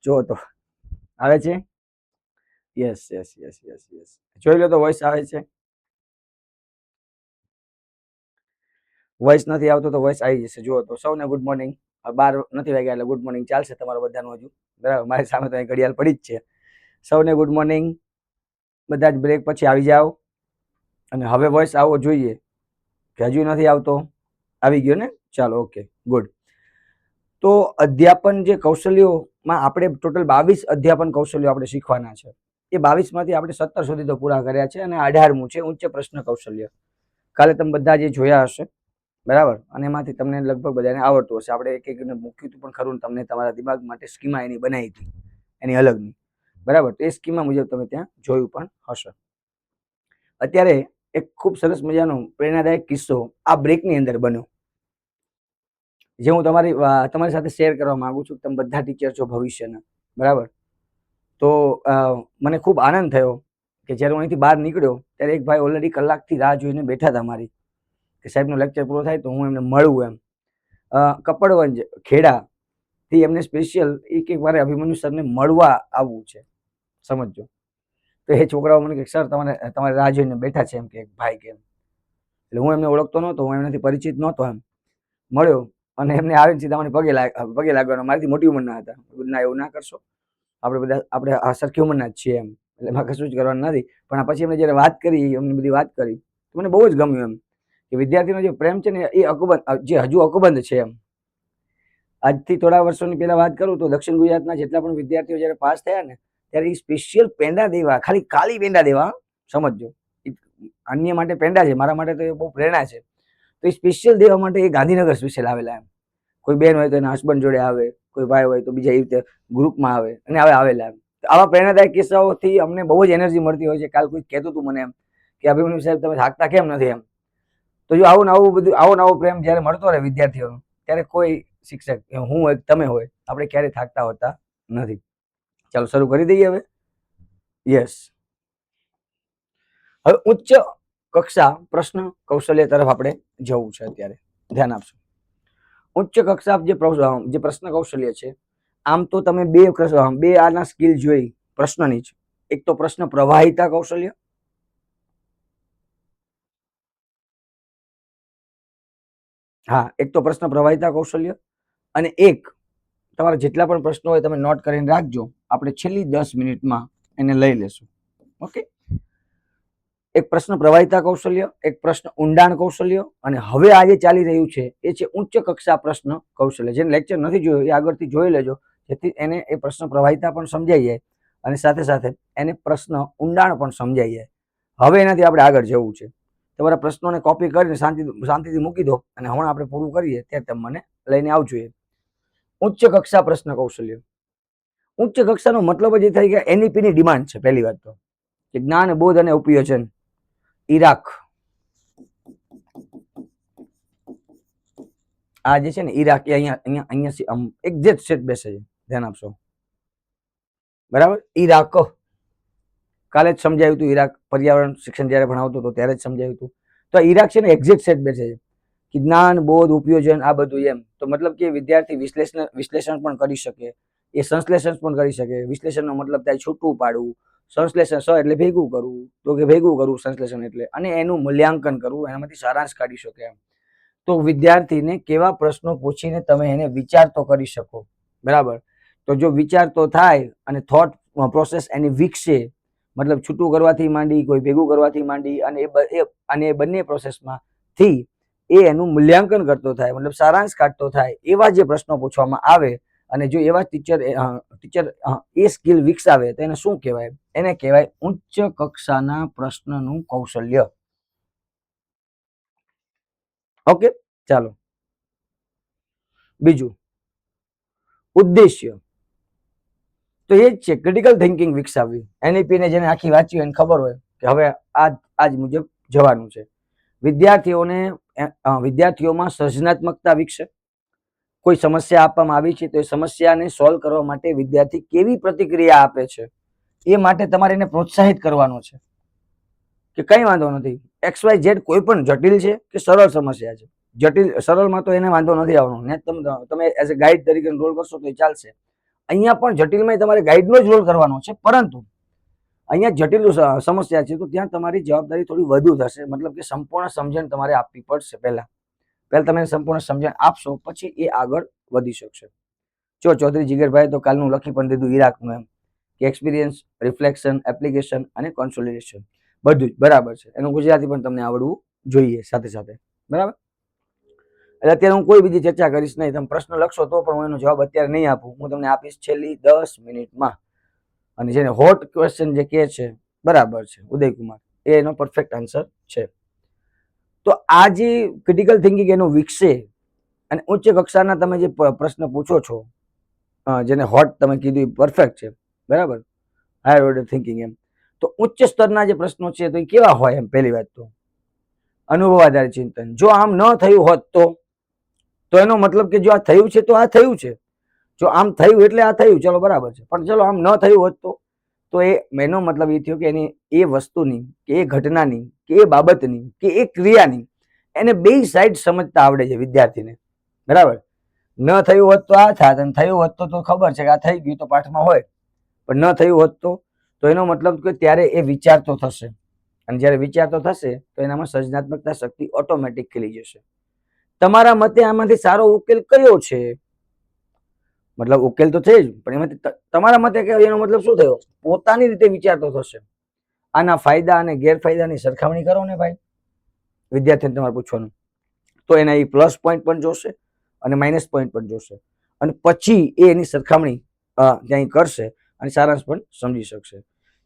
જો તો આવે છે? Yes yes yes yes yes, જોઈ લો તો વોઇસ આવે છે? વોઇસ નથી આવતો તો વોઇસ આવી જશે. જુઓ તો સૌને ગુડ મોર્નિંગ. 12 નથી વાગ્યા એટલે ગુડ મોર્નિંગ ચાલશે તમારા બધાનું હજુ. બરાબર, મારી સામે તો ઘડિયાળ પડી જ છે. સૌને ગુડ મોર્નિંગ. બધા જ બ્રેક પછી આવી જાઓ. અને હવે વોઇસ આવવો જોઈએ કે હજુ નથી આવતો? આવી ગયો ને? ચાલો, ઓકે, ગુડ. તો અધ્યાપન જે કૌશલ્યોમાં આપણે ટોટલ 22 અધ્યાપન કૌશલ્યો આપણે શીખવાના છે. એ 22 માંથી આપણે 17 સુધી તો પૂરા કર્યા છે અને 18મું છે ઉચ્ચ પ્રશ્ન કૌશલ્ય. કાલે તમે બધા જે જોયા હશે, બરાબર, અને એમાંથી તમને લગભગ બધાને આવડતું હશે. આપણે એક એકને મૂક્યું હતું પણ ખરું, તમને તમારા દિમાગ માટે સ્કીમા એની બનાવી હતી, એની અલગની, બરાબર. તો એ સ્કીમા મુજબ તમે ત્યાં જોયું પણ હશે. અત્યારે એક ખૂબ સરસ મજાનો પ્રેરણાદાયક કિસ્સો આ બ્રેકની અંદર બન્યો, જે હું તમારી સાથે શેર કરવા માંગુ છું. તમે બધા ટીચર છો ભવિષ્યના, બરાબર. તો મને ખૂબ આનંદ થયો કે જ્યારે હું અહીંથી બહાર નીકળ્યો ત્યારે એક ભાઈ ઓલરેડી કલાકથી રાહ જોઈને બેઠા હતા મારી, કે સાહેબનો લેક્ચર પૂરો થાય તો હું એમને મળું એમ. કપડવંજ ખેડાથી એમને સ્પેશિયલ એક મારે અભિમન્યુ સરને મળવા આવવું છે, સમજો. તો એ છોકરાઓ મને કે સર તમારે રાહ જોઈને બેઠા છે એમ, કે ભાઈ કેમ. એટલે હું એમને ઓળખતો નહોતો, હું એમનાથી પરિચિત નહોતો. એમ મળ્યો અને એમને આવીને સીધા મને પગે લાગવાનો. મારાથી મોટી ઉંમરના હતા. ના, એવું ના કરશો, આપણે સરખી ઉંમરના જ છીએ એમ, એટલે એમાં કશું જ કરવાનું નથી. પણ પછી એમને જયારે વાત કરી, એમની બધી વાત કરી, મને બહુ જ ગમ્યું એમ, કે વિદ્યાર્થીનો જે પ્રેમ છે ને એ અકબંધ, જે હજુ અકબંધ છે એમ. આજથી થોડા વર્ષોની પહેલા વાત કરું તો દક્ષિણ ગુજરાતના જેટલા પણ વિદ્યાર્થીઓ જયારે પાસ થયા ને, ત્યારે એ સ્પેશિયલ પેંડા દેવા, ખાલી કાળી પેંડા દેવા, સમજો. અન્ય માટે પેંડા છે, મારા માટે તો એ બહુ પ્રેરણા છે. તો એ સ્પેશિયલ દેવા માટે એ ગાંધીનગર સ્પેશિયલ આવેલા એમ. કોઈ બેન હોય તો એના હસબન્ડ જોડે આવે, કોઈ ભાઈ હોય તો બીજા એ રીતે ગ્રુપમાં આવે, અને હવે આવેલા એમ. આવા પ્રેરણાદાયક કિસ્સાઓથી અમને બહુ જ એનર્જી મળતી હોય છે. કાલ કોઈ કહેતું હતું મને એમ કે અભિમન્યુ સાહેબ તમે થાકતા કેમ નથી એમ. તો જો આવું નવો પ્રેમ જયારે મળતો રહે વિદ્યાર્થીઓનો, ત્યારે કોઈ શિક્ષક, હું હોય તમે હોય, આપણે ક્યારેય થાકતા હોતા નથી. ચાલો શરૂ કરી દઈએ હવે. યસ, હવે ઉચ્ચ કક્ષા પ્રશ્ન કૌશલ્ય તરફ આપણે જવું છે. અત્યારે ધ્યાન આપશો. ઉચ્ચ કક્ષા જે પ્રશ્ન કૌશલ્ય છે, આમ તો તમે બે આના સ્કિલ જોઈ પ્રશ્નની જ. એક તો પ્રશ્ન પ્રવાહિતા કૌશલ્ય, હા, એક તો પ્રશ્ન પ્રવાહિતા કૌશલ્ય, અને એક તમારા જેટલા પણ પ્રશ્નો હોય તમે નોટ કરીને રાખજો. આપણે છેલ્લી 10 મિનિટમાં એને લઈ લેશું. ઓકે. એક પ્રશ્ન પ્રવાહિતા કૌશલ્ય, એક પ્રશ્ન ઊંડાણ કૌશલ્ય, અને હવે આજે ચાલી રહ્યું છે એ છે ઉચ્ચ કક્ષા પ્રશ્ન કૌશલ્ય. જેને લેક્ચર નથી જોયું એ આગળથી જોઈ લેજો, જેથી એને એ પ્રશ્ન પ્રવાહિતા પણ સમજાઈ જાય અને સાથે સાથે એને પ્રશ્ન ઊંડાણ પણ સમજાઈ જાય. હવે એનાથી આપણે આગળ જવું છે. તમારા પ્રશ્નોને કોપી કરીને શાંતિથી મૂકી દો, અને હમણાં આપણે પૂરું કરીએ ત્યારે તમે મને લઈને આવજો. ઉચ્ચ કક્ષા પ્રશ્ન કૌશલ્ય. ઉચ્ચ કક્ષાનો મતલબ જ એ થાય કે એનઈપી ની ડિમાન્ડ છે. પહેલી વાત તો કે જ્ઞાન, બોધ અને ઉપયોજન. ઈરાક, આ જે છે ને ઈરાક, એ અહીંયા એક્ઝેક્ટ સેટ બેસે છે. ધ્યાન આપશો, બરાબર. ઈરાક કાલે જ સમજાવ્યું હતું. ઈરાક પર્યાવરણ શિક્ષણ જયારે ભણાવતો હતો ત્યારે જ સમજાવ્યું હતું. તો ઈરાક છે ને એક્ઝેક્ટ સેટ બેસે છે કે જ્ઞાન, બોધ, ઉપયોજન, આ બધું એમ. તો મતલબ કે વિદ્યાર્થી વિશ્લેષણ પણ કરી શકે, એ સંશ્લેષણ પણ કરી શકે. વિશ્લેષણનો મતલબ થાય છૂટું પાડવું, સંશ્લેષણ એટલે ભેગું કરવું, તો કે ભેગું કરવું સંશ્લેષણ એટલે, અને એનું મૂલ્યાંકન કરવું, એનામાંથી સારાંશ કાઢી શકે એમ. તો વિદ્યાર્થીને કેવા પ્રશ્નો પૂછીને તમે એને વિચાર તો કરી શકો, બરાબર. તો જો વિચાર તો થાય અને થોટ પ્રોસેસ એની વિકસે, મતલબ છૂટું કરવાથી માંડી, કોઈ ભેગું કરવાથી માંડી, અને એ બંને પ્રોસેસમાં થી એ એનું મૂલ્યાંકન કરતો થાય, મતલબ સારાંશ કાઢતો થાય, એવા જે પ્રશ્નો પૂછવામાં આવે, અને જો એવા ટીચર એ સ્કિલ વિકસાવે તો એને શું કહેવાય? એને કહેવાય ઉચ્ચ કક્ષાના પ્રશ્નનું કૌશલ્ય. ઓકે, ચાલો. બીજું ઉદ્દેશ્ય તો એ જ છે ક્રિટિકલ થિંકિંગ વિકસાવવી. એનઈપી ને જેને આખી વાંચી હોય એને ખબર હોય કે હવે આજ મુજબ જવાનું છે. વિદ્યાર્થીઓમાં સર્જનાત્મકતા વિકસે. કોઈ સમસ્યા આપવામાં આવી છે તો એ સમસ્યાને સોલ્વ કરવા માટે વિદ્યાર્થી કેવી પ્રતિક્રિયા આપે છે, એ માટે તમારે એને પ્રોત્સાહિત કરવાનો છે કે કઈ વાંધો નથી, XYZ કોઈ પણ જટિલ છે કે સરળ સમસ્યા છે, સરળમાં તો એને વાંધો નથી આવવાનો, તમે એઝ અ ગાઈડ તરીકે રોલ કરશો તો એ ચાલશે. અહીંયા પણ જટિલમાં તમારે ગાઈડનો જ રોલ કરવાનો છે, પરંતુ અહીંયા જટિલ સમસ્યા છે તો ત્યાં તમારી જવાબદારી થોડી વધુ થશે, મતલબ કે સંપૂર્ણ સમજણ તમારે આપવી પડશે. પહેલા તમે સંપૂર્ણ સમજણ આપશો, પછી એ આગળ વધી શકશે. જો ચૌધરી જીગરભાઈ તો કાલનું લખી પણ દીધું ઈરાકનું, એમ કે એક્સપિરિયન્સ, રિફ્લેક્શન, એપ્લિકેશન અને કોન્સોલિડેશન બધું જ બરાબર છે. એનું ગુજરાતી પણ તમને આવડવું જોઈએ સાથે સાથે, બરાબર. એટલે અત્યારે હું કોઈ બીજી ચર્ચા કરીશ નહીં. તમે પ્રશ્ન લખશો તો પણ હું એનો જવાબ અત્યારે નહીં આપું, હું તમને આપીશ છેલ્લી 10 મિનિટમાં. અને જેને હોટ ક્વેશ્ચન જે કહે છે, બરાબર છે ઉદયકુમાર, એ એનો પરફેક્ટ આન્સર છે. તો આ જે ક્રિટિકલ થિંકિંગ એનું વિકસે અને ઉચ્ચ કક્ષાના તમે જે પ્રશ્ન પૂછો છો, જેને હોટ તમે કીધું પરફેક્ટ છે, બરાબર, હાયર ઓર્ડર થિંકિંગ એમ. તો ઉચ્ચ સ્તરના જે પ્રશ્નો છે તો એ કેવા હોય? એમ પહેલી વાત તો અનુભવ આધારિત ચિંતન. જો આમ ન થયું હોત તો એનો મતલબ કે જો આ થયું છે તો આ થયું છે, જો આમ થયું એટલે આ થયું, ચલો બરાબર છે. પણ ચલો આમ ન થયું હોત તો એનો મતલબ એ થયો કે એની એ વસ્તુની કે એ ઘટનાની કે એ બાબતની કે એ ક્રિયાની એને બે સાઈડ સમજતા આવડે છે વિદ્યાર્થીને, બરાબર. ન થયું હોત તો આ થાત, અને થયું હોત તો ખબર છે કે આ થઈ ગયું તો પાઠમાં હોય, પણ ન થયું હોત તો એનો મતલબ કે ત્યારે એ વિચારતો થશે, અને જ્યારે વિચારતો થશે તો એનામાં સર્જનાત્મકતા શક્તિ ઓટોમેટિક ખીલી જશે. તમારા મતે આમાંથી સારો ઉકેલ કયો છે? મતલબ ઉકેલ તો છે જ, પણ એમાંથી તમારા મતે કયો, એનો મતલબ શું થયો? પોતાની રીતે વિચારતો થશે. આના ફાયદા અને ગેરફાયદાની સરખામણી કરો ને ભાઈ, વિદ્યાર્થીને તમારે પૂછવાનું. તો એના એ પ્લસ પોઈન્ટ પણ જોશે અને માઇનસ પોઈન્ટ પણ જોશે, અને પછી એ એની સરખામણી ત્યાં કરશે અને સારાંશ પણ સમજી શકશે.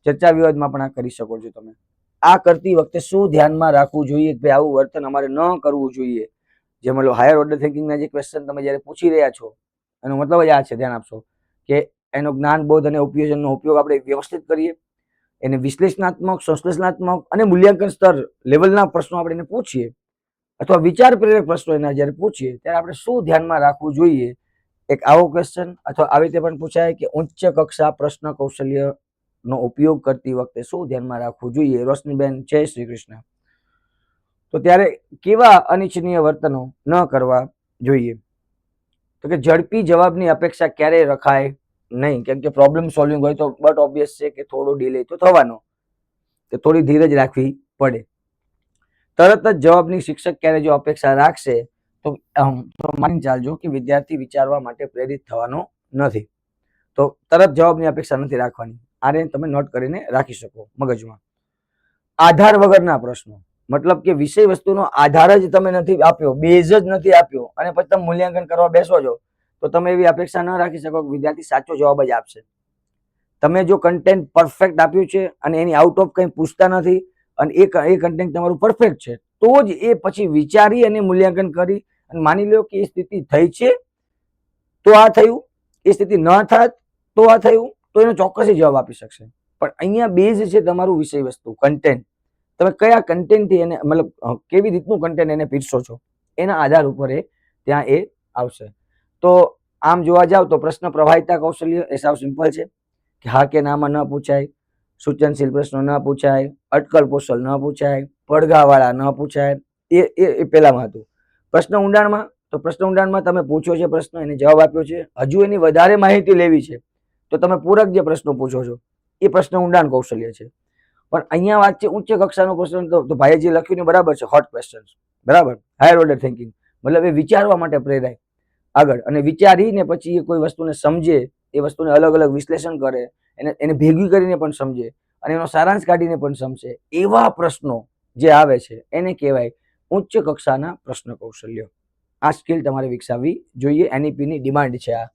ચર્ચા વિવાદમાં પણ આ કરી શકો છો તમે. આ કરતી વખતે શું ધ્યાનમાં રાખવું જોઈએ કે આવું વર્તન અમારે ન કરવું જોઈએ? જે મતલબ હાયર ઓર્ડર થિંકિંગના જે ક્વેશ્ચન તમે જ્યારે પૂછી રહ્યા છો, એનો મતલબ જ આ છે, ધ્યાન આપશો કે એનો જ્ઞાન બોધ અને ઉપયોજનનો ઉપયોગ આપણે વ્યવસ્થિત કરીએ, એને વિશ્લેષણાત્મક, સંશ્લેષણાત્મક અને મૂલ્યાંકન સ્તર લેવલના પ્રશ્નો આપણે એને પૂછીએ, અથવા વિચાર પ્રેરક પ્રશ્નો એના જ્યારે પૂછીએ ત્યારે આપણે શું ધ્યાનમાં રાખવું જોઈએ? એક આવો ક્વેશ્ચન, અથવા આવી રીતે પણ પૂછાય કે ઉચ્ચ કક્ષા પ્રશ્ન કૌશલ્યનો ઉપયોગ કરતી વખતે શું ધ્યાનમાં રાખવું જોઈએ? રોશનીબેન, જય શ્રી કૃષ્ણ. તો ત્યારે કેવા અનિચ્છનીય વર્તનો ન કરવા જોઈએ? તો કે ઝડપી જવાબની અપેક્ષા ક્યારેય રખાય નહીં, કેમ કે પ્રોબ્લેમ સોલ્વિંગ હોય તો બટ ઓબ્વિયસ છે કે થોડો ડિલે તો થવાનો, કે થોડી ધીરજ રાખવી પડે. તરત જ જવાબની શિક્ષક ક્યારે જો અપેક્ષા રાખશે તો માની ચાલજો કે વિદ્યાર્થી વિચારવા માટે પ્રેરિત થવાનો નથી. તો તરત જવાબની અપેક્ષા નથી રાખવાની. આને તમે નોટ કરીને રાખી શકો મગજમાં. આધાર વગરના પ્રશ્નો, મતલબ કે વિષય વસ્તુનો આધાર જ તમે નથી આપ્યો, બેઝ જ નથી આપ્યો, અને પછી તમે મૂલ્યાંકન કરવા બેસો છો, તો તમે એવી અપેક્ષા ન રાખી શકો કે વિદ્યાર્થી સાચો જવાબ જ આપશે. તમે જો કન્ટેન્ટ પરફેક્ટ આપ્યું છે અને એની આઉટ ઓફ કંઈ પૂછતા નથી, અને એ કન્ટેન્ટ તમારું પરફેક્ટ છે, તો જ એ પછી વિચારી અને મૂલ્યાંકન કરી અને માની લો કે એ સ્થિતિ થઈ છે તો આ થયું, એ સ્થિતિ ન થાત તો આ થયું, તો એનો ચોક્કસ જવાબ આપી શકશે. પણ અહીંયા બેઝ છે તમારું વિષય વસ્તુ, કન્ટેન્ટ. તમે કયા કન્ટેન્ટથી એને, મતલબ કેવી રીતનું કન્ટેન્ટ એને પીરસો છો, એના આધાર ઉપર ત્યાં એ આવશે. તો આમ જોવા જાવ તો પ્રશ્ન પ્રવાહિતા કૌશલ્ય એ સાવ સિમ્પલ છે, કે હા કે નામાં ન પૂછાય, સૂચનશીલ પ્રશ્નો ન પૂછાય, અટકલ પોષલ ન પૂછાય, પડઘાવાળા ન પૂછાય, એ પહેલામાં હતું. પ્રશ્ન ઊંડાણમાં, તો પ્રશ્ન ઊંડાણમાં તમે પૂછ્યો છે પ્રશ્ન, એને જવાબ આપ્યો છે, હજુ એની વધારે માહિતી લેવી છે તો તમે પૂરક જે પ્રશ્નો પૂછો છો એ પ્રશ્ન ઊંડાણ કૌશલ્ય છે. પણ અહીંયા વાત છે ઉચ્ચ કક્ષાનો પ્રશ્ન, તો ભાઈએ જે લખ્યું ને બરાબર છે, હોટ ક્વેશ્ચન, બરાબર, હાયર ઓર્ડર થિંકિંગ, મતલબ એ વિચારવા માટે પ્રેરાય આગળ, અને વિચારીને પછી એ કોઈ વસ્તુને સમજે, એ વસ્તુને અલગ અલગ વિશ્લેષણ કરે, એને ભેગી કરીને પણ સમજે, અને એનો સારાંશ કાઢીને પણ સમજે, એવા પ્રશ્નો જે આવે છે એને કહેવાય ઉચ્ચ કક્ષાના પ્રશ્ન કૌશલ્ય. આ સ્કિલ તમારે વિકસાવવી જોઈએ, એનઈપીની ડિમાન્ડ છે આ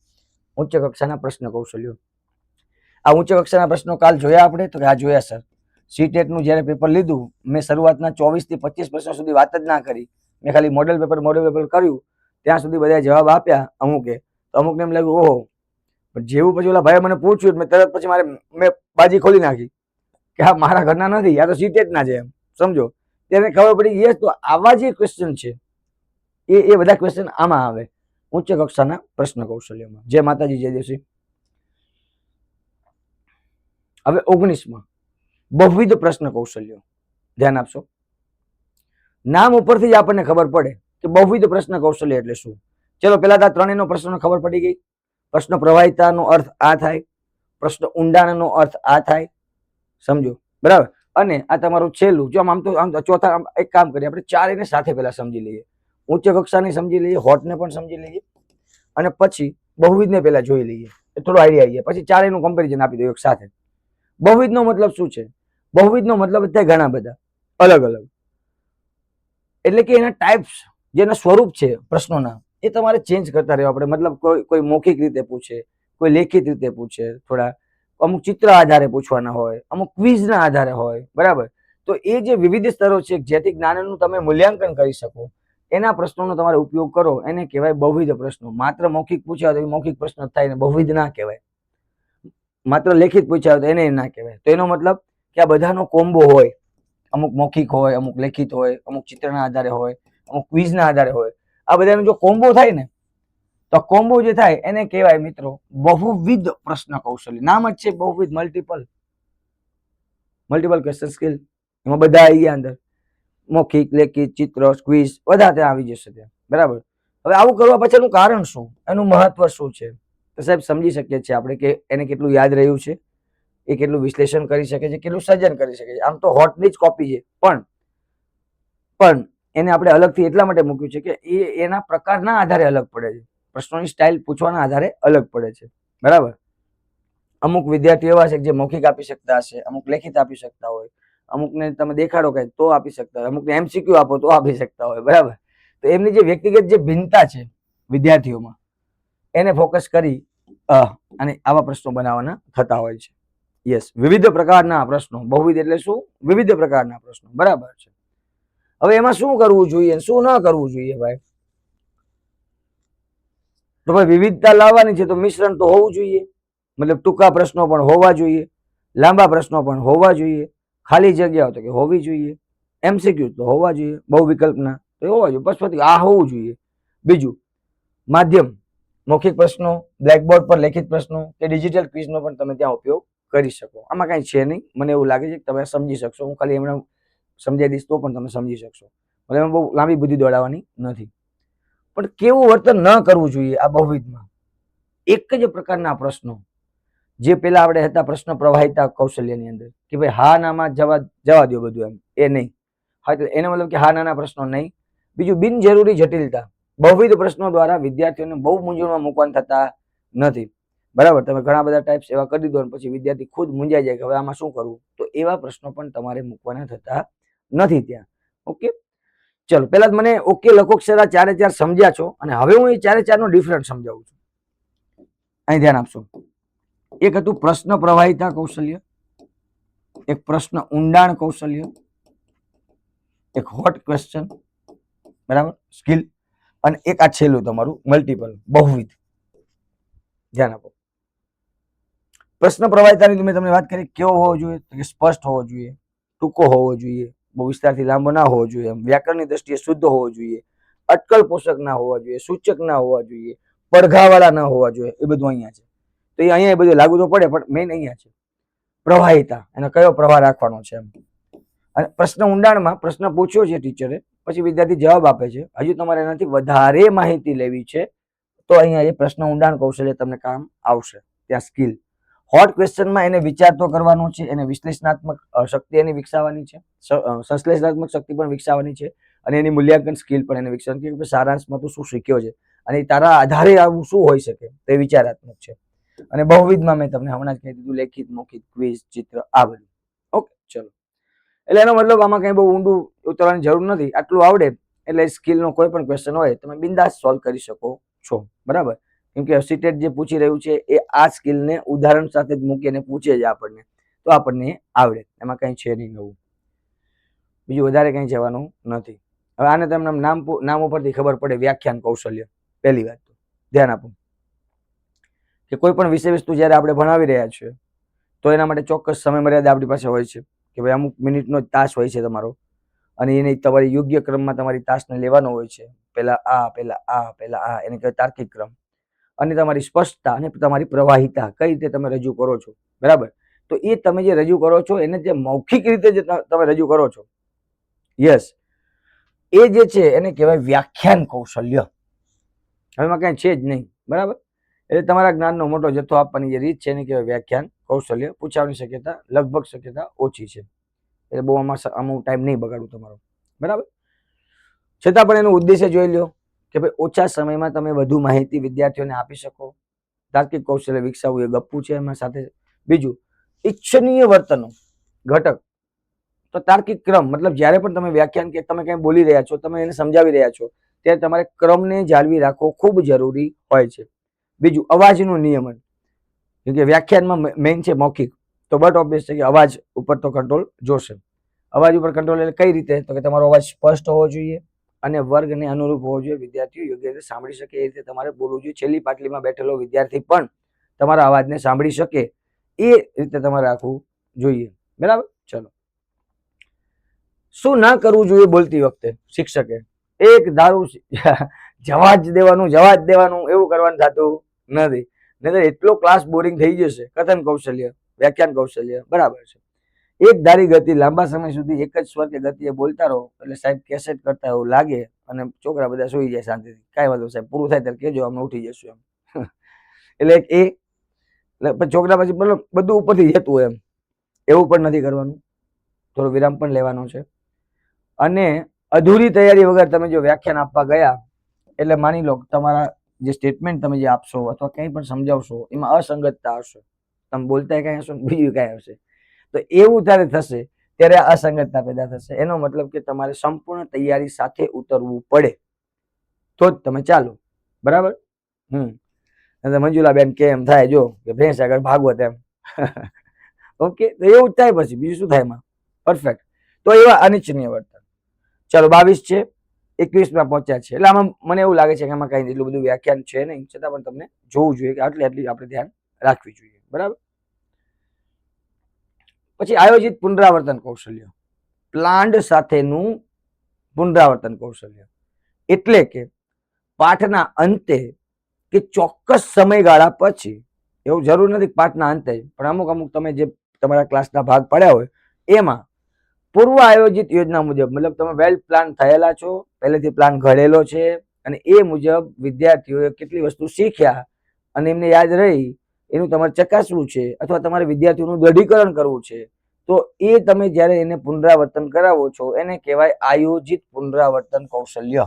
ઉચ્ચ કક્ષાના પ્રશ્ન કૌશલ્યો. આ ઉચ્ચ કક્ષાના પ્રશ્નો કાલ જોયા આપણે? તો આ જોયા સર. સીટેટનું જ્યારે પેપર લીધું, મેં શરૂઆતના 24 થી 25 પ્રશ્નો સુધી વાત જ ના કરી, મેં ખાલી મોડેલ પેપર કર્યું, ત્યાં સુધી બધા જવાબ આપ્યા અમુકે, તો અમુકને એમ લાગ્યું ઓહો, પણ જેવું પછી ઓલા ભાઈ મને પૂછ્યું, મેં તરત પછી મેં બાજી ખોલી નાખી કે હા મારા ઘરના નથી, આ તો સીટેટના છે, એમ સમજો. ત્યારે ખબર પડી યસ, તો આવા જે ક્વેશ્ચન છે એ બધા ક્વેશ્ચન આમાં આવે ઉચ્ચ કક્ષાના પ્રશ્ન કૌશલ્યમાં. જય માતાજી, જય દેવશ્રી. હવે 19માં બહુવિધ પ્રશ્ન કૌશલ્યો, ધ્યાન આપશો. નામ ઉપરથી જ આપણને ખબર પડે કે બહુવિધ પ્રશ્ન કૌશલ્ય એટલે શું. ચલો પેલા તો ત્રણેયનો પ્રશ્ન ખબર પડી ગઈ. પ્રશ્ન પ્રવાહિતાનો અર્થ આ થાય, પ્રશ્ન ઊંડાણનો અર્થ આ થાય, સમજો બરાબર. અને આ તમારું છેલ્લું, જો આમ તો ચોથા એક કામ કરીએ આપણે ચારેયને સાથે પહેલા સમજી લઈએ, ઉચ્ચ કક્ષાને સમજી લઈએ, હોટને પણ સમજી લઈએ, અને પછી બહુવિધને પહેલા જોઈ લઈએ, થોડો આઈડિયા આવી જાય, પછી ચારેયનું કમ્પેરિઝન આપી દો એક સાથે. બહુવિધનો મતલબ શું છે? બહુવિધનો મતલબ થાય ઘણા બધા અલગ અલગ, એટલે કે એના ટાઈપ્સ, જેના સ્વરૂપ છે પ્રશ્નોના, એ તમારે ચેન્જ કરતા રહેવા પડે. મતલબ કોઈ મૌખિક રીતે પૂછે, કોઈ લેખિત રીતે પૂછે, થોડા અમુક ચિત્ર આધારે પૂછવાના હોય, અમુક ક્વિઝના આધારે હોય, બરાબર. તો એ જે વિવિધ સ્તરો છે જેથી જ્ઞાનનું તમે મૂલ્યાંકન કરી શકો, એના પ્રશ્નોનો તમારે ઉપયોગ કરો, એને કહેવાય બહુવિધ પ્રશ્નો. માત્ર મૌખિક પૂછ્યા તો મૌખિક પ્રશ્ન થાય ને બહુવિધ ના કહેવાય, માત્ર લેખિત પૂછ્યા તો એને ના કહેવાય. તો એનો મતલબ કે આ બધાનો કોમ્બો હોય, અમુક મૌખિક હોય, અમુક લેખિત હોય, અમુક ચિત્રના આધારે હોય, અમુક ક્વિઝના આધારે હોય, આ બધાનો જો કોમ્બો થાય ને, તો કોમ્બો જે થાય એને કહેવાય મિત્રો બહુવિધ પ્રશ્ન કૌશલ્ય. નામ જ છે બહુવિધ, મલ્ટિપલ ક્વેશ્ચન સ્કિલ. એમાં બધા આવી ગયા અંદર, મૌખિક, લેખિત, ચિત્ર, ક્વિઝ બધા ત્યાં આવી જશે ત્યાં, બરાબર. હવે આવું કરવા પાછળનું કારણ શું, એનું મહત્વ શું છે, તો સાહેબ સમજી શકીએ છીએ આપણે કે એને કેટલું યાદ રહ્યું છે, એ કેટલું વિશ્લેષણ કરી શકે છે, કેટલું સર્જન કરી શકે છે. આમ તો હોટની જ કોપી છે, પણ એને આપણે અલગથી એટલા માટે મૂક્યું છે કે એ એના પ્રકારના આધારે અલગ પડે છે, પ્રશ્નોની સ્ટાઇલ પૂછવાના આધારે અલગ પડે છે, બરાબર. અમુક વિદ્યાર્થીઓ એવા છે જે મૌખિક આપી શકતા હશે, અમુક લેખિત આપી શકતા હોય, અમુકને તમે દેખાડો કઈ તો આપી શકતા હોય, અમુકને એમસીક્યુ આપો તો આપી શકતા હોય, બરાબર. તો એમની જે વ્યક્તિગત જે ભિન્નતા છે વિદ્યાર્થીઓમાં, એને ફોકસ કરી અને આવા પ્રશ્નો બનાવવાના થતા હોય છે. યસ, વિવિધ પ્રકારના પ્રશ્નો. બહુવિધ એટલે શું? વિવિધ પ્રકારના પ્રશ્નો, બરાબર છે. હવે એમાં શું કરવું જોઈએ, શું ન કરવું જોઈએ ભાઈ? તો ભાઈ વિવિધતા લાવવાની છે તો મિશ્રણ તો હોવું જોઈએ. મતલબ ટૂંકા પ્રશ્નો પણ હોવા જોઈએ, લાંબા પ્રશ્નો પણ હોવા જોઈએ, ખાલી જગ્યાઓ તો કે હોવી જોઈએ, એમસીક્યુ તો હોવા જોઈએ, બહુ વિકલ્પના તો હોવા જોઈએ, બસ આ હોવું જોઈએ. બીજું, માધ્યમ, મૌખિક પ્રશ્નો, બ્લેકબોર્ડ પર લેખિત પ્રશ્નો કે ડિજિટલ ક્વિઝનો પણ તમે ત્યાં ઉપયોગ કરી શકો. આમાં કઈ છે નહીં, મને એવું લાગે છે કે તમે સમજી શકશો. હું ખાલી એમને સમજાવી દઈશ તો પણ તમે સમજી શકશો. મને એમાં બહુ લાંબી બુદ્ધિ દોડાવવાની નથી. પણ કેવું વર્તન ન કરવું જોઈએ આ બહુવિધમાં? એક જ પ્રકારના પ્રશ્નો, જે પેલા આપણે હતા પ્રશ્ન પ્રવાહિતા કૌશલ્યની અંદર, કે ભાઈ હા નામાં જવા દો બધું, એમ એ નહીં. હા, તો એને મતલબ કે હા નાના પ્રશ્નો નહીં. બીજું, બિનજરૂરી જટિલતા. બહુવિધ પ્રશ્નો દ્વારા વિદ્યાર્થીઓને બહુ મૂંઝવણમાં મૂકવાના થતા નથી, બરાબર. તમે ઘણા બધા ટાઈપ્સ એવા કરી દીધો પછી વિદ્યાર્થી ખુદ મૂંઝાઈ જાય કે હવે આમાં શું કરવું, તો એવા પ્રશ્નો પણ તમારે મૂકવાના થતા નથી ત્યાં. ઓકે, ચલો પેલા મને ઓકે લખો અક્ષરા ચારે ચાર સમજ્યા છો, અને હવે હું એ ચારે ચાર નો ડિફરન્સ સમજાવું છું. અહીં ધ્યાન આપશો. એક હતું પ્રશ્ન પ્રવાહિતા કૌશલ્ય, એક પ્રશ્ન ઊંડાણ કૌશલ્ય, એક હોટ ક્વેશ્ચન, બરાબર, સ્કિલ, અને એક આ છેલ્લું તમારું મલ્ટિપલ, બહુવિધ. ધ્યાન આપો. પ્રશ્ન પ્રવાહિતાની મેં તમને વાત કરી, કેવો હોવો જોઈએ? તો કે સ્પષ્ટ હોવો જોઈએ, ટૂંકો હોવો જોઈએ, બહુ વિસ્તારથી લાંબો ના હોવો જોઈએ, વ્યાકરણની દ્રષ્ટિએ શુદ્ધ હોવો જોઈએ, અટકલ પોષક ના હોવા જોઈએ, સૂચક ના હોવા જોઈએ, પડઘાવાળા ના હોવા જોઈએ. એ બધું અહીંયા છે. તો એ અહીંયા બધું લાગુ તો પડે, પણ મેઇન અહીંયા છે પ્રવાહિતા, એનો કયો પ્રવાહ રાખવાનો છે એમ. અને પ્રશ્ન ઊંડાણમાં પ્રશ્ન પૂછ્યો છે ટીચરે, પછી વિદ્યાર્થી જવાબ આપે છે, હજુ તમારે એનાથી વધારે માહિતી લેવી છે, તો અહીંયા એ પ્રશ્ન ઊંડાણ કૌશલ્ય તમને કામ આવશે. ત્યાં સ્કિલ. હોટ ક્વેશ્ચનમાં એને વિચારતો કરવાનો છે, એને વિશ્લેષણાત્મક શક્તિ એની વિકસાવવાની છે, સંશ્લેષણાત્મક શક્તિ પણ વિકસાવવાની છે, અને એની મૂલ્યાંકન સ્કિલ પણ એને વિકસાવવાની છે. સારાંશમાં તું શું શીખ્યો છે અને તારા આધારે આવું શું હોઈ શકે, તે વિચારાત્મક છે. અને બહુવિધમાં મેં તમને હમણાં જ કહી દીધું, લેખિત, મૌખિક, ક્વિઝ, ચિત્ર, આ બધું. ઓકે, ચલો. એટલે એનો મતલબ આમાં કઈ બહુ ઊંડું ઉતરવાની જરૂર નથી. આટલું આવડે એટલે સ્કિલનો કોઈ પણ ક્વેશ્ચન હોય તમે બિંદાસ સોલ્વ કરી શકો છો, બરાબર. કેમ કે સીટેટ જે પૂછી રહ્યું છે એ આ સ્કિલને ઉદાહરણ સાથે જ મૂકીને પૂછે છે આપણને, તો આપણને આવડે, એમાં કઈ છે નહીં નવું. બીજું વધારે કઈ જવાનું નથી. હવે આને તમને નામ ઉપરથી ખબર પડે, વ્યાખ્યાન કૌશલ્ય. પહેલી વાત તો ધ્યાન આપો કે કોઈ પણ વિષય વસ્તુ જયારે આપણે ભણાવી રહ્યા છીએ તો એના માટે ચોક્કસ સમય મર્યાદા આપણી પાસે હોય છે, કે ભાઈ અમુક મિનિટનો જ તાસ હોય છે તમારો, અને એને તમારી યોગ્ય ક્રમમાં તમારી તાસને લેવાનો હોય છે. પેલા આ, પેલા આ, પેલા આ, એને કહેવાય તાર્કિક ક્રમ. અને તમારી સ્પષ્ટતા અને તમારી પ્રવાહિતા કઈ રીતે તમે રજૂ કરો છો, બરાબર. તો એ તમે જે રજૂ કરો છો એને જે મૌખિક રીતે જે તમે રજૂ કરો છો, યસ, એ જે છે એને કહેવાય વ્યાખ્યાન કૌશલ્ય. હવે એમાં કઈ છે જ નહીં, બરાબર. એટલે તમારા જ્ઞાનનો મોટો જથ્થો આપવાની જે રીત છે એને કહેવાય વ્યાખ્યાન કૌશલ્ય. પૂછવાની શક્યતા લગભગ શક્યતા ઓછી છે, એટલે બહુ આમાં ટાઈમ નહીં બગાડું તમારો, બરાબર. છતાં પણ એનો ઉદ્દેશ્ય જોઈ લો કે ભાઈ ઓછા સમયમાં તમે વધુ માહિતી વિદ્યાર્થીઓને આપી શકો. તાર્કિક કૌશલ્ય વિકસાવવું એ ગપ્પુ છે. એમાં સાથે બીજું ઈચ્છનીય વર્તનો ઘટક. તો તાર્કિક ક્રમ મતલબ જ્યારે પણ તમે વ્યાખ્યાન કે તમે કંઈ બોલી રહ્યા છો, તમે એને સમજાવી રહ્યા છો, ત્યારે તમારે ક્રમને જાળવી રાખવો ખૂબ જરૂરી હોય છે. બીજું અવાજનું નિયમન, કેમ કે વ્યાખ્યાનમાં મેઇન છે મૌખિક, તો બટ ઓબ્વિયસ છે કે અવાજ ઉપર તો કંટ્રોલ જોશે. અવાજ ઉપર કંટ્રોલ એટલે કઈ રીતે? તો કે તમારો અવાજ સ્પષ્ટ હોવો જોઈએ અને વર્ગને અનુરૂપ હોવો જોઈએ, વિદ્યાર્થીઓ યોગ્ય રીતે સાંભળી શકે એ રીતે તમારે બોલવું જોઈએ. છેલ્લી પાટલીમાં બેઠેલો વિદ્યાર્થી પણ તમારા અવાજને સાંભળી શકે એ રીતે તમારે રાખવું જોઈએ, બરાબર. ચલો, શું ના કરવું જોઈએ બોલતી વખતે શિક્ષકે? એક ધારું જવા જ દેવાનું એવું કરવાનું થતું નથી, નહીં એટલો ક્લાસ બોરિંગ થઈ જશે. કથન કૌશલ્ય, વ્યાખ્યાન કૌશલ્ય, બરાબર છે. એક ધારી ગતિ, લાંબા સમય સુધી એક જ સ્વર કે ગતિએ બોલતા રહો એટલે સાહેબ કેસેટ કરતા એવું લાગે અને છોકરા બધા સુઈ જાય શાંતિથી. કાંઈ વાંધો સાહેબ, પૂરું થાય ત્યારે કહેજો, અમે ઉઠી જશું એમ. એટલે છોકરા પછી બધું ઉપરથી જતું હોય એમ, એવું પણ નથી કરવાનું. થોડો વિરામ પણ લેવાનો છે. અને અધૂરી તૈયારી વગર તમે જો વ્યાખ્યાન આપવા ગયા એટલે માની લો તમારા જે સ્ટેટમેન્ટ તમે જે આપશો અથવા કંઈ પણ સમજાવશો એમાં અસંગતતા હશે, તમે બોલતા કંઈ હશો બીજું કાંઈ હશે, તો એવું ત્યારે થશે ત્યારે અસંગતતા પેદા થશે. એનો મતલબ કે તમારે સંપૂર્ણ તૈયારી સાથે ઉતરવું પડે તો જ તમે ચાલો, બરાબર. મંજુલાબેન કે એમ થાય જો કે ભેંસ આગળ ભાગવત એમ. ઓકે, તો એવું જ થાય પછી બીજું શું થાય એમાં? પરફેક્ટ. તો એવા અનિચ્છનીય વર્તન. ચલો 22 છે, 21માં પહોંચ્યા છે. એટલે આમાં મને એવું લાગે છે કે આમાં કઈ એટલું બધું વ્યાખ્યાન છે નહીં, છતાં પણ તમને જોવું જોઈએ કે આટલી આપણે ધ્યાન રાખવી જોઈએ, બરાબર. પછી આયોજિત પુનરાવર્તન કૌશલ્ય, પ્લાન્ડ સાથેનું પુનરાવર્તન કૌશલ્ય એટલે કે પાઠના અંતે કે ચોક્કસ સમયગાળા પછી, એવું જરૂર નથી પાઠના અંતે, પણ અમુક તમે જે તમારા ક્લાસના ભાગ પડ્યા હોય એમાં પૂર્વ આયોજિત યોજના મુજબ, મતલબ તમે વેલ પ્લાન થયેલા છો, પહેલેથી પ્લાન ઘડેલો છે અને એ મુજબ વિદ્યાર્થીઓએ કેટલી વસ્તુ શીખ્યા અને એમને યાદ રહી એનું તમારે ચકાસવું છે અથવા તમારે વિદ્યાર્થીઓનું દઢીકરણ કરવું છે, તો એ તમે જ્યારે એને પુનરાવર્તન કરાવો છો એને કહેવાય આયોજિત પુનરાવર્તન કૌશલ્ય.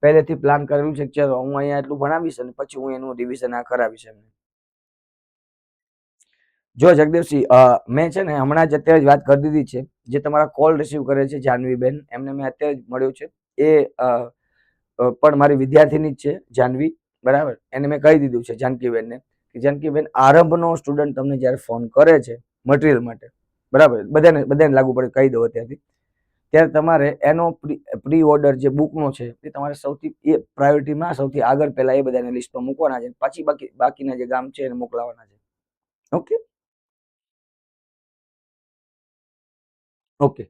પહેલેથી પ્લાન કરેલું છે, ચલો હું અહીંયા એટલું ભણાવીશ અને પછી હું એનું રિવિઝન આ કરાવીશ એમને. જો જગદેવસિંહ, મેં છે ને હમણાં જ અત્યારે જ વાત કરી દીધી છે, જે તમારા કોલ રિસીવ કરે છે જાનવીબેન, એમને મેં અત્યારે જ મળ્યું છે. એ પણ મારી વિદ્યાર્થીની જ છે જાનવી, બરાબર. એને મેં કહી દીધું છે જાનકીબેનને કે જાનકીબેન આરંભનો સ્ટુડન્ટ તમને જ્યારે ફોન કરે છે મટીરિયલ માટે, બરાબર, બધાને લાગુ પડે, કહી દો અત્યારથી, ત્યારે તમારે એનો પ્રી ઓર્ડર જે બુકનો છે એ તમારે સૌથી એ પ્રાયોરિટીમાં સૌથી આગળ પહેલા એ બધાને લિસ્ટમાં મૂકવાના છે, પછી બાકીના જે ગામ છે એને મોકલાવાના છે. ઓકે ઓકે,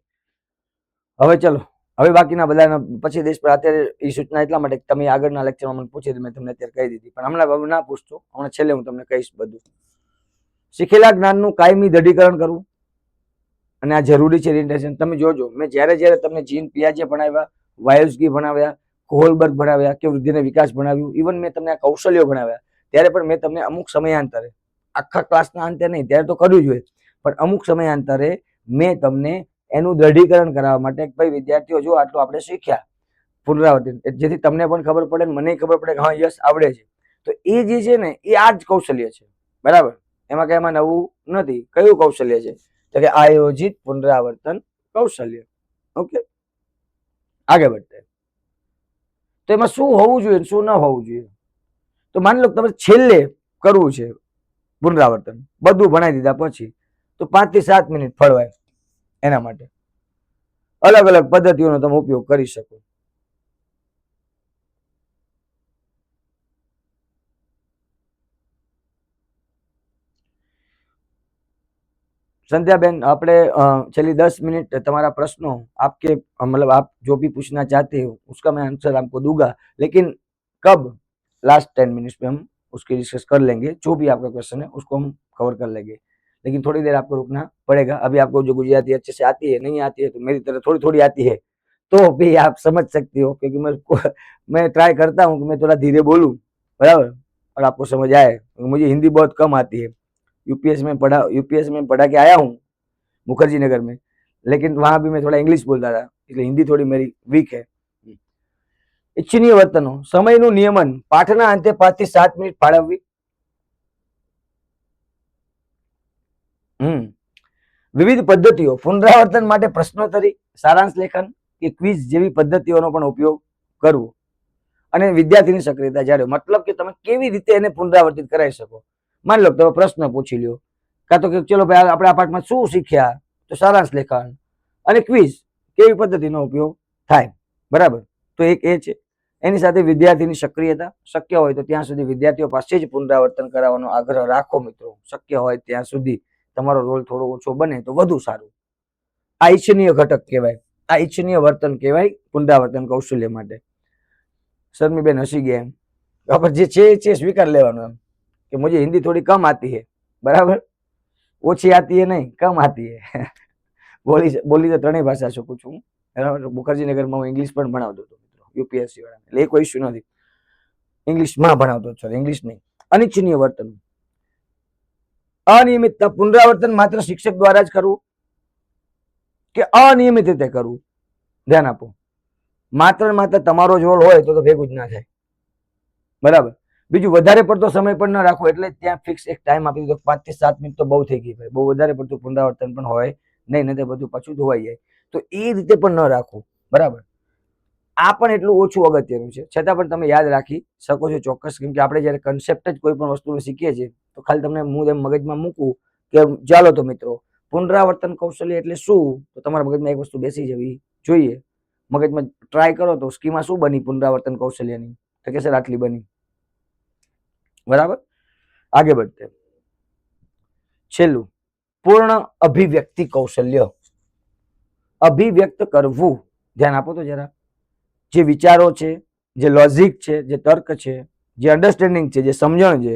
હવે ચલો, હવે બાકીના બધાના પછી દેશ પર. અત્યારે એ સૂચના એટલા માટે તમે આગળના લેક્ચરમાં મને પૂછી મેં તમને અત્યારે કહી દીધી, પણ હમણાં ના પૂછતો, હમણાં છેલ્લે હું તમને કહીશ બધું. શીખેલા જ્ઞાનનું કાયમી દઢીકરણ કરવું અને આ જરૂરી છે રિટેન્શન. તમે જોજો, મેં જ્યારે તમને જીન પિયાજે ભણાવ્યા, વાયલ્સકી ભણાવ્યા, કોહલબર્ગ ભણાવ્યા કે વૃદ્ધિને વિકાસ ભણાવ્યું, ઇવન મેં તમને આ કૌશલ્યો ભણાવ્યા, ત્યારે પણ મેં તમને અમુક સમયાંતરે, આખા ક્લાસના અંતે નહીં, ત્યારે તો કર્યું જ હોય, પણ અમુક સમયાંતરે મેં તમને એનું દઢીકરણ કરાવવા માટે ભાઈ વિદ્યાર્થીઓ જો આટલું આપણે શીખ્યા પુનરાવર્તન, જેથી તમને પણ ખબર પડે મને ખબર પડે કે હા યસ આવડે છે. તો એ જે છે ને એ આ જ કૌશલ્ય છે, બરાબર. એમાં કઈ એમાં નવું નથી. કયું કૌશલ્ય છે? તો કે આયોજિત પુનરાવર્તન કૌશલ્ય. ઓકે, આગળ વધते. તો એમાં શું હોવું જોઈએ શું ન હોવું જોઈએ? તો માની લો તમે છેલ્લે કરવું છે પુનરાવર્તન, બધું ભણાવી દીધા પછી, તો 5 થી 7 મિનિટ ફળવાય. એના માટે અલગ અલગ પદ્ધતિઓનો તમે ઉપયોગ કરી શકો. संध्या बहन, આપણે છેલ્લી 10 मिनट તમારા प्रश्नों आपके मतलब आप जो भी पूछना चाहते हो उसका मैं आंसर आपको दूंगा, लेकिन कब? लास्ट 10 मिनट्स में हम उसकी डिस्कस कर लेंगे. जो भी आपका क्वेश्चन है उसको हम कवर कर लेंगे, लेकिन थोड़ी देर आपको रुकना पड़ेगा. अभी आपको जो गुजराती अच्छे से आती है नहीं आती है तो मेरी तरह थोड़ी थोड़ी आती है तो भी आप समझ सकती हो, क्योंकि मैं ट्राई करता हूँ कि मैं थोड़ा धीरे बोलूँ बराबर। और आपको समझ आए, मुझे हिंदी बहुत कम आती है, यूपीएस में पढ़ा के आया हूँ मुखर्जी नगर में, लेकिन वहां भी मैं थोड़ा इंग्लिश बोलता था, इसलिए हिंदी थोड़ी मेरी वीक है। इच्छनीय वर्तनो, समयનું નિયમન, પાઠના અંતે 5 થી 7 મિનિટ ફાળવવી। વિવિધ પદ્ધતિઓ, પુનરાવર્તન માટે પ્રશ્નોત્તરી, સારાંશ લેખન કે ક્વિઝ જેવી પદ્ધતિઓનો પણ ઉપયોગ કરવો। અને વિદ્યાર્થીની સક્રિયતા જાળવો, મતલબ કે તમે કેવી રીતે એને પુનરાવર્તિત કરાવી શકો। માની લો તમે પ્રશ્ન પૂછી લ્યો, કાં તો કે ચલો ભાઈ આપણે આ પાઠમાં શું શીખ્યા, તો સારાંશ લેખન અને ક્વિઝ કેવી પદ્ધતિનો ઉપયોગ થાય, બરાબર। તો એક એ છે। એની સાથે વિદ્યાર્થીની સક્રિયતા, શક્ય હોય તો ત્યાં સુધી વિદ્યાર્થીઓ પાસે જ પુનરાવર્તન કરાવવાનો આગ્રહ રાખો મિત્રો, શક્ય હોય ત્યાં સુધી તમારો રોલ થોડો ઓછો બને તો વધુ સારું। આ ઈચ્છનીય ઘટક કહેવાય, આ ઈચ્છનીય વર્તન કહેવાય પુનરાવર્તન કૌશલ્ય માટે। શર્મીબેન હસી ગયા એમ, આપણે જે છે સ્વીકાર લેવાનો એમ કે મુझे हिंदी थोड़ी कम आती है, बराबर, ઓછી આતી है नहीं, कम आती है। બોલી તો ત્રણેય ભાષા શકું છું, બરાબર। મુખર્જી નગરમાં હું ઇંગ્લિશ પણ ભણાવતો હતો મિત્રો, યુપીએસસી વાળા, એટલે એ કોઈ ઇસ્યુ નથી, ઇંગ્લિશમાં ભણાવતો હતો, ઇંગ્લિશ નહીં। અનિચ્છનીય વર્તન, અનિયમિતતા, પુનરાવર્તન માત્ર શિક્ષક દ્વારા જ કરવું કે અનિયમિત રીતે કરવું, ધ્યાન આપો। માત્ર માત્ર તમારો જ રોલ હોય તો ભેગું જ ના થાય, બરાબર। બીજું, વધારે પડતો સમય પણ ન રાખવો, એટલે ત્યાં ફિક્સ એક ટાઈમ આપી દીધો, 5 થી 7 મિનિટ તો બહુ થઈ ગઈ ભાઈ, બહુ વધારે પડતું પુનરાવર્તન પણ હોય નહીં, ને બધું પાછું ધોવાઈ જાય, તો એ રીતે પણ ન રાખવું, બરાબર। આ પણ એટલું ઓછું અગત્યનું છે, છતાં પણ તમે યાદ રાખી શકો છો ચોક્કસ, કેમ કે આપણે જયારે કન્સેપ્ટ જ કોઈ પણ વસ્તુને શીખીએ છીએ તો ખાલી તમને હું એમ મગજમાં મૂકું કે ચાલો તો મિત્રો પુનરાવર્તન કૌશલ્ય એટલે શું, તો તમારા મગજમાં એક વસ્તુ બેસી જવી જોઈએ। મગજમાં ટ્રાય કરો તો સ્કીમા શું બની પુનરાવર્તન કૌશલ્યની, તો કે સર આટલી બની, બરાબર। આગે बढ़ते, છેલ્લું, પૂર્ણ અભિવ્યક્તિ કૌશલ્ય, અભિવ્યક્ત કરવું, ધ્યાન આપો તો જરા। જે વિચારો છે, જે લોજિક છે, જે તર્ક છે, જે અન્ડરસ્ટેન્ડિંગ છે, જે સમજણ છે,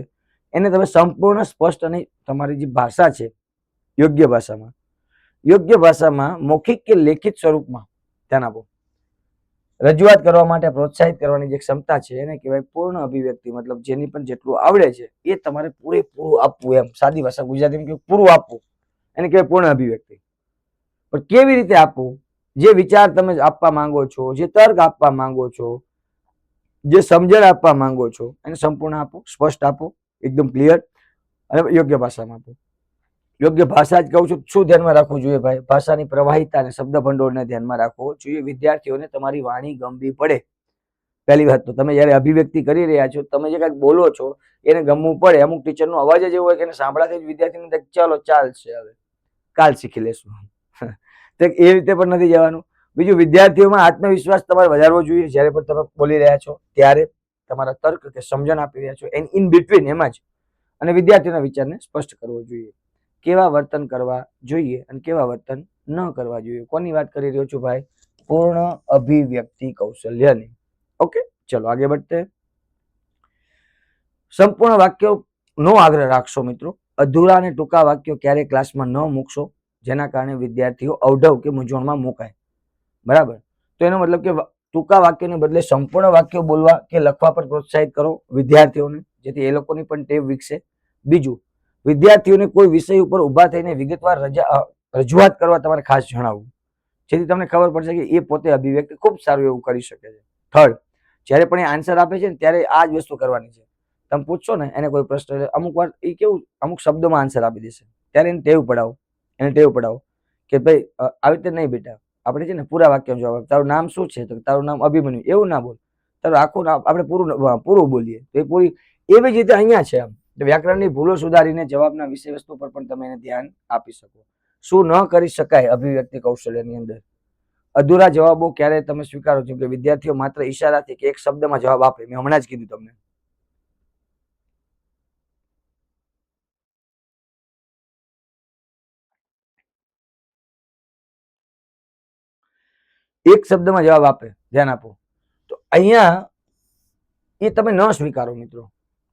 એને તમે સંપૂર્ણ સ્પષ્ટ અને તમારી જે ભાષા છે યોગ્ય ભાષામાં મૌખિક કે લેખિત સ્વરૂપમાં, ધ્યાન આપો, રજૂઆત કરવા માટે પ્રોત્સાહિત કરવાની જે ક્ષમતા છે એને કહેવાય પૂર્ણ અભિવ્યક્તિ। મતલબ જેની પણ જેટલું આવડે છે એ તમારે પૂરેપૂરું આપવું, એમ સાદી ભાષા ગુજરાતીમાં કેવું પૂરું આપવું, એને કહેવાય પૂર્ણ અભિવ્યક્તિ। પણ કેવી રીતે આપવું, જે વિચાર તમે આપવા માંગો છો, જે તર્ક આપવા માંગો છો, જે સમજણ આપવા માંગો છો, એને સંપૂર્ણ આપો, સ્પષ્ટ આપો, એકદમ ક્લિયર, અને યોગ્ય ભાષામાં આપો। યોગ્ય ભાષા જ કહું છું, શું ધ્યાનમાં રાખવું જોઈએ ભાઈ, ભાષાની પ્રવાહિતા અને શબ્દ ભંડોળને ધ્યાનમાં રાખવો જોઈએ। વિદ્યાર્થીઓને તમારી વાણી ગમવી પડે, પહેલી વાત તો તમે જયારે અભિવ્યક્તિ કરી રહ્યા છો, તમે જે કાંઈક બોલો છો એને ગમવું પડે। અમુક ટીચરનો અવાજ જ એવો હોય કે એને સાંભળાથી જ વિદ્યાર્થીને ચાલો ચાલશે, હવે કાલ શીખી લેશું, તો એ રીતે પણ નથી જવાનું। બીજું, વિદ્યાર્થીઓમાં આત્મવિશ્વાસ તમારે વધારવો જોઈએ, જ્યારે પણ તમે બોલી રહ્યા છો ત્યારે તમારા તર્ક કે સમજણ આપી રહ્યા છો એન્ડ ઇન બિટવીન એમાં જ, અને વિદ્યાર્થીઓના વિચારને સ્પષ્ટ કરવો જોઈએ। કેવા વર્તન કરવા જોઈએ અને કેવા વર્તન ન કરવા જોઈએ, કોની વાત કરી રહ્યો છું ભાઈ, પૂર્ણ અભિવ્યક્તિ કૌશલ્યની। ઓકે, ચલો આગે बढ़ते, સંપૂર્ણ વાક્યો નો આગ્રહ રાખશો મિત્રો, અધૂરા અને ટૂંકા વાક્યો ક્યારે ક્લાસમાં ન મૂકશો, જેના કારણે વિદ્યાર્થીઓ અવઢવ કે મૂંઝવણમાં મુકાય, બરાબર। તો એનો મતલબ કે ટૂંકા વાક્યને બદલે સંપૂર્ણ વાક્યો બોલવા કે લખવા પર પ્રોત્સાહિત કરો વિદ્યાર્થીઓને, જેથી એ લોકોની પણ ટેવ વિકસે। બીજું, વિદ્યાર્થીઓને કોઈ વિષય ઉપર ઉભા થઈને વિગતવાર રજૂઆત કરવા તમારે ખાસ જણાવવું, જેથી તમને ખબર પડશે કે એ પોતે અભિવ્યક્તિ ખૂબ સારું એવું કરી શકે છે। થર્ડ, જ્યારે પણ એ આન્સર આપે છે ને ત્યારે આ જ વસ્તુ કરવાની છે। તમે પૂછશો ને એને કોઈ પ્રશ્ન, અમુક વાર એ કેવું અમુક શબ્દોમાં આન્સર આપી દેશે, ત્યારે એને ટેવ પડાવો કે ભાઈ આવી રીતે નહીં બેટા, આપણે છે ને પૂરા વાક્યમાં જવાબ, તારું નામ શું છે, તો તારું નામ અભિમન્યુ, એવું ના બોલ, તારું આખું નામ આપણે પૂરું બોલીએ, તો એ પૂરી એવી જ રીતે અહીંયા છે આમ, વ્યાકરણની ભૂલો સુધારીને જવાબના વિષય વસ્તુ પર પણ તમે એને ધ્યાન આપી શકો। શું ન કરી શકાય અભિવ્યક્તિ કૌશલ્યની અંદર, અધૂરા જવાબો ક્યારે તમે સ્વીકારો છો, કે વિદ્યાર્થીઓ માત્ર ઈશારાથી કે એક શબ્દમાં જવાબ આપે, મેં હમણાં જ કીધું તમને, એક શબ્દમાં જવાબ આપે, ધ્યાન આપો, તો અહીંયા એ તમે ન સ્વીકારો મિત્રો,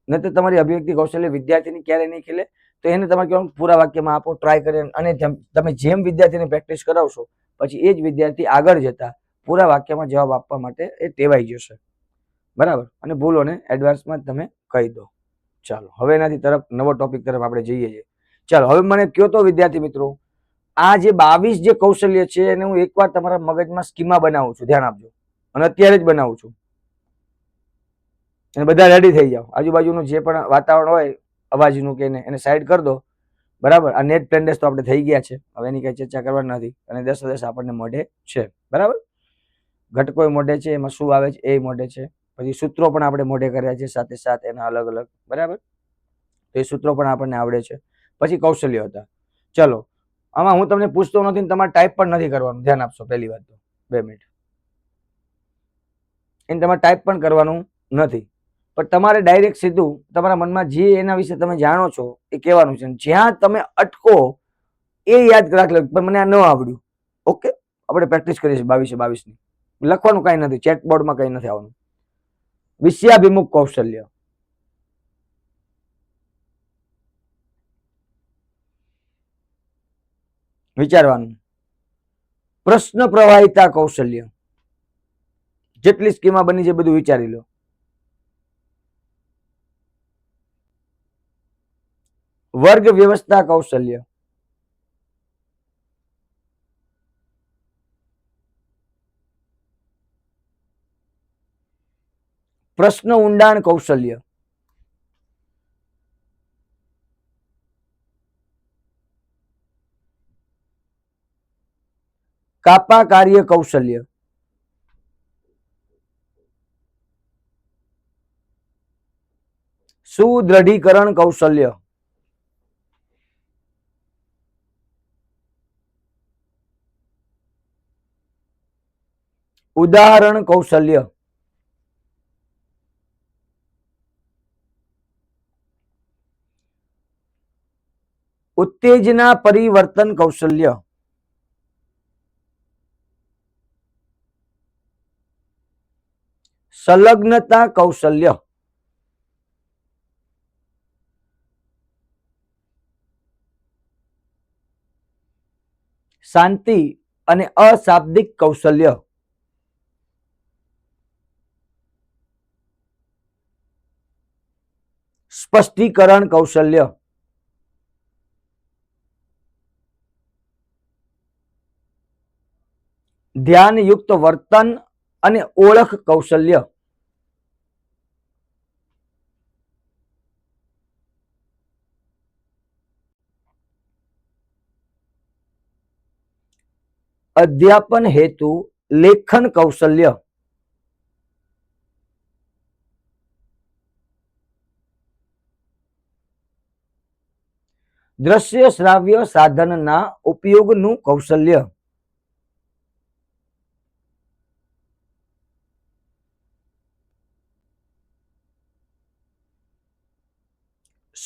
નહીં તો તમારી અભિવ્યક્તિ કૌશલ્ય વિદ્યાર્થીની ક્યારે નહીં ખીલે। તો એને તમારે કહેવાનું પૂરા વાક્યમાં આપો, ટ્રાય કરે, અને તમે જેમ વિદ્યાર્થીને પ્રેક્ટિસ કરાવશો પછી એ જ વિદ્યાર્થી આગળ જતા પૂરા વાક્યમાં જવાબ આપવા માટે એ ટેવાઈ જશે, બરાબર, અને ભૂલોને એડવાન્સમાં તમે કહી દો. ચાલો હવે એનાથી તરફ નવો ટોપિક તરફ આપણે જઈએ છીએ. ચાલો હવે મને કયો તો વિદ્યાર્થી મિત્રો, આ જે 22 જે કૌશલ્ય છે એને હું એકવાર તમારા મગજમાં સ્કીમા બનાવું છું, ધ્યાન આપજો, અને અત્યારે જ બનાવું છું. અને બધા રેડી થઈ જાઓ, આજુબાજુનું જે પણ વાતાવરણ હોય અવાજનું કે એને સાઈડ કરી દો. બરાબર, આ નેટ પ્રેન્ડેસ તો આપણે થઈ ગયા છે, હવે એની કઈ ચર્ચા કરવાની નથી. અને 10 આપણને મોઢે છે. બરાબર, ઘટકો મોઢે છે, એમાં શું આવે છે એ મોઢે છે. પછી સૂત્રો પણ આપણે મોઢે કર્યા છે, સાથે સાથે એના અલગ અલગ. બરાબર, તો એ સૂત્રો પણ આપણને આવડે છે. પછી કૌશલ્ય હતા. ચલો આમાં હું તમને પૂછતો નથી, તમારે ટાઈપ પણ નથી કરવાનું, ધ્યાન આપશો. પહેલી વાત તો 2 મિનિટ એને તમારે ટાઈપ પણ કરવાનું નથી, પણ તમારે ડાયરેક્ટ સીધું તમારા મનમાં જે એના વિશે તમે જાણો છો એ કહેવાનું છે. જ્યાં તમે અટકો એ યાદ રાખ લો, પણ મને આ ન આવડ્યું. ઓકે, આપણે પ્રેક્ટિસ કરીએ છીએ 22 ની. લખવાનું કઈ નથી, ચેટ બોર્ડમાં કઈ નથી આવવાનું. વિષયાભિમુખ કૌશલ્ય, વિચારવાનું. પ્રશ્ન પ્રવાહિતા કૌશલ્ય, જેટલી સ્કીમા બની છે બધું વિચારી લો. વર્ગ વ્યવસ્થા કૌશલ્ય, પ્રશ્ન ઊંડાણ કૌશલ્ય, કાપા કાર્ય કૌશલ્ય, સુદ્રઢીકરણ કૌશલ્ય, ઉદાહરણ કૌશલ્ય, ઉત્તેજના પરિવર્તન કૌશલ્ય, સંલગ્નતા કૌશલ્ય, શાંતિ અને અશાબ્દિક કૌશલ્ય, સ્પષ્ટીકરણ કૌશલ્ય, ધ્યાનયુક્ત વર્તન અને ઓળખ કૌશલ્ય, અધ્યાપન હેતુ લેખન કૌશલ્ય, દ્રશ્ય શ્રાવ્ય સાધનના ઉપયોગનું કૌશલ્ય,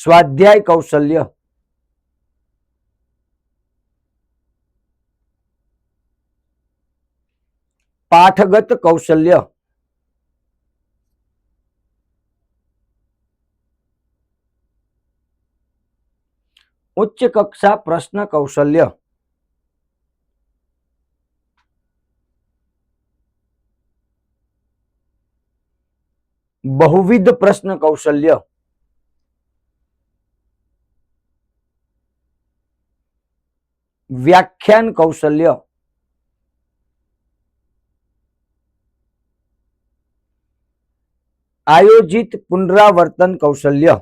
સ્વાધ્યાય કૌશલ્ય, પાઠગત કૌશલ્ય, ઉચ્ચ કક્ષા પ્રશ્ન કૌશલ્ય, બહુવિધ પ્રશ્ન કૌશલ્ય, વ્યાખ્યાન કૌશલ્ય, આયોજિત પુનરાવર્તન કૌશલ્ય,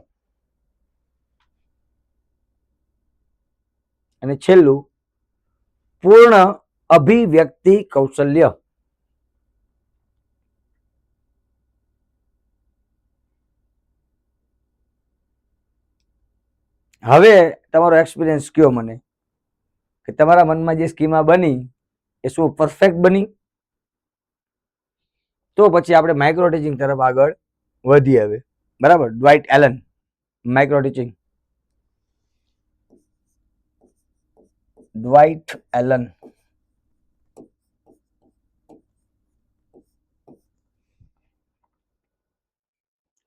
અને છેલ્લું પૂર્ણ અભિવ્યક્તિ કૌશલ્ય. હવે તમારો એક્સપિરિયન્સ કયો મને કે તમારા મનમાં જે સ્કીમા બની એ શું પરફેક્ટ બની? તો પછી આપણે માઇક્રો ટીચિંગ તરફ આગળ વધીએ હવે. બરાબર, Dwight Allen, micro teaching. Dwight Allen.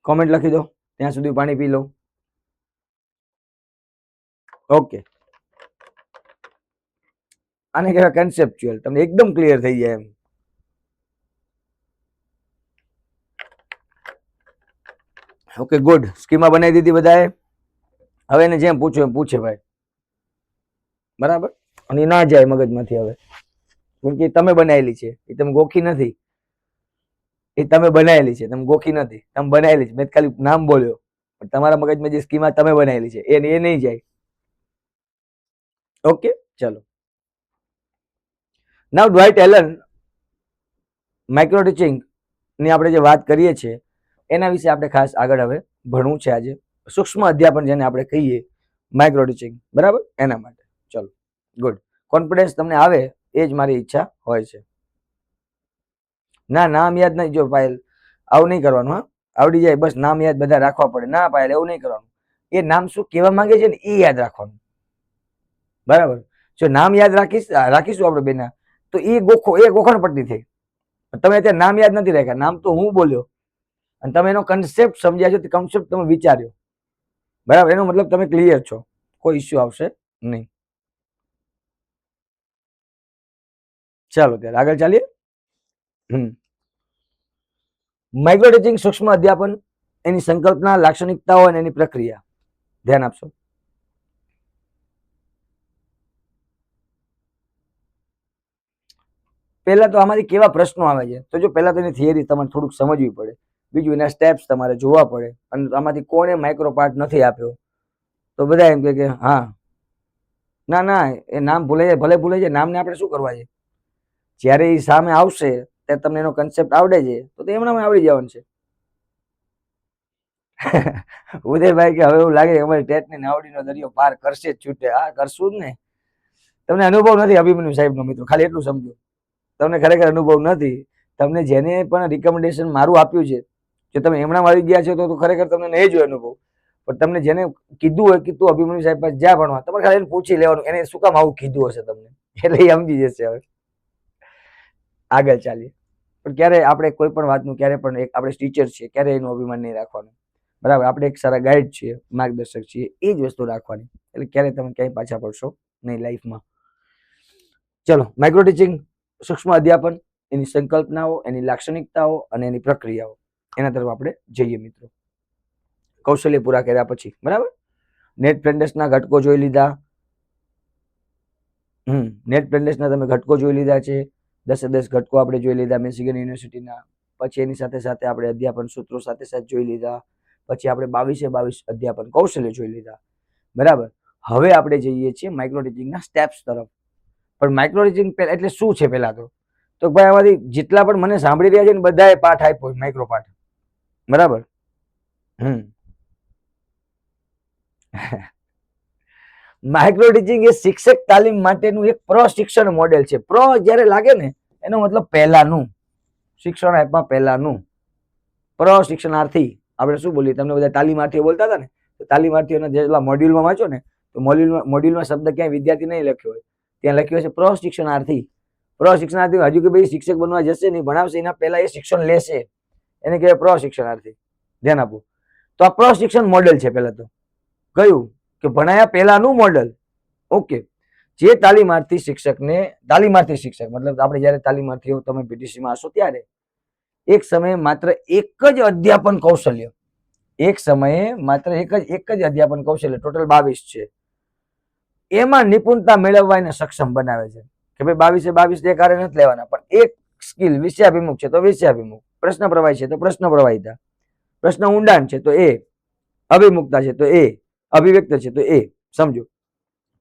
Comment લખી દો, ત્યાં સુધી પાણી પી લો. ઓકે, આને કહેવાય કન્સેપ્ચ્યુઅલ. તમને એકદમ ક્લિયર થઈ જાય એમ. ઓકે ગુડ, સ્કીમા બનાવી દીધી બધાએ. હવે એને જેમ પૂછો એમ પૂછે ભાઈ, બરાબર, અને ના જાય મગજમાંથી હવે, કેમ કે તમે બનાવેલી છે, એ તમે ગોખી નથી, એ તમે બનાવેલી છે, તમે ગોખી નથી, તમે બનાવેલી છે. મેં ખાલી નામ બોલ્યો, પણ તમારા મગજમાં જે સ્કીમા તમે બનાવેલી છે એ નહીં જાય. ઓકે ચલો, નાઉ ડ્વાઇટ એલન માઇક્રો ટીચિંગ ની આપણે જે વાત કરીએ છીએ એના વિશે આપણે ખાસ આગળ હવે ભણવું છે આજે. સૂક્ષ્મ અધ્યાપન જેને આપણે કહીએ, માઇક્રો ટીચિંગ, બરાબર, એના માટે. ચલો ગુડ, કોન્ફિડન્સ તમને આવે એ જ મારી ઈચ્છા હોય છે. ના, નામ યાદ નહીં. જો પાયલ, આવું નહીં કરવાનું. હા, આવડી જાય બસ, નામ યાદ બધા રાખવા પડે. ના પાયલ, એવું નહીં કરવાનું. એ નામ શું કહેવા માંગે છે ને એ યાદ રાખવાનું, બરાબર. જો નામ યાદ રાખીશું આપણે બેના, તો એ ગોખણ પટ્ટી થઈ. તમે અત્યારે નામ યાદ નથી રાખ્યા, નામ તો હું બોલ્યો, અને તમે એનો કન્સેપ્ટ સમજ્યા છો, કન્સેપ્ટ તમે વિચાર્યો, બરાબર, એનો મતલબ તમે ક્લિયર છો, કોઈ ઇસ્યુ આવશે નહીં. ચાલો ત્યારે આગળ ચાલીએ. માઇક્રો ટીચિંગ, સૂક્ષ્મ અધ્યાપન, એની સંકલ્પના, લાક્ષણિકતાઓ અને એની પ્રક્રિયા. ધ્યાન આપશો. પહેલા તો આમાંથી કેવા પ્રશ્નો આવે છે, તો જો પહેલા તો એની થિયરી તમારે થોડુંક સમજવી પડે, બીજું એના સ્ટેપ્સ તમારે જોવા પડે, અને આમાંથી કોણે માઇક્રો પાર્ટ નથી આપ્યો, તો બધા એમ કે હા, ના ના, એ નામ ભૂલે જાય, ભલે ભૂલે જાય, નામને આપણે શું કરવા છે, જ્યારે એ સામે આવશે ત્યારે તમને એનો કન્સેપ્ટ આવડે છે તો એમનામાં આવડી જવાનું છે. ઉદયભાઈ કે હવે એવું લાગે અમારી ટેટની નાવડીનો દરિયો પાર કરશે જ છૂટે. હા, કરશું જ ને. તમને અનુભવ નથી અભિમન્યુ સાહેબ નો, મિત્રો, ખાલી એટલું સમજો. તમને ખરેખર અનુભવ નથી. તમને જેને પણ રિકમેન્ડેશન મારું આપ્યું છે, જો તમે એમણામાં આવી ગયા છો તો ખરેખર તમને નહીં જોયો અનુભવ. પણ તમને જેને કીધું હોય કે તું અભિમન્યુ સાહેબ પાસે જ્યાં ભણવા, તમારે ખાલી પૂછી લેવાનું એને શું કામ આવું કીધું હશે તમને, એટલે એ સમજી જશે. હવે આગળ ચાલીએ. પણ ક્યારે આપણે કોઈ પણ વાતનું ક્યારે પણ એક આપણે ટીચર છીએ, ક્યારે એનું અભિમાન નહીં રાખવાનું, બરાબર. આપણે એક સારા ગાઈડ છીએ, માર્ગદર્શક છીએ, એ જ વસ્તુ રાખવાની. એટલે ક્યારે તમે ક્યાંય પાછા પડશો નહીં લાઈફમાં. ચલો, માઇક્રો ટીચિંગ, સૂક્ષ્મ અધ્યાપન, એની સંકલ્પનાઓ, એની લાક્ષણિકતાઓ અને એની પ્રક્રિયાઓ, એના તરફ આપણે જઈએ મિત્રો. કૌશલ્ય પૂરા કર્યા પછી, બરાબર. નેટ પ્રેન્ડેસના ઘટકો જોઈ લીધા. નેટ પ્રેન્ડેસના તમે ઘટકો જોઈ લીધા છે. 10 ઘટકો આપણે જોઈ લીધા મિશિગન યુનિવર્સિટીના. પછી એની સાથે સાથે આપણે અધ્યાપન સૂત્રો સાથે સાથે જોઈ લીધા. પછી આપણે 22 અધ્યાપન કૌશલ્ય જોઈ લીધા, બરાબર. હવે આપણે જઈએ છીએ માઇક્રો ટીચિંગના સ્ટેપ્સ તરફ. પણ માઇક્રો ટીચિંગ એટલે શું છે પહેલા તો ભાઈ આમાંથી જેટલા પણ મને સાંભળી રહ્યા છે ને બધાએ પાઠ આપ્યો, માઇક્રો પાઠ, બરાબર. માઇક્રો ટીચિંગ એ શિક્ષક તાલીમ માટેનું એક પ્રશિક્ષણ મોડેલ છે. જ્યારે લાગે ને એનો મતલબ પહેલાનું શિક્ષણ એપમાં પહેલાનું. પ્રશિક્ષણાર્થી આપણે શું બોલીએ, તમને બધા તાલીમાર્થીઓ બોલતા હતા ને, તો તાલીમાર્થીઓના જેટલા મોડ્યુલમાં વાંચો ને તો મોડ્યુલમાં શબ્દ ક્યાંય વિદ્યાર્થી નહીં લખ્યો હોય, ત્યાં લખ્યું હશે પ્રશિક્ષણાર્થી. પ્રશિક્ષણાર્થી હજુ કે ભાઈ શિક્ષક બનવા જશે નહીં, ભણાવશે, એના પહેલા એ શિક્ષણ લેશે, એને કહેવાય પ્રશિક્ષણાર્થી. ધ્યાન આપો. તો આ પ્રશિક્ષણ મોડેલ છે. પહેલા તો કયું કે ભણાયા પહેલાનું મોડેલ. ઓકે. જે તાલીમાર્થી શિક્ષકને, તાલીમાર્થી શિક્ષક મતલબ આપણે જયારે તાલીમાર્થીઓ તમે પીટીસીમાં હશો ત્યારે એક સમયે માત્ર એક જ અધ્યાપન કૌશલ્ય, એક સમયે માત્ર એક જ અધ્યાપન કૌશલ્ય, ટોટલ 22 છે, એમાં નિપુણતા મેળવવા એને સક્ષમ બનાવે છે. કે ભાઈ 22 એ કાર્ય નથી લેવાના, પણ એક સ્કિલ વિષયાભિમુખ છે તો વિષયાભિમુખ, પ્રશ્ન પ્રવાહી છે તો પ્રશ્ન પ્રવાહિતા, પ્રશ્ન ઊંડાણ છે તો એ, અભિમુખતા છે તો એ, અભિવ્યક્ત છે તો એ, સમજો,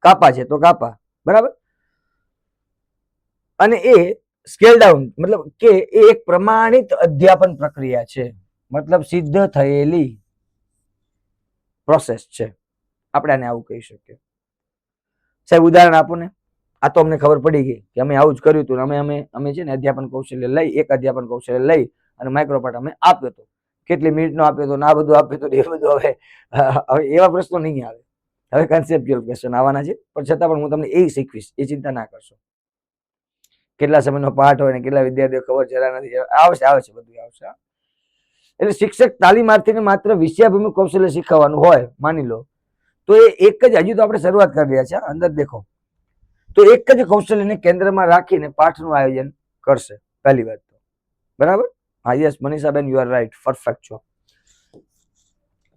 કાપા છે તો કાપા, બરાબર. અને એ સ્કેલ ડાઉન મતલબ કે એ એક પ્રમાણિત અધ્યાપન પ્રક્રિયા છે, મતલબ સિદ્ધ થયેલી પ્રોસેસ છે. આપણે આને આવું કહી શકીએ. સાહેબ ઉદાહરણ આપો ને. આ તો અમને ખબર પડી ગઈ કે અમે આવું જ કર્યું હતું. અમે છે ને અધ્યાપન કૌશલ્ય લઈ, એક અધ્યાપન કૌશલ્ય લઈ અને માઇક્રોપાર્ટ અમે આપ્યો હતો. કેટલી મિનિટનો આપ્યો હતો, આ બધું આપ્યું હતું, એ બધું. હવે એવા પ્રશ્નો નહીં આવે. હવે કન્સેપ્ચ્યુઅલ ક્વેશ્ચન આવવાના છે, પણ છતાં પણ હું તમને એ શીખવીશ, એ ચિંતા ના કરશો. કેટલા સમયનો પાઠ હોય ને કેટલા વિદ્યાર્થીઓ ખબર જરા નથી, આવે છે બધું આવશે. એટલે શિક્ષક તાલીમાર્થીને માત્ર વિષયાભિમુખ કૌશલ્ય શીખવવાનું હોય, માની લો, તો એ એક જ, હજુ તો આપણે શરૂઆત કરી રહ્યા છે, અંદર દેખો, તો એક જ કૌશલ્યને કેન્દ્રમાં રાખીને પાઠનું આયોજન કરશે. પહેલી વાત તો, બરાબર. હા, yes Manishaben, you are right, perfect છો.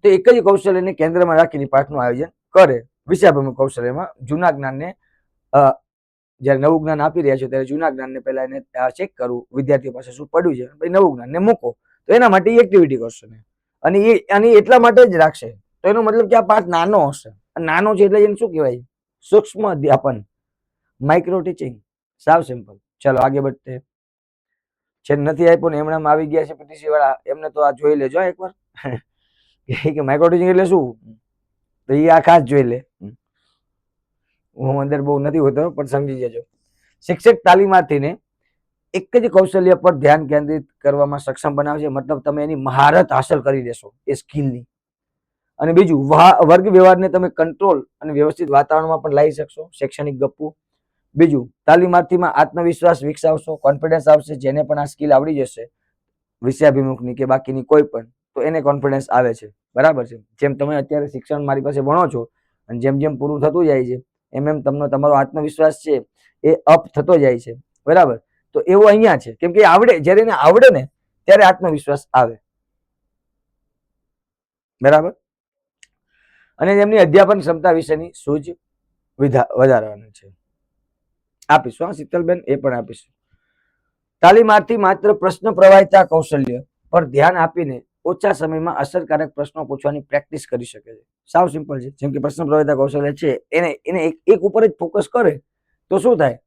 તો એક જ કૌશલ્યને કેન્દ્રમાં રાખીને પાઠનું આયોજન કરે. વિષયાભિમુખ કૌશલ્યમાં જૂના જ્ઞાનને જ્યારે નવું જ્ઞાન આપી રહ્યા છો ત્યારે જૂના જ્ઞાનને પહેલા એને ચેક કરવું, વિદ્યાર્થીઓ પાસે શું પડ્યું છે, પછી નવું જ્ઞાનને મૂકો. તો એના માટે એક્ટિવિટી કરશો ને, અને એટલા માટે જ રાખશે. તો એનો મતલબ કે આ પાઠ નાનો હશે. નાનો છે એટલે એને શું કહેવાય? સૂક્ષ્મ અધ્યાપન, માઇક્રો ટીચિંગ. સાવ સિમ્પલ. ચલો આગે बढ़ते. જે નથી આપ્યો ને એમણામાં આવી ગયા છે પીટીસી વાળા, એમને તો આ જોઈ લેજો એકવાર કે માઇક્રો ટીચિંગ એટલે શું, તો એ આ ખાસ જોઈ લે. હું અંદર બહુ નથી હોતો પણ સમજી જજો. શિક્ષક તાલીમાર્થીને એક જ કૌશલ્ય પર ધ્યાન કેન્દ્રિત કરવામાં સક્ષમ બનાવશે. મતલબ તમે એની મહારત હાંસલ કરી લેશો એ સ્કિલની. અને બીજું, વર્ગ વ્યવહારને તમે કંટ્રોલ અને વ્યવસ્થિત વાતાવરણમાં પણ લાવી શકશો. શૈક્ષણિક ગપ્પુ. બીજું, તાલીમાર્થીમાં આત્મવિશ્વાસ વિકસાવશો, કોન્ફિડન્સ આવશે. જેને પણ આ સ્કિલ આવડી જશે, વિષયાભિમુખની કે બાકીની કોઈ પણ, તો એને કોન્ફિડન્સ આવે છે. બરાબર છે. જેમ તમે અત્યારે શિક્ષણ મારી પાસે ભણો છો અને જેમ જેમ પૂરું થતું જાય છે એમ એમ તમને તમારો આત્મવિશ્વાસ છે એ અપ થતો જાય છે. બરાબર. તો એવું અહીંયા છે, કેમ કે આવડે, જ્યારે એને આવડે ને ત્યારે આત્મવિશ્વાસ આવે. બરાબર. અને એમની અધ્યાપન ક્ષમતા વિશેની સૂઝ વધારવાની છે. આપીશું. હા શીતલબેન, એ પણ આપીશું. તાલીમાર્થી માત્ર પ્રશ્ન પ્રવાહિતા કૌશલ્ય પર ધ્યાન આપીને ઓછા સમયમાં અસરકારક પ્રશ્નો પૂછવાની પ્રેક્ટિસ કરી શકે છે. સાવ સિમ્પલ છે. જેમ કે પ્રશ્ન પ્રવાહિતા કૌશલ્ય છે, એને એક ઉપર જ ફોકસ કરે તો શું થાય?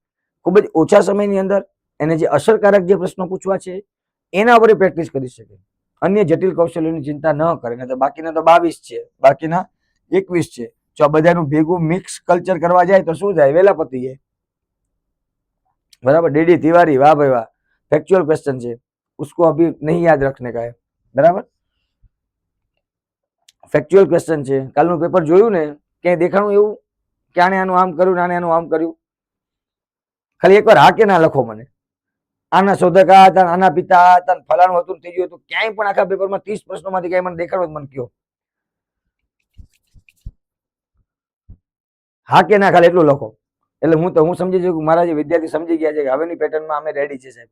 ખૂબ જ ઓછા સમયની અંદર એને જે અસરકારક જે પ્રશ્નો પૂછવા છે એના ઉપર પ્રેક્ટિસ કરી શકે. અન્ય જટિલ કૌશલ્યોની ચિંતા ન કરે. ને તો બાકીના તો 22 છે, બાકીના 21 છે. જો આ બધાનું ભેગું મિક્સ કલ્ચર કરવા જાય તો શું થાય? વેલા પતી જાય. बराबर. डीडी तिवारी, वाह भाई वाह. फैक्चुअल क्वेश्चन है, उसको अभी नहीं याद रखने का है. बराबर. ફેક્ચ્યુઅલ ક્વેશ્ચન છે. કાલનું પેપર જોયું ને, ક્યાંય દેખાણું એવું કે આને આનું આમ કર્યું, આને આનું આમ કર્યું? ખાલી એકવાર હા કે ના લખો મને. આના શોધક આ હતા, આના પિતા આ હતા, ફલાણું હતું, થઈ ગયું હતું. ક્યાંય પણ આખા પેપરમાં 30 પ્રશ્નોમાંથી ક્યાંય મને દેખાડો મને કયો. હા કે ના ખાલી એટલું લખો. એટલે હું સમજી જાઉં, મારા જે વિદ્યાર્થી સમજી ગયા છે કે હવેની પેટર્નમાં અમે રેડી છે સાહેબ,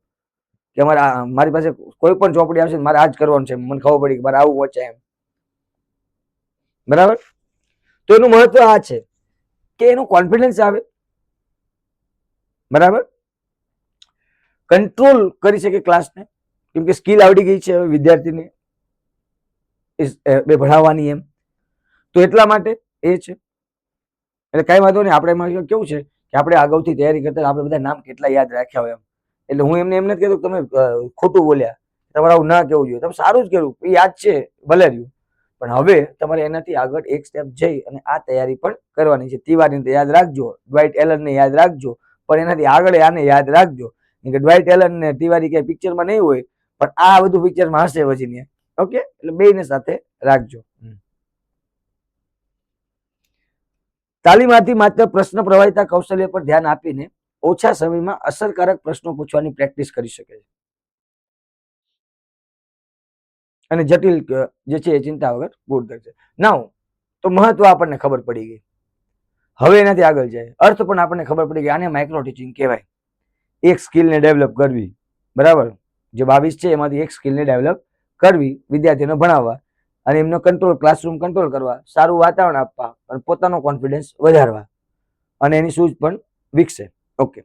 કે મારી પાસે કોઈ પણ ચોપડી આવશે મારે આ જ કરવાનું છે. મને ખબર પડી કે મારે આવું વચાય એમ. બરાબર. તો એનું મહત્વ આ છે કે એનું કોન્ફિડન્સ આવે. બરાબર. કંટ્રોલ કરી શકે ક્લાસને, કેમ કે સ્કિલ આવડી ગઈ છે હવે વિદ્યાર્થીને ભણાવવાની એમ. તો એટલા માટે એ છે. એટલે કઈ વાંધો નહીં. આપણે એમાં કેવું છે કે આપણે અગાઉથી તૈયારી કરતા આપણે બધા નામ કેટલા યાદ રાખ્યા હોય એમ. એટલે હું એમને એમ નથી કહેતો તમે ખોટું બોલ્યા, તમારે આવું ના કહેવું જોઈએ. તમે સારું જ કર્યું, એ યાદ છે, ભલે રહ્યું. પણ હવે તમારે એનાથી આગળ એક સ્ટેપ જઈ અને આ તૈયારી પણ કરવાની છે. તિવારીને યાદ રાખજો, ડ્વાઇટ એલનને યાદ રાખજો, પણ એનાથી આગળ આને યાદ રાખજો. કે ડ્વાઇટ એલન ને તિવારી ક્યાંય પિક્ચરમાં નહીં હોય, પણ આ બધું પિક્ચરમાં હશે વજીને. ઓકે, એટલે બેયને સાથે રાખજો. તાલીમાર્થી માત્ર પ્રશ્ન પ્રવાહિતા કૌશલ્ય પર ધ્યાન આપીને ઓછા સમયમાં અસરકારક પ્રશ્નો પૂછવાની પ્રેક્ટિસ કરી શકે છે. અને જટિલ જે છે એ ચિંતા વગર દૂર કરશે. નાઉ તો મહત્વ આપણને ખબર પડી ગઈ. હવે એનાથી આગળ જાય. અર્થ પણ આપણને ખબર પડી ગઈ. આને માઇક્રો ટીચિંગ કહેવાય. એક સ્કિલને ડેવલપ કરવી. બરાબર. જે 22 છે એમાંથી એક સ્કિલને ડેવલપ કરવી, વિદ્યાર્થીઓને ભણાવવા અને એમનો કંટ્રોલ, ક્લાસરૂમ કંટ્રોલ કરવા, સારું વાતાવરણ આપવા અને પોતાનો કોન્ફિડન્સ વધારવા, અને એની સૂઝ પણ વિકસે. ઓકે.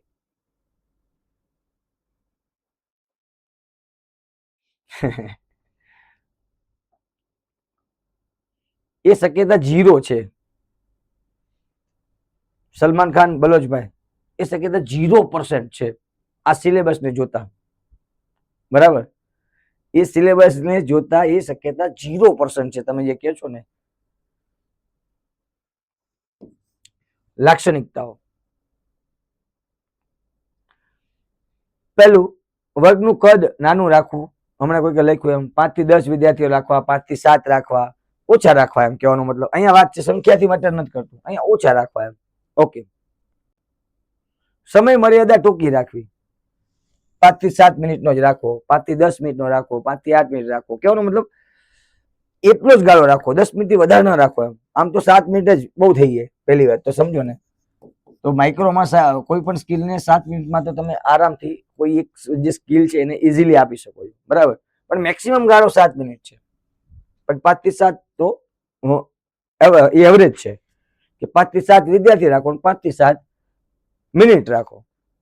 એ શક્યતા 0 છે. સલમાન ખાન, બલોચભાઈ, એ શક્યતા 0% છે આ સિલેબસને જોતા. બરાબર. એ સિલેબસને જોતા એ શક્યતા 0% છે. તમે જે કહો છો ને લાક્ષણિકતાઓ. પહેલું, વર્ગનું કદ નાનું રાખવું. હમણાં કોઈ લખ્યું એમ 5 થી 10 વિદ્યાર્થીઓ રાખવા, 5 થી 7 રાખવા, ઓછા રાખવા એમ કહેવાનો મતલબ. અહીંયા વાત છે સંખ્યાથી મેટર નથી કરતું, અહીંયા ઓછા રાખવા એમ. ઓકે. સમય મર્યાદા ટૂંકી રાખવી. 5 થી 7 મિનિટનો જ રાખો, 5 થી 10 મિનિટનો રાખો, 5 થી 8 મિનિટ રાખો. કહેવાનો મતલબ એટલો જ ગાળો રાખો, 10 મિનિટથી વધારે ન રાખો એમ. આમ તો 7 મિનિટ જ બહુ થઈ જાય પહેલી વાત તો, સમજો ને. તો માઇક્રોમાં કોઈ પણ સ્કિલને 7 મિનિટમાં તો તમે આરામથી કોઈ એક જે સ્કિલ છે એને ઇઝીલી આપી શકો છો. બરાબર. પણ મેક્સિમમ ગાળો 7 મિનિટ છે. પણ 5 થી 7 તો એ એવરેજ છે કે 5 થી 7 વિદ્યાર્થી રાખો અને 5 થી 7 મિનિટ રાખો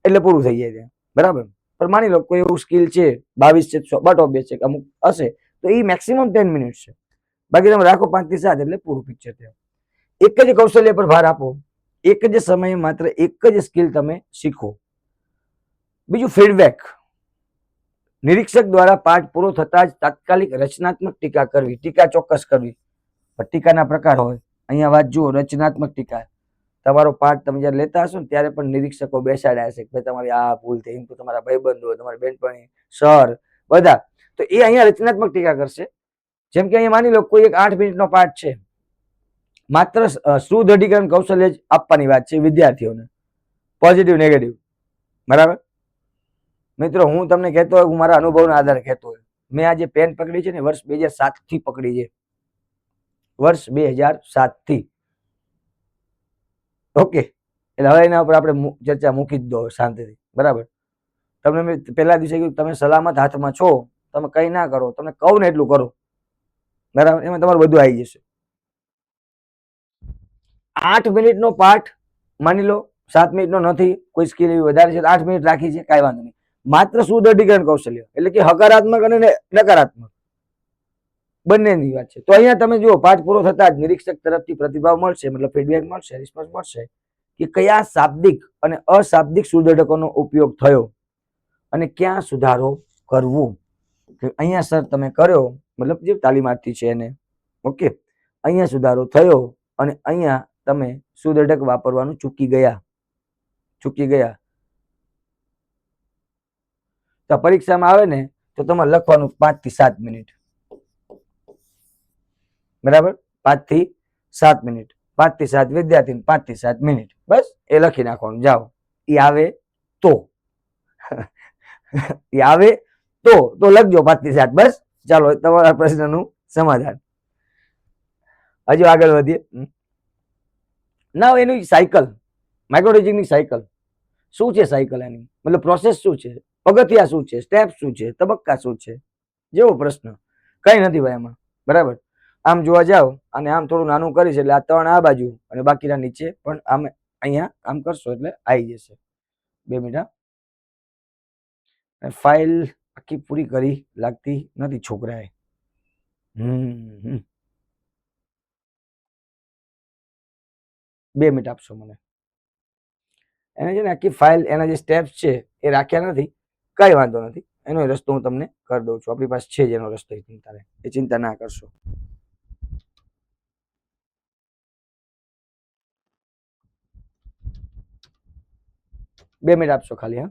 એટલે પૂરું થઈ જાય છે, બરાબર. પણ માની લો કોઈ એવું સ્કિલ છે 22 છે, બટ ઓબ્વિયસ છે અમુક હશે તો એ મેક્સિમમ 10 મિનિટ છે, બાકી તમે રાખો 5 થી 7 એટલે પૂરું પિક્ચર છે. એક જ કૌશલ્ય પર ભાર આપો, એક જ સમયે માત્ર એક જ સ્કિલ તમે શીખો. બીજું ફીડબેક. નિરીક્ષક દ્વારા પાઠ પૂરો થતા જ તાત્કાલિક રચનાત્મક ટીકા કરવી. ટીકા ચોક્કસ કરવી, ટીકાના પ્રકાર હોય. અહીંયા વાત જુઓ, રચનાત્મક ટીકા. તમારો પાઠ તમે જયારે લેતા હશો ને ત્યારે પણ નિરીક્ષકો બેસાડ્યા હશે કે તમારી આ ભૂલ થઈ, તો તમારા ભાઈબંધો, તમારી બેનપણી, સર, બધા, તો એ અહીંયા રચનાત્મક ટીકા કરશે. જેમ કે અહીંયા માની લો કોઈ એક 8 મિનિટનો પાઠ છે, માત્ર સુદૃઢીકરણ કૌશલ્ય જ આપવાની વાત છે વિદ્યાર્થીઓને, પોઝિટિવ નેગેટિવ, બરાબર. મિત્રો હું તમને કહેતો હોય, હું મારા અનુભવના આધારે કહેતો હોય, મેં આ જે પેન પકડી છે ને વર્ષ 2007 થી પકડી છે, વર્ષ 2007 થી. ઓકે, એટલે હવે એના ઉપર આપણે ચર્ચા મૂકી જ દો શાંતિથી, બરાબર. તમને મેં પહેલા દિવસે કીધું તમે સલામત હાથમાં છો, તમે કઈ ના કરો, તમને કહું ને એટલું કરો, બરાબર. એમાં તમારું બધું આવી જશે. 8 મિનિટનો પાઠ માની લો 7 મિનિટનો નથી, કોઈ સ્કિલ એવી વધારે છે 8 મિનિટ રાખી છે, કાંઈ વાંધો નહીં. માત્ર સુદૃઢીકરણ કૌશલ્ય એટલે કે હકારાત્મક અને નકારાત્મક બંનેની વાત છે. તો અહીંયા તમે જુઓ, પાઠ પૂરો થતા જ નિરીક્ષક તરફથી પ્રતિભાવ મળશે, મતલબ ફીડબેક મળશે, રિસ્પોન્સ મળશે કે કયા શાબ્દિક અને અશાબ્દિક સુદૃઢકોનો ઉપયોગ થયો અને ક્યાં સુધારો કરવો. અહીંયા સર તમે કર્યો, મતલબ જે તાલીમાર્થી છે એને, ઓકે, અહીંયા સુધારો થયો અને અહીંયા તમે સુદૃઢક વાપરવાનું ચૂકી ગયા. તો પરીક્ષામાં આવે ને તો તમારે લખવાનું 5 થી 7 મિનિટ, બરાબર. 5 થી 7 મિનિટ, 5 થી 7 વિદ્યાર્થી, 5 થી 7 મિનિટ, બસ એ લખી નાખવાનું. જાઓ, એ આવે તો એ આવે તો લખજો 5 થી 7. બસ ચાલો, તમારા પ્રશ્નનું સમાધાન. હજુ આગળ વધીએ. ના, એની સાયકલ, માઇક્રો ટીચિંગની સાયકલ શું છે? સાયકલ એની મતલબ પ્રોસેસ શું છે, પગથિયા શું છે, સ્ટેપ શું છે, તબક્કા શું છે, જેવો પ્રશ્ન કઈ નથી ભાઈ એમાં, બરાબર. આમ જોવા જાવ અને આમ થોડું નાનું કરીશ એટલે આ 3 આ બાજુ અને બાકીના નીચે, પણ આમ અહીંયા આમ કરશો એટલે આવી જશે. 2 મિનિટ. ફાઇલ આખી પૂરી કરી લાગતી નથી છોકરાએ. 2 મિનિટ આપશો મને. એને છે ને આખી ફાઇલ, એના જે સ્ટેપ્સ છે એ રાખ્યા નથી, કઈ વાંધો નથી, એનો રસ્તો હું તમને કરી દઉં છું. આપણી પાસે છે જ એનો રસ્તો, એ ચિંતા ના કરશો. બે મિનિટ આપશો ખાલી.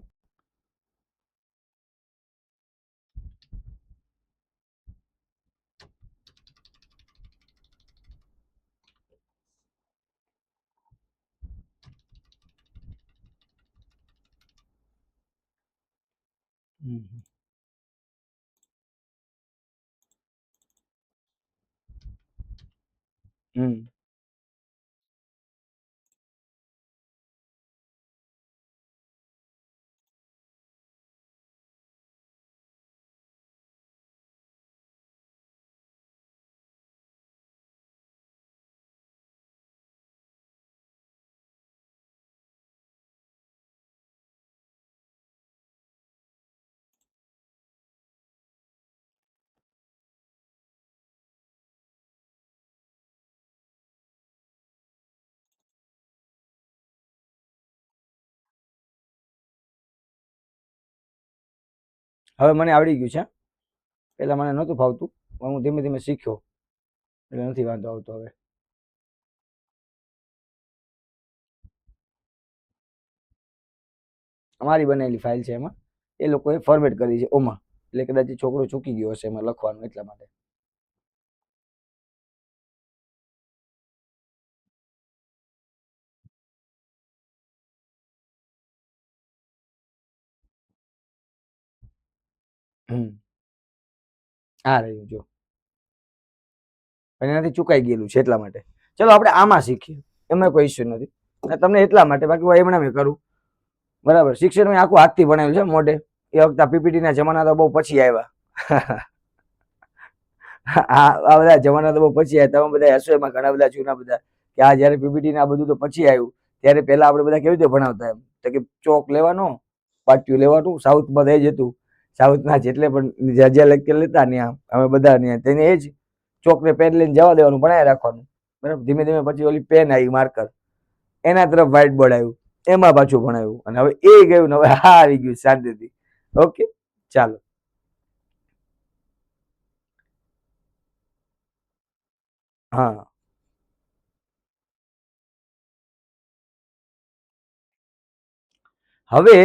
હા, હવે મને આવડી ગયું છે. પેલા મને નહોતું ફાવતું, હું ધીમે ધીમે શીખ્યો એટલે નથી વાંધો આવતો. હવે અમારી બનેલી ફાઇલ છે, એમાં એ લોકોએ ફોર્મેટ કરી છે ઓમાં, એટલે કદાચ છોકરો ચૂકી ગયો હશે એમાં લખવાનું, એટલા માટે. આ રહ્યું જો, એનાથી ચૂકાઈ ગયેલું છે એટલા માટે. ચલો આપણે આમાં શીખીએ, એમાં કોઈ ઇસ્યુ નથી. તમને એટલા માટે, બાકી એમણે મેં કરું, બરાબર. શિક્ષણ મેં આખું હાથથી ભણેલું છે મોઢે. એ વખતે પીપીટી ના જમાના તો બહુ પછી આવ્યા. આ બધા જમાના તો બહુ પછી આવ્યા. તમે બધા હશો એમાં ઘણા બધા જૂના બધા કે આ જયારે પીપીટી ને આ બધું તો પછી આવ્યું. ત્યારે પહેલા આપણે બધા કેવી રીતે ભણાવતા એમ તો કે ચોક લેવાનો, પાટિયું લેવાનું. સાઉથમાં એ જ હતું. સાઉથના જેટલે પણ જ્યાં જ્યાં લેક્ચર લેતા ત્યાં અમે બધા ત્યાં તેને એ જ ચોકને પેન લઈને જવા દેવાનું, ભણાય રાખવાનું. બરાબર. ધીમે ધીમે પછી ઓલી પેન આવી માર્કર, એના તરફ વ્હાઇટ બોર્ડ આવ્યું, એમાં પાછું ભણાવ્યું. અને હવે એ ગયું ને હવે આ આવી ગયું શાંતિથી. ઓકે, ચાલો. હા, હવે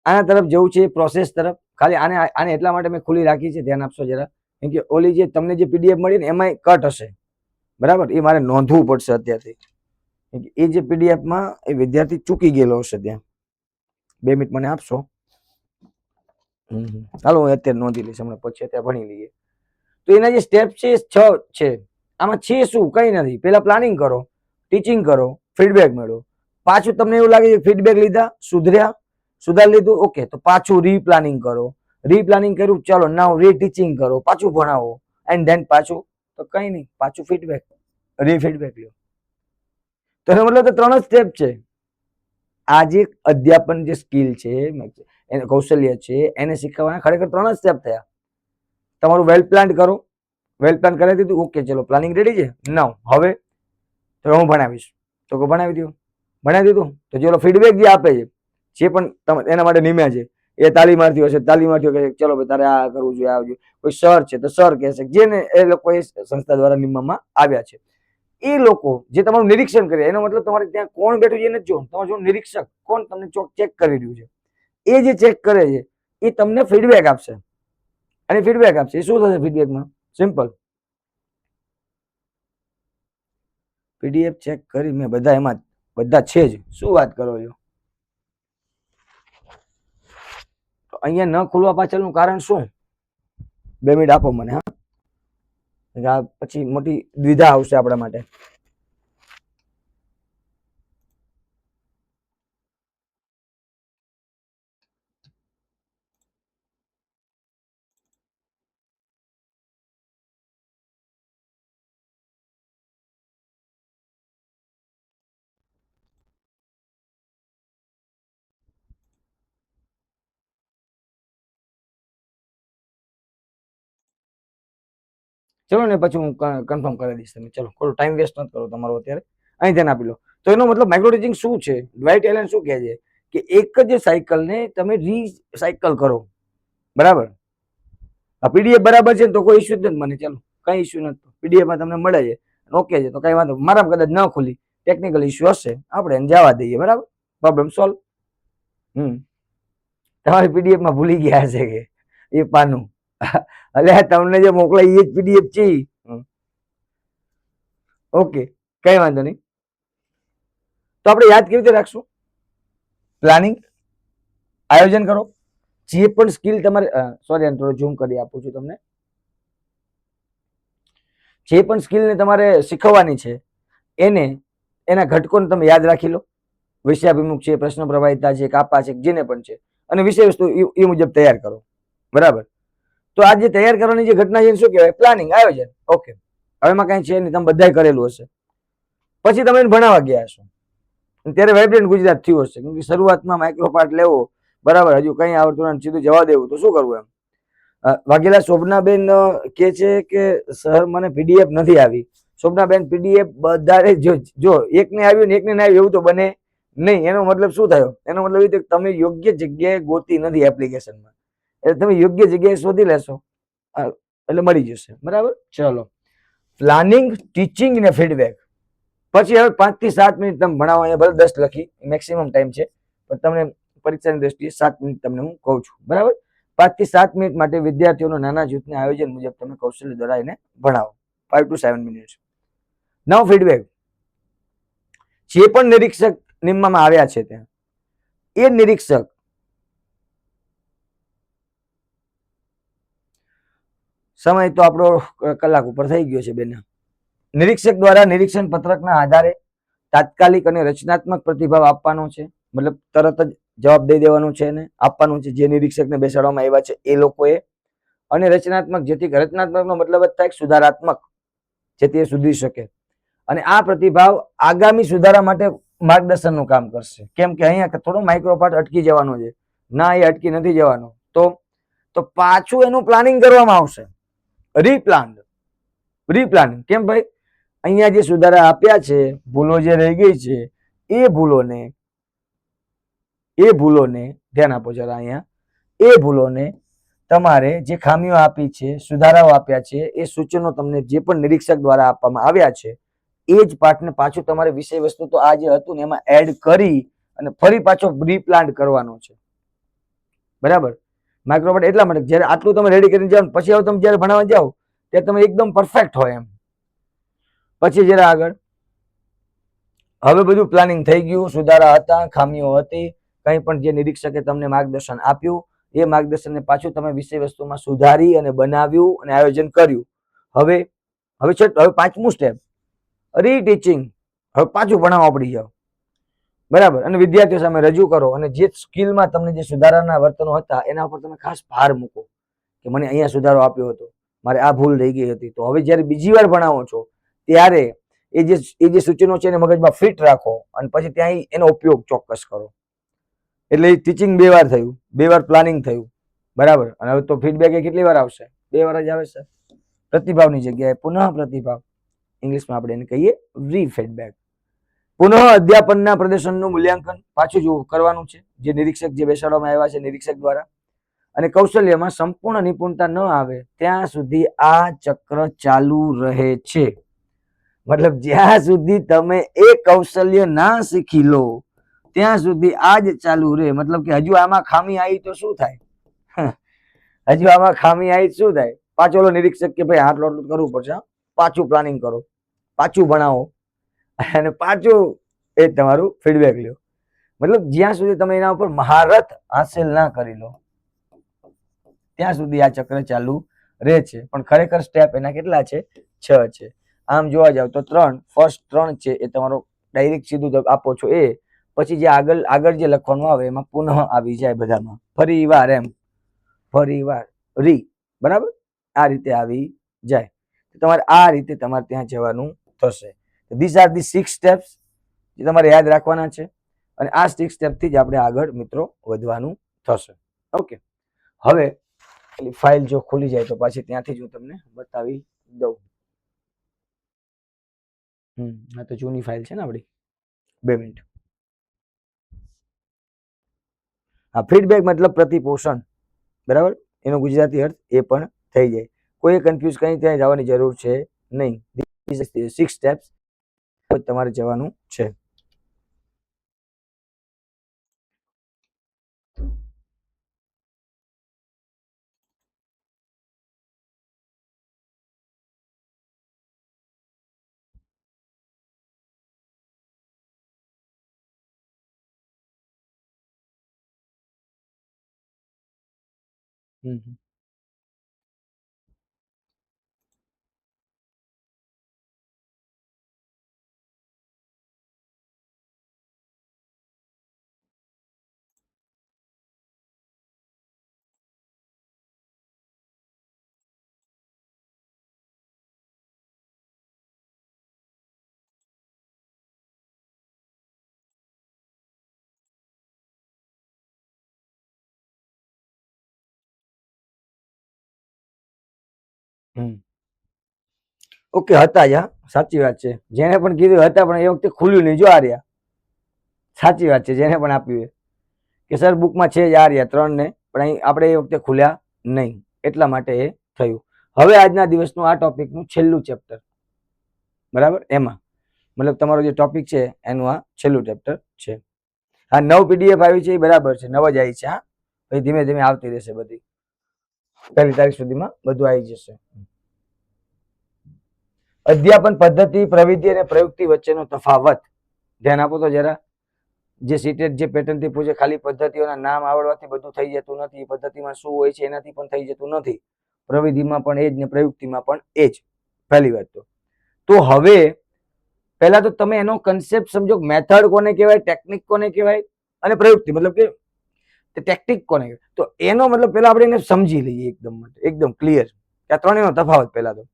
આના તરફ જવું છે, પ્રોસેસ તરફ. ખાલી આને આને એટલા માટે મેં ખુલ્લી રાખી છે, ધ્યાન આપશો જરા. કેમ કે ઓલી જે તમને જે પીડીએફ મળી ને એમાં કટ હશે, બરાબર. એ મારે નોંધવું પડશે અત્યારથી. એ જે પીડીએફમાં એ વિદ્યાર્થી ચૂકી ગયેલો હશે ત્યાં. 2 મિનિટ મને આપશો. ચાલો હું અત્યારે નોંધી લઈશ, હમણાં પછી અત્યારે ભણી લઈએ. તો એના જે સ્ટેપ છે 6 છે. આમાં છે શું? કઈ નથી. પેલા પ્લાનિંગ કરો, ટીચિંગ કરો, ફીડબેક મેળવો. પાછું તમને એવું લાગે છે ફીડબેક લીધા, સુધર્યા, સુધારી લીધું, ઓકે, તો પાછું રીપ્લાનિંગ કરો. રીપ્લાનિંગ કર્યું, ચાલો નાવ રીટીચિંગ કરો, પાછું ભણાવો. એન્ડ ધેન પાછું તો કઈ નહીં, પાછું ફીડબેક, રીફીડબેક લ્યો. તો એનો મતલબ તો 3 જ સ્ટેપ છે. આ જે અધ્યાપન જે સ્કિલ છે, એને કૌશલ્ય છે, એને શીખવવાના ખરેખર 3 જ સ્ટેપ થયા. તમારું વેલ પ્લાન કરો, વેલ પ્લાન કરી દીધું, ઓકે, ચલો પ્લાનિંગ રેડી છે. નાવ હવે તો હું ભણાવીશ, તો ભણાવી દઉં. ભણાવી દીધું તો ચલો ફીડબેક જે આપે છે, જે પણ એના માટે નિમ્યા છે, એ તાલીમાર્થીઓ હશે, તાલીમાર્થીઓ કહે ચલો ભાઈ તારે આ કરવું જોઈએ, આ જોઈએ. કોઈ સર છે તો સર કહેશે, જેને એ લોકો એ સંસ્થા દ્વારા નિમવામાં આવ્યા છે. એ લોકો જે તમારું નિરીક્ષણ કરે, એનો મતલબ તમારે ત્યાં કોણ બેઠું છે એને જો તમારું જો નિરીક્ષક કોણ તમને ચેક કરી રહ્યું છે, એ જે ચેક કરે છે એ તમને ફીડબેક આપશે. અને ફીડબેક આપશે, એ શું થશે ફીડબેકમાં? સિમ્પલ, પીડીએફ ચેક કરી મેં બધા, એમાં બધા છે જ. શું વાત કરો છો? અહીંયા ન ખુલવા પાછળનું કારણ શું? 2 મિનિટ આપો મને. હા, પછી મોટી દ્વિધા આવશે આપણા માટે. ચલો ને પછી હું કન્ફર્મ કરી દઈશ. તમે ચલો થોડો ટાઈમ વેસ્ટ ન કરો તમારો અત્યારે, અહીં ધ્યાન આપી લો. તો એનો મતલબ માઇક્રો ટીચિંગ શું છે? ડ્વાઇટ એલન શું કહે છે કે એક જ સાયકલને તમે રીસાયકલ કરો, બરાબર. આ પીડીએફ બરાબર છે તો કોઈ ઇશ્યુ જ નથી મને, ચાલો કઈ ઇશ્યુ નથી. પીડીએફમાં તમને મળે છે, ઓકે છે, તો કઈ વાંધો. મારામાં કદાચ ન ખુલી, ટેકનિકલ ઇશ્યુ હશે, આપણે એને જવા દઈએ, બરાબર. Problem solve. તમારી પીડીએફમાં ભૂલી ગયા હશે કે એ પાનું, એટલે તમને જે મોકલાય એ જ પીડીએફ છે. ઓકે, કઈ વાંધો નહીં. તો આપણે યાદ કેવી રીતે રાખશું? પ્લાનિંગ, આયોજન કરો. જે પણ સ્કિલ તમારે, સોરી થોડો ઝૂમ કરી આપું છું તમને. જે પણ સ્કિલને તમારે શીખવવાની છે એને એના ઘટકોને તમે યાદ રાખી લો. વિષયાભિમુખ છે, પ્રશ્ન પ્રવાહિતા છે, કાપા છે, જેને પણ છે. અને વિષય વસ્તુ એ મુજબ તૈયાર કરો, બરાબર. તો આ જે તૈયાર કરવાની જે ઘટના છે શું કહેવાય? પ્લાનિંગ, આયોજન. ઓકે, હવે એમાં કઈ છે નહીં, તમે બધાય કરેલું હશે. પછી તમે એને ભણાવવા ગયા હશો, ત્યારે વાઇબ્રન્ટ ગુજરાત થયું હશે. કેમ કે શરૂઆતમાં માઇક્રો પાર્ટ લેવો, બરાબર, હજુ કઈ આવડતું નથી, સીધું જવા દેવું, તો શું કરવું એમ. વાઘેલા શોભનાબેન કે છે કે સર મને પીડીએફ નથી આવી. શોભનાબેન, પીડીએફ બધા જો એકને આવ્યું ને એકને ના આવ્યું એવું તો બને નહીં. એનો મતલબ શું થયો? એનો મતલબ એ કે તમે યોગ્ય જગ્યાએ ગોતી નથી એપ્લિકેશનમાં. એટલે તમે યોગ્ય જગ્યાએ શોધી લેશો એટલે મળી જશે, બરાબર. ચલો, પ્લાનિંગ, ટીચિંગ ને ફીડબેક. પછી હવે 5 થી 7 મિનિટ તમે ભણાવો. અહીંયા ભલે 10 લખી, મેક્સિમમ ટાઈમ છે, પણ તમને પરીક્ષાની દ્રષ્ટિએ 7 મિનિટ તમને હું કહું છું, બરાબર. 5 થી 7 મિનિટ માટે વિદ્યાર્થીઓના નાના જૂથના આયોજન મુજબ તમે કૌશલ્ય દ્વારા એને ભણાવો. 5 to 7 મિનિટ્સ. Now feedback. જે પણ નિરીક્ષક નિમવામાં આવ્યા છે ત્યાં, એ નિરીક્ષક સમય તો આપણો કલાક ઉપર થઈ ગયો છે બેન. નિરીક્ષક દ્વારા નિરીક્ષણ પત્રકના આધારે તાત્કાલિક અને રચનાત્મક પ્રતિભાવ આપવાનો છે. મતલબ તરત જ જવાબ દઈ દેવાનો છે, એને આપવાનું છે. જે નિરીક્ષકને બેસાડવામાં આવ્યા છે એ લોકોએ અને રચનાત્મક, જેથી રચનાત્મકનો મતલબ જ થાય સુધારાત્મક, જેથી એ સુધરી શકે. અને આ પ્રતિભાવ આગામી સુધારા માટે માર્ગદર્શનનું કામ કરશે. કેમ કે અહીંયા થોડો માઇક્રો પાર્ટ અટકી જવાનો છે. ના, એ અટકી નથી જવાનો. તો પાછું એનું પ્લાનિંગ કરવામાં આવશે. રીપ્લાનિંગ. કેમ ભાઈ? અહીંયા જે સુધારા આપ્યા છે, ભૂલો જે રહી ગઈ છે, એ ભૂલોને ધ્યાન આપો જરા અહીંયા. એ ભૂલોને તમારે જે ખામીઓ આપી છે, સુધારાઓ આપ્યા છે, એ સૂચનો તમને જે પણ નિરીક્ષક દ્વારા આપવામાં આવ્યા છે, એ જ પાઠને પાછું તમારે વિષય વસ્તુ તો આ જે હતું ને એમાં એડ કરી અને ફરી પાછો રીપ્લાન્ટ કરવાનો છે. બરાબર? માઇક્રોપાર્ટ એટલા માટે જ્યારે આટલું તમે રેડી કરીને જાઓ પછી હવે તમે જ્યારે ભણાવવા જાઓ ત્યારે તમે એકદમ પરફેક્ટ હોય એમ. પછી જરા આગળ, હવે બધું પ્લાનિંગ થઈ ગયું, સુધારા હતા, ખામીઓ હતી, કંઈ પણ જે નિરીક્ષકે તમને માર્ગદર્શન આપ્યું એ માર્ગદર્શનને પાછું તમે વિષય વસ્તુમાં સુધારી અને બનાવ્યું અને આયોજન કર્યું. હવે પાંચમું સ્ટેપ, રીટીચિંગ. હવે પાછું ભણાવવા પડી જાવ. બરાબર? અને વિદ્યાર્થીઓ સામે રજૂ કરો અને જે સ્કિલમાં તમને જે સુધારાના વર્તનો હતા એના ઉપર તમે ખાસ ભાર મૂકો કે મને અહીંયા સુધારો આપ્યો હતો, મારે આ ભૂલ રહી ગઈ હતી. તો હવે જ્યારે બીજી વાર ભણાવો છો ત્યારે એ જે સૂચનો છે એને મગજમાં ફિટ રાખો અને પછી ત્યાં એનો ઉપયોગ ચોક્કસ કરો. એટલે ટીચિંગ 2 વાર થયું, 2 વાર પ્લાનિંગ થયું. બરાબર? અને હવે તો ફીડબેક એ કેટલી વાર આવશે? 2 વાર જ આવે છે. પ્રતિભાવની જગ્યાએ પુનઃ પ્રતિભાવ, ઇંગ્લિશમાં આપણે એને કહીએ રીફીડબેક. પુનઃ અધ્યાપનના પ્રદર્શનનું મૂલ્યાંકન પાછું જો કરવાનું છે, જે નિરીક્ષક જે બેસાડવામાં આવ્યા છે નિરીક્ષક દ્વારા. અને કૌશલ્યમાં સંપૂર્ણ નિપુણતા ન આવે ત્યાં સુધી આ ચક્ર ચાલુ રહે છે. મતલબ જ્યાં સુધી તમે એ કૌશલ્ય ના શીખી લો ત્યાં સુધી આ જ ચાલુ રહે. મતલબ કે હજુ આમાં ખામી આવી તો શું થાય? હજુ આમાં ખામી આવી શું થાય? પાછો ઓલો નિરીક્ષક કે ભાઈ આટલું આટલું કરવું પડશે, પાછું પ્લાનિંગ કરો, પાછું ભણાવો અને પાછું એ તમારું ફીડબેક લ્યો. મતલબ જ્યાં સુધી તમે એના ઉપર મહારત હાંસલ ના કરી લો ત્યાં સુધી આ ચક્ર ચાલુ રહે છે. પણ ખરેખર સ્ટેપ એના કેટલા છે? 6 છે. આમ જોવા જાવ તો ફર્સ્ટ 3 છે એ તમારો ડાયરેક્ટ સીધું આપો છો એ. પછી જે આગળ જે લખવાનું આવે એમાં પુનઃ આવી જાય બધામાં. ફરી વાર એમ, ફરી વાર બરાબર? આ રીતે આવી જાય. તમારે આ રીતે તમારે ત્યાં જવાનું થશે. ધીસ આર ધી 6 સ્ટેપ્સ જે તમારે યાદ રાખવાના છે અને આ 6 સ્ટેપથી જ આપણે આગળ મિત્રો વધવાનું થશે. ઓકે, હવે ફાઇલ જો ખુલી જાય તો પાછી ત્યાંથી જ હું તમને બતાવી દઉં. આ તો જૂની ફાઇલ છે ને આપણી. 2 મિનિટ. આ ફીડબેક મતલબ પ્રતિપોષણ. બરાબર? એનો ગુજરાતી અર્થ એ પણ થઈ જાય. કોઈ કન્ફ્યુઝ કઈ ત્યાં જવાની જરૂર છે નહીં. 6 સ્ટેપ્સ તમારે જવાનું છે. ઓકે, હતા જ. સાચી વાત છે. જેને પણ કીધું હતા પણ એ વખતે ખુલ્યું નહીં. જો આ રહ્યા. સાચી વાત છે. જેને પણ આપ્યું કે સર બુકમાં છે જ આ રહ્યા 3 ને, પણ અહીં આપણે એ વખતે ખુલ્યા નહીં એટલા માટે એ થયું. હવે આજના દિવસનું આ ટોપિકનું છેલ્લું ચેપ્ટર. બરાબર? એમાં મતલબ તમારો જે ટોપિક છે એનું આ છેલ્લું ચેપ્ટર છે. હા, 9 પીડીએફ આવી છે એ બરાબર છે. 9 જ આવી છે. હા, પછી ધીમે ધીમે આવતી રહેશે બધી. 1 તારીખ સુધીમાં બધું આવી જશે. અધ્યાપન પદ્ધતિ, પ્રવિધિ અને પ્રયુક્તિ વચ્ચેનો તફાવત ધ્યાન આપો તો જરા. જે સીટેટ જે પેટર્ન થી પૂછે, ખાલી પદ્ધતિઓના નામ આવડવાથી બધું થઈ જતું નથી. પદ્ધતિમાં શું હોય છે એનાથી પણ થઈ જતું નથી. પ્રવિધિમાં પણ એ જ ને પ્રયુક્તિમાં પણ એ જ. પહેલી વાત તો હવે પહેલા તો તમે એનો કન્સેપ્ટ સમજો. મેથડ કોને કહેવાય, ટેકનિક કોને કહેવાય અને પ્રયુક્તિ. મતલબ કે તે ટેકનિક કોને કહેવાય? તો એનો મતલબ પેલા આપણે એને સમજી લઈએ એકદમ ક્લિયર કે આ ત્રણેયનો તફાવત. પેલા તો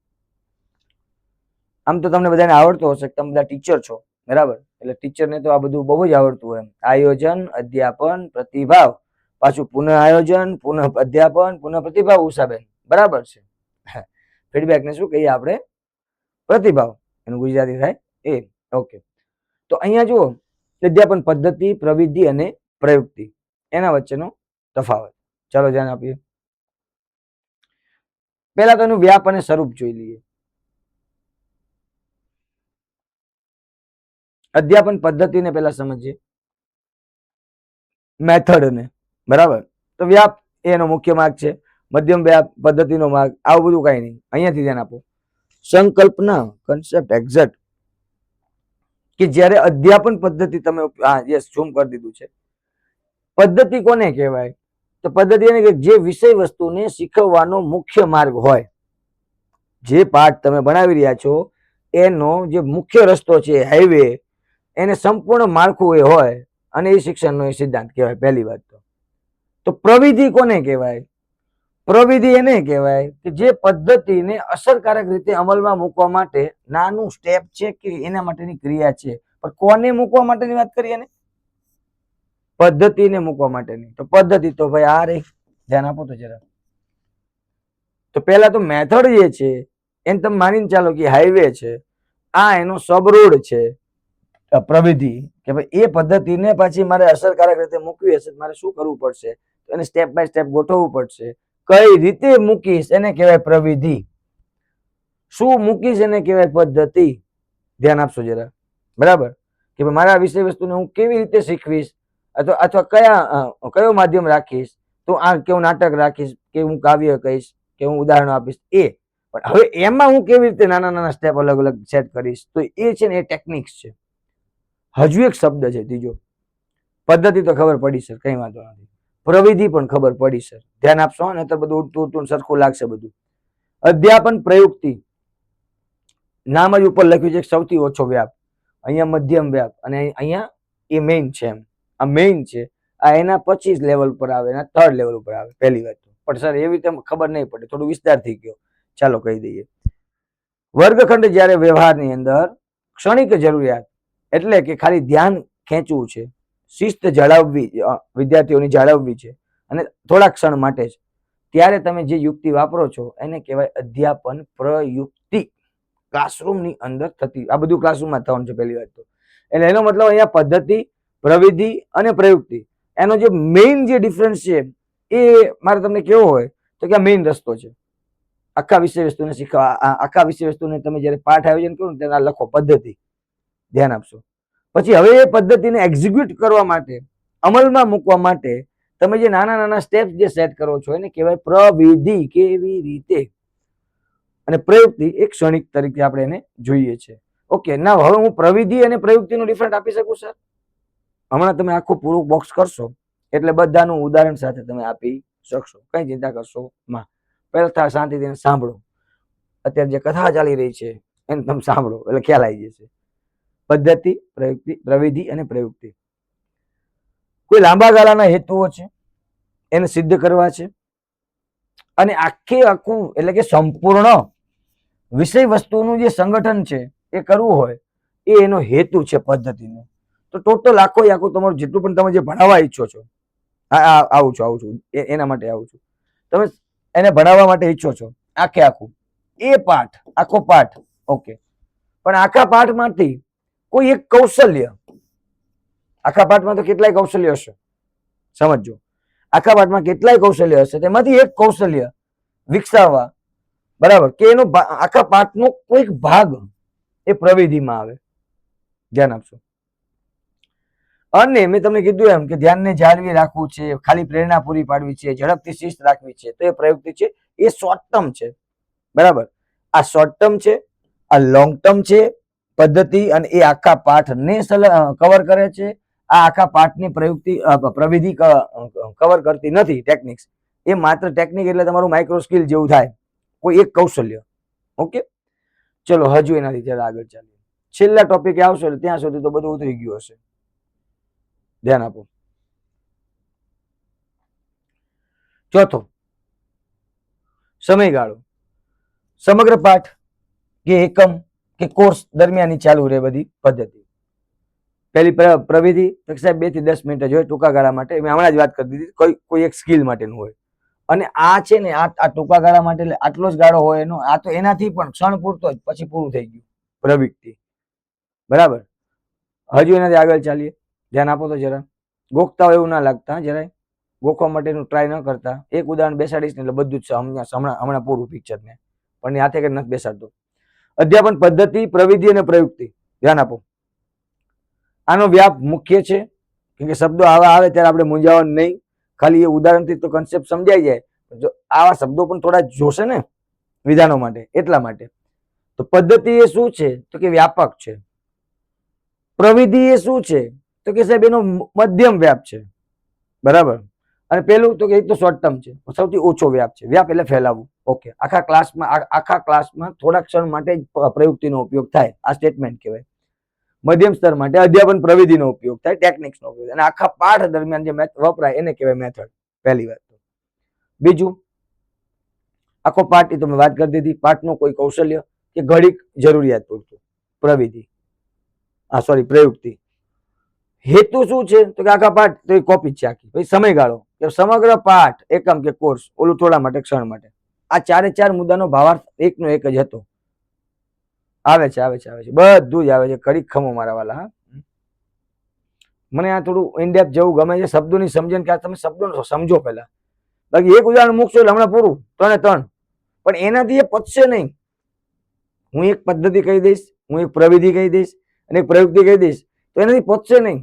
આમ તો તમને બધાને આવડતું હશે, તમે બધા ટીચર છો, બરાબર? એટલે ટીચરને તો આ બધું બહુ જ આવડતું હોય. આયોજન, અધ્યાપન, પ્રતિભાવ, પાછું પુનઃ આયોજન, પુનઃ અધ્યાપન, પુનઃ પ્રતિભાવ. ઉષાબેન બરાબર છે. ફીડબેક ને શું કહીએ આપણે? પ્રતિભાવ. એનું ગુજરાતી થાય એ. ઓકે, તો અહીંયા જુઓ, અધ્યાપન પદ્ધતિ, પ્રવિધિ અને પ્રયુક્તિ, એના વચ્ચેનો તફાવત. ચાલો ધ્યાન આપીએ. પહેલા તો એનું વ્યાપ અને સ્વરૂપ જોઈ લઈએ. અધ્યાપન પદ્ધતિને પહેલા સમજીએ, મેથડને, બરાબર? તો વ્યાપ એનો મુખ્ય માર્ગ છે, મધ્યમ વ્યાપ પદ્ધતિનો માર્ગ, આવું બધું કઈ નહીં. અહીંયાથી ધ્યાન આપો. સંકલ્પના, કન્સેપ્ટ એક્ઝેક્ટ, કે જ્યારે અધ્યાપન પદ્ધતિ તમે યસ ઝૂમ કરી દીધું છે. પદ્ધતિ કોને કહેવાય? તો પદ્ધતિ એને કે જે વિષય વસ્તુને શીખવવાનો મુખ્ય માર્ગ હોય. જે પાઠ તમે ભણાવી રહ્યા છો એનો જે મુખ્ય રસ્તો છે, હાઈવે, એને સંપૂર્ણ માળખું એ હોય, અને એ શિક્ષણનો એ સિદ્ધાંત કહેવાય. પહેલી વાત તો પ્રવિધિ કોને કહેવાય? પ્રવિધિ એને કહેવાય કે જે પદ્ધતિને અસરકારક રીતે અમલમાં મૂકવા માટે નાનું સ્ટેપ છે કે એના માટેની ક્રિયા છે. પણ કોને મૂકવા માટેની વાત કરીએ ને? પદ્ધતિને મૂકવા માટેની. તો પદ્ધતિ તો ભાઈ આ રહી, ધ્યાન આપો તો જરા. તો પહેલા તો મેથડ જે છે એને તમે માનીને ચાલો કે હાઈવે છે, આ એનો સબરોડ છે. પ્રવિધિ કે ભાઈ એ પદ્ધતિને પાછી મારે અસરકારક રીતે મૂકવી હશે, મારે શું કરવું પડશે? તો એને સ્ટેપ બાય સ્ટેપ ગોઠવવું પડશે. કઈ રીતે મૂકીશ એને કહેવાય પ્રવિધિ. શું મૂકીશ એને કહેવાય પદ્ધતિ. ધ્યાન આપશો જરા, બરાબર? કે ભાઈ મારા વિષય વસ્તુને હું કેવી રીતે શીખવીશ, અથવા કયો માધ્યમ રાખીશ, તો આ કેવું નાટક રાખીશ, કે હું કાવ્ય કહીશ, કે હું ઉદાહરણો આપીશ, એ. પણ હવે એમાં હું કેવી રીતે નાના નાના સ્ટેપ અલગ અલગ સેટ કરીશ, તો એ છે ને એ ટેકનિક્સ છે. હજુ એક શબ્દ છે ત્રીજો. પદ્ધતિ તો ખબર પડી સર, કઈ વાંધો નથી. પ્રવિધિ પણ ખબર પડી સર, ધ્યાન આપશો ને તો બધું ઉડતું સરખું લાગશે બધું. અધ્યાપન પ્રયુક્તિ, નામ જ ઉપર લખ્યું છે સૌથી ઓછો વ્યાપ, અહીંયા મધ્યમ વ્યાપ, અને અહીંયા એ મેઇન છે. એમ આ મેઇન છે. આ એના 25 લેવલ પર આવે, એના 3rd લેવલ ઉપર આવે. પહેલી વાત તો પણ સર એવી રીતે ખબર નહીં પડે, થોડું વિસ્તાર થઈ ગયો. ચાલો કહી દઈએ. વર્ગખંડ જ્યારે વ્યવહારની અંદર ક્ષણિક જરૂરિયાત, એટલે કે ખાલી ધ્યાન ખેંચવું છે, શિસ્ત જાળવવી, વિદ્યાર્થીઓની જાળવવી છે, અને થોડા ક્ષણ માટે જ, ત્યારે તમે જે યુક્તિ વાપરો છો એને કહેવાય અધ્યાપન પ્રયુક્તિ. ક્લાસરૂમની અંદર થતી, આ બધું ક્લાસરૂમમાં થવાનું છે પહેલી વાત તો. એટલે એનો મતલબ અહીંયા પદ્ધતિ, પ્રવિધિ અને પ્રયુક્તિ, એનો જે મેઇન જે ડિફરન્સ છે એ મારે તમને કેવો હોય તો કે આ મેઇન રસ્તો છે આખા વિષય વસ્તુને શીખવા. આખા વિષય વસ્તુને તમે જ્યારે પાઠ આયોજન કરો ને તેના લખો પદ્ધતિ, ધ્યાન આપશો. પછી હવે એ પદ્ધતિને એક્ઝિક્યુટ કરવા માટે, અમલમાં મૂકવા માટે તમે જે નાના નાના સ્ટેપ્સ જે સેટ કરો છો એને કહેવાય પ્રવિધિ. કેવી રીતે? અને પ્રયુક્તિ એક ક્ષણિક તરીકે આપણે એને જોઈએ છે. ઓકે, ના હવે હું પ્રવિધિ અને પ્રયુક્તિનો ડિફરન્ટ આપી શકું સર? હમણાં તમે આખું પૂરું બોક્સ કરશો એટલે બધાનું ઉદાહરણ સાથે તમે આપી શકશો, કઈ ચિંતા કરશો માં. પહેલા શાંતિથી સાંભળો. અત્યારે જે કથા ચાલી રહી છે એને તમે સાંભળો એટલે ખ્યાલ આવી જશે. પદ્ધતિ, પ્રયુક્તિ, પ્રવિધિ અને પ્રયુક્તિ. કોઈ લાંબા ગાળાના હેતુઓ છે, એને સિદ્ધ કરવા છે, અને આખું એટલે કે સંપૂર્ણ વિષય વસ્તુનું જે સંગઠન છે એ કરવું હોય, એ એનો હેતુ છે પદ્ધતિનો. તો ટોટલ આખું તમારું જેટલું પણ તમે જે ભણાવવા ઈચ્છો છો, આવું છું એના માટે આવું છું, તમે એને ભણાવવા માટે ઈચ્છો છો આખું એ પાઠ, આખો પાઠ, ઓકે. પણ આખા પાઠમાંથી કોઈ એક કૌશલ્ય, આખા પાઠમાં તો કેટલાય કૌશલ્ય હશે, સમજો. આખા પાઠમાં કેટલાય કૌશલ્ય હશે, તેમાંથી એક કૌશલ્ય વિકસાવવા, બરાબર, કે એનો આખા પાઠનો કોઈક ભાગ એ પ્રવિધિમાં આવે. ધ્યાન આપશો. અને મેં તમને કીધું એમ કે ધ્યાનને જાળવી રાખવું છે, ખાલી પ્રેરણા પૂરી પાડવી છે, ઝડપથી શિસ્ત રાખવી છે, તો એ પ્રયુક્તિ છે. એ શોર્ટ ટર્મ છે, બરાબર. આ શોર્ટ ટર્મ છે, આ લોંગ ટર્મ છે પદ્ધતિ, અને એ આખા પાઠને કવર કરે છે. આ આખા પાઠની પ્રવિધિ કવર કરતી નથી. ટેકનિક્સ એ માત્ર ટેકનિક એટલે તમારું માઇક્રો સ્કિલ જેવું થાય, કોઈ એક કૌશલ્ય. ઓકે, ચલો હજુ એનાથી જરા આગળ ચાલીએ. છેલ્લા ટોપિક આવશે એટલે ત્યાં સુધી તો બધું ઉતરી ગયું હશે. ધ્યાન આપો. ચોથો સમયગાળો, સમગ્ર પાઠ કે એકમ કે કોર્સ દરમિયાન ચાલુ રહે બધી પદ્ધતિ. પહેલી પ્રવિધિ તો સાહેબ 2 થી 10 મિનિટ જ હોય ટૂંકા ગાળા માટે. મેં હમણાં જ વાત કરી દીધી, કોઈ એક સ્કિલ માટેનું હોય. અને આ છે ને આ ટૂંકા ગાળા માટે એટલે આટલો જ ગાળો હોય એનો. આ તો એનાથી પણ ક્ષણ પૂરતો જ, પછી પૂરું થઈ ગયું પ્રવૃત્તિ. બરાબર, હજુ એનાથી આગળ ચાલીએ. ધ્યાન આપો તો જરા. ગોખતા હોય એવું ના લાગતા, જરાય ગોખવા માટેનું ટ્રાય ન કરતા. એક ઉદાહરણ બેસાડીશ ને એટલે બધું જ હમણાં પૂરું પિક્ચર ને પણ હાથે કે નથી બેસાડતો. અધ્યાપન પદ્ધતિ, પ્રવિધિ અને પ્રયુક્તિ. ધ્યાન આપો. આનો વ્યાપ મુખ્ય છે, કેમ કે શબ્દો આવા આવે ત્યારે આપણે મૂંઝાવાનું નહીં. ખાલી એ ઉદાહરણથી તો કન્સેપ્ટ સમજાઈ જાય. જો આવા શબ્દો પણ થોડા જોશે ને વિધાનો માટે, એટલા માટે. તો પદ્ધતિ એ શું છે તો કે વ્યાપક છે. પ્રવિધિ એ શું છે તો કે સાહેબ એનો મધ્યમ વ્યાપ છે. બરાબર. અને પેલું તો કે એક તો શોર્ટ ટર્મ છે, સૌથી ઓછો વ્યાપ છે. વ્યાપ એટલે ફેલાવવું. ઓકે, આખા ક્લાસમાં થોડા ક્ષણ માટે જ પ્રયુક્તિનો ઉપયોગ થાય, આ સ્ટેટમેન્ટ કહેવાય. મધ્યમ સ્તર માટે અધ્યાપન પ્રવિધિનો ઉપયોગ થાય, ટેકનિક્સનો ઉપયોગ. અને આખા પાઠ દરમિયાન જે વપરાય એને કહેવાય મેથડ. પહેલી વાત. બીજું, આખો પાઠ એ તમે વાત કરી દીધી. પાઠનું કોઈ કૌશલ્ય કે ઘડીક જરૂરિયાત પૂરતું પ્રવિધિ, પ્રયુક્તિ. હેતુ શું છે તો કે આખા પાઠ તો કોપી છે આખી. પછી સમયગાળો, કે સમગ્ર પાઠ, એકમ કે કોર્સ, ઓલું થોડા માટે, ક્ષણ માટે. આ 4 મુદ્દાનો ભાવાર્થ એકનો એક જ હતો. આવે છે બધું જ આવે છે. ઘડીક ખમો મારા વાલા. હા, મને આ થોડું ઇનડેપ્થ જેવું ગમે છે. શબ્દોની સમજણ કે તમે શબ્દો સમજો પહેલા. બાકી એક ઉદાહરણ મૂકશો એટલે હમણાં પૂરું, 3 પણ એનાથી એ પચશે નહીં. હું એક પદ્ધતિ કહી દઈશ, હું એક પ્રવિધિ કહી દઈશ અને એક પ્રયુક્તિ કહી દઈશ તો એનાથી પચશે નહીં.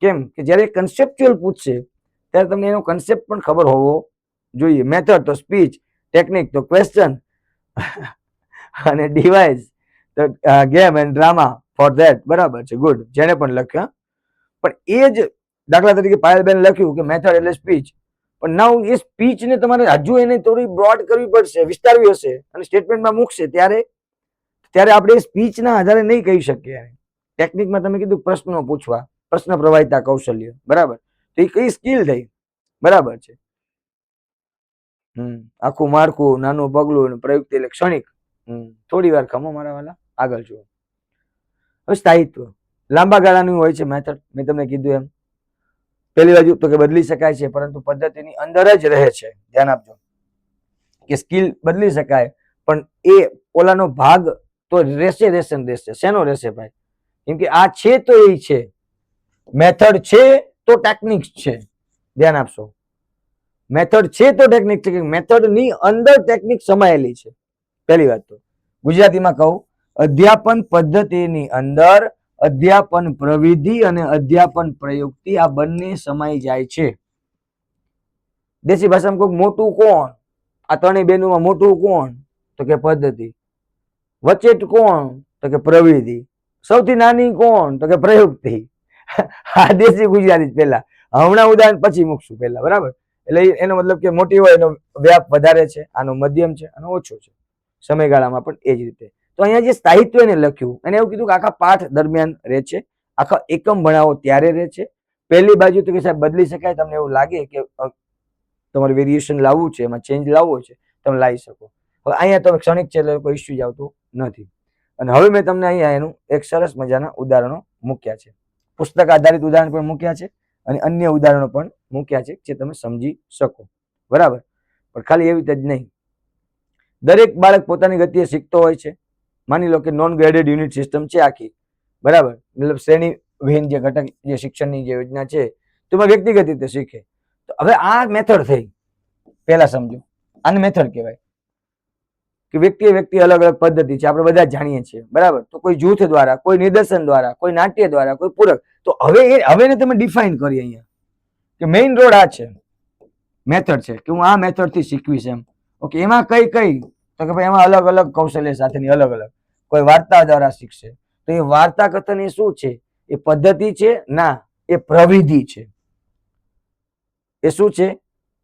કેમ કે જ્યારે કન્સેપ્ચ્યુઅલ પૂછશે ત્યારે તમને એનો કન્સેપ્ટ પણ ખબર હોવો જોઈએ. મેથડ તો સ્પીચ, ટેકનિક તો ક્વેશ્ચન અને ડિવાઇસ તો game and drama for that. બરાબર છે, ગુડ. જેને પણ લખ્યા. પણ એ જ દાખલા તરીકે પાયલબેન લખ્યું કે મેથડ એટલે સ્પીચ, પણ નાઉ એ સ્પીચ ને તમારે હજુ એને થોડી બ્રોડ કરવી પડશે, વિસ્તારવી હશે અને સ્ટેટમેન્ટમાં મૂકશે ત્યારે આપણે સ્પીચના આધારે નહીં કહી શકીએ. ટેકનિકમાં તમે કીધું પ્રશ્નો પૂછવા, પ્રશ્ન પ્રવાહિતા કૌશલ્ય. બરાબર, તો એ કઈ સ્કિલ થઈ. બરાબર છે. આખું માળખું, નાનું પગલું, પ્રયુક્તિ એટલે ક્ષણિક. થોડી વાર ખમો મારા વાલા, આગળ જુઓ. હવે સ્થાયિત્વ લાંબા ગાળાનું હોય છે મેથડ. મેં તમને કીધું એમ. પહેલી બાજુ તો કે બદલી શકાય છે, પરંતુ પદ્ધતિની અંદર જ રહે છે. ધ્યાન આપજો કે સ્કિલ બદલી શકાય પણ એ ઓલાનો ભાગ તો રહેશે. શેનો રહેશે ભાઈ? કેમ કે આ છે તો એ છે, મેથડ છે તો ટેકનિક્સ છે. ધ્યાન આપશો. મેથડ છે તો ટેકનિક છે, મેથડ ની અંદર ટેકનિક સમાયેલી છે. પહેલી વાત તો ગુજરાતીમાં કહું, અધ્યાપન પદ્ધતિની અંદર અધ્યાપન પ્રવિધિ અને અધ્યાપન પ્રયુક્તિ આ બંને સમાઈ જાય છે. દેશી ભાષામાં કોઈ મોટું કોણ? આ ત્રણેય બેનુમાં મોટું કોણ તો કે પદ્ધતિ. વચ્ચે કોણ તો કે પ્રવિધિ. સૌથી નાની કોણ તો કે પ્રયુક્તિ. આ દેશી ગુજરાતી પહેલા, હમણાં ઉદાહરણ પછી મૂકશું પહેલા. બરાબર, એટલે એનો મતલબ કે મોટી હોય એનો વ્યાપ વધારે છે, આનો મધ્યમ છે, આનો ઓછો છે. સમયગાળામાં પણ એ જ રીતે. તો અહીંયા જે સાહિત્ય એને લખ્યું એને એવું કીધું કે આખા પાઠ દરમિયાન રહે છે, આખા એકમ ભણાવો ત્યારે રહે છે. પહેલી બાજુ તો કે સાહેબ બદલી શકાય. તમને એવું લાગે કે તમારે વેરિએશન લાવવું છે, એમાં ચેન્જ લાવવો છે, તમે લાવી શકો. હવે અહીંયા તમે ક્ષણિક છે એટલે કોઈ ઇસ્યુ જ આવતું નથી. અને હવે મેં તમને અહીંયા એનું એક સરસ મજાના ઉદાહરણો મૂક્યા છે. પુસ્તક આધારિત ઉદાહરણ પણ મૂક્યા છે અને અન્ય ઉદાહરણો પણ મૂક્યા છે જે તમે સમજી શકો. બરાબર, પણ ખાલી એવી રીતે જ નહીં. દરેક બાળક પોતાની ગતિએ શીખતો હોય છે. માની લો કે નોન ગ્રેડેડ યુનિટ સિસ્ટમ છે આખી. બરાબર, મતલબ શ્રેણી વિહીન જે ઘટક જે શિક્ષણની જે યોજના છે તેમાં વ્યક્તિગત રીતે શીખે. તો હવે આ મેથડ થઈ. પહેલા સમજો, આને મેથડ કહેવાય કે વ્યક્તિ અલગ અલગ પદ્ધતિ છે, આપણે બધા જાણીએ છીએ. બરાબર, તો કોઈ જૂથ દ્વારા, કોઈ નિદર્શન દ્વારા, કોઈ નાટ્ય દ્વારા, કોઈ પૂરક. તો હવે તમે ડિફાઇન કરી અહીંયા કે મેઇન રોડ આ છે, મેથડ છે કે હું આ મેથડ થી શીખવીશ એમ. ઓકે, એમાં કઈ તો કે ભાઈ એમાં અલગ અલગ કૌશલ્ય સાથેની અલગ અલગ. કોઈ વાર્તા દ્વારા શીખશે તો એ વાર્તા કથન એ શું છે? એ પદ્ધતિ છે? ના, એ પ્રવિધિ છે. એ શું છે?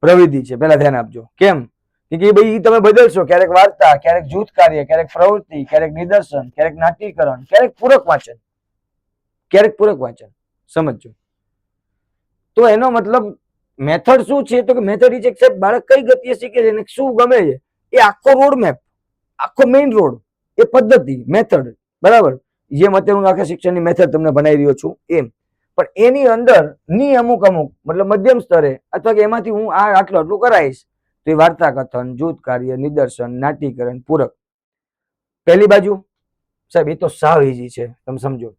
પ્રવિધિ છે. પેલા ધ્યાન આપજો. કેમ કે ભાઈ તમે બદલશો, ક્યારેક વાર્તા, ક્યારેક જૂથ કાર્ય, ક્યારેક પ્રવૃત્તિ, ક્યારેક નિદર્શન, ક્યારેક નાટ્યકરણ, ક્યારેક પૂરક વાંચન. સમજો. તો એનો મતલબ મેથડ શું છે તો કે મેથડ છે સાહેબ બાળક કઈ ગતિએ શીખે છે અને શું ગમે છે એ આખો રોડ મેપ, આખો મેઇન રોડ, એ પદ્ધતિ મેથડ, બરાબર. જેમ અત્યારે હું આખા શિક્ષણની મેથડ તમને ભણાવી રહ્યો છું એમ, પણ એની અંદર ની અમુક મતલબ મધ્યમ સ્તરે અથવા કે એમાંથી હું આટલું આટલું કરાવીશ તો એ વાર્તા કથન, જૂથ કાર્ય, નિદર્શન, નાટ્યકરણ, પૂરક. પહેલી બાજુ સાહેબ એ તો સાવ ઈઝી છે. તમે સમજો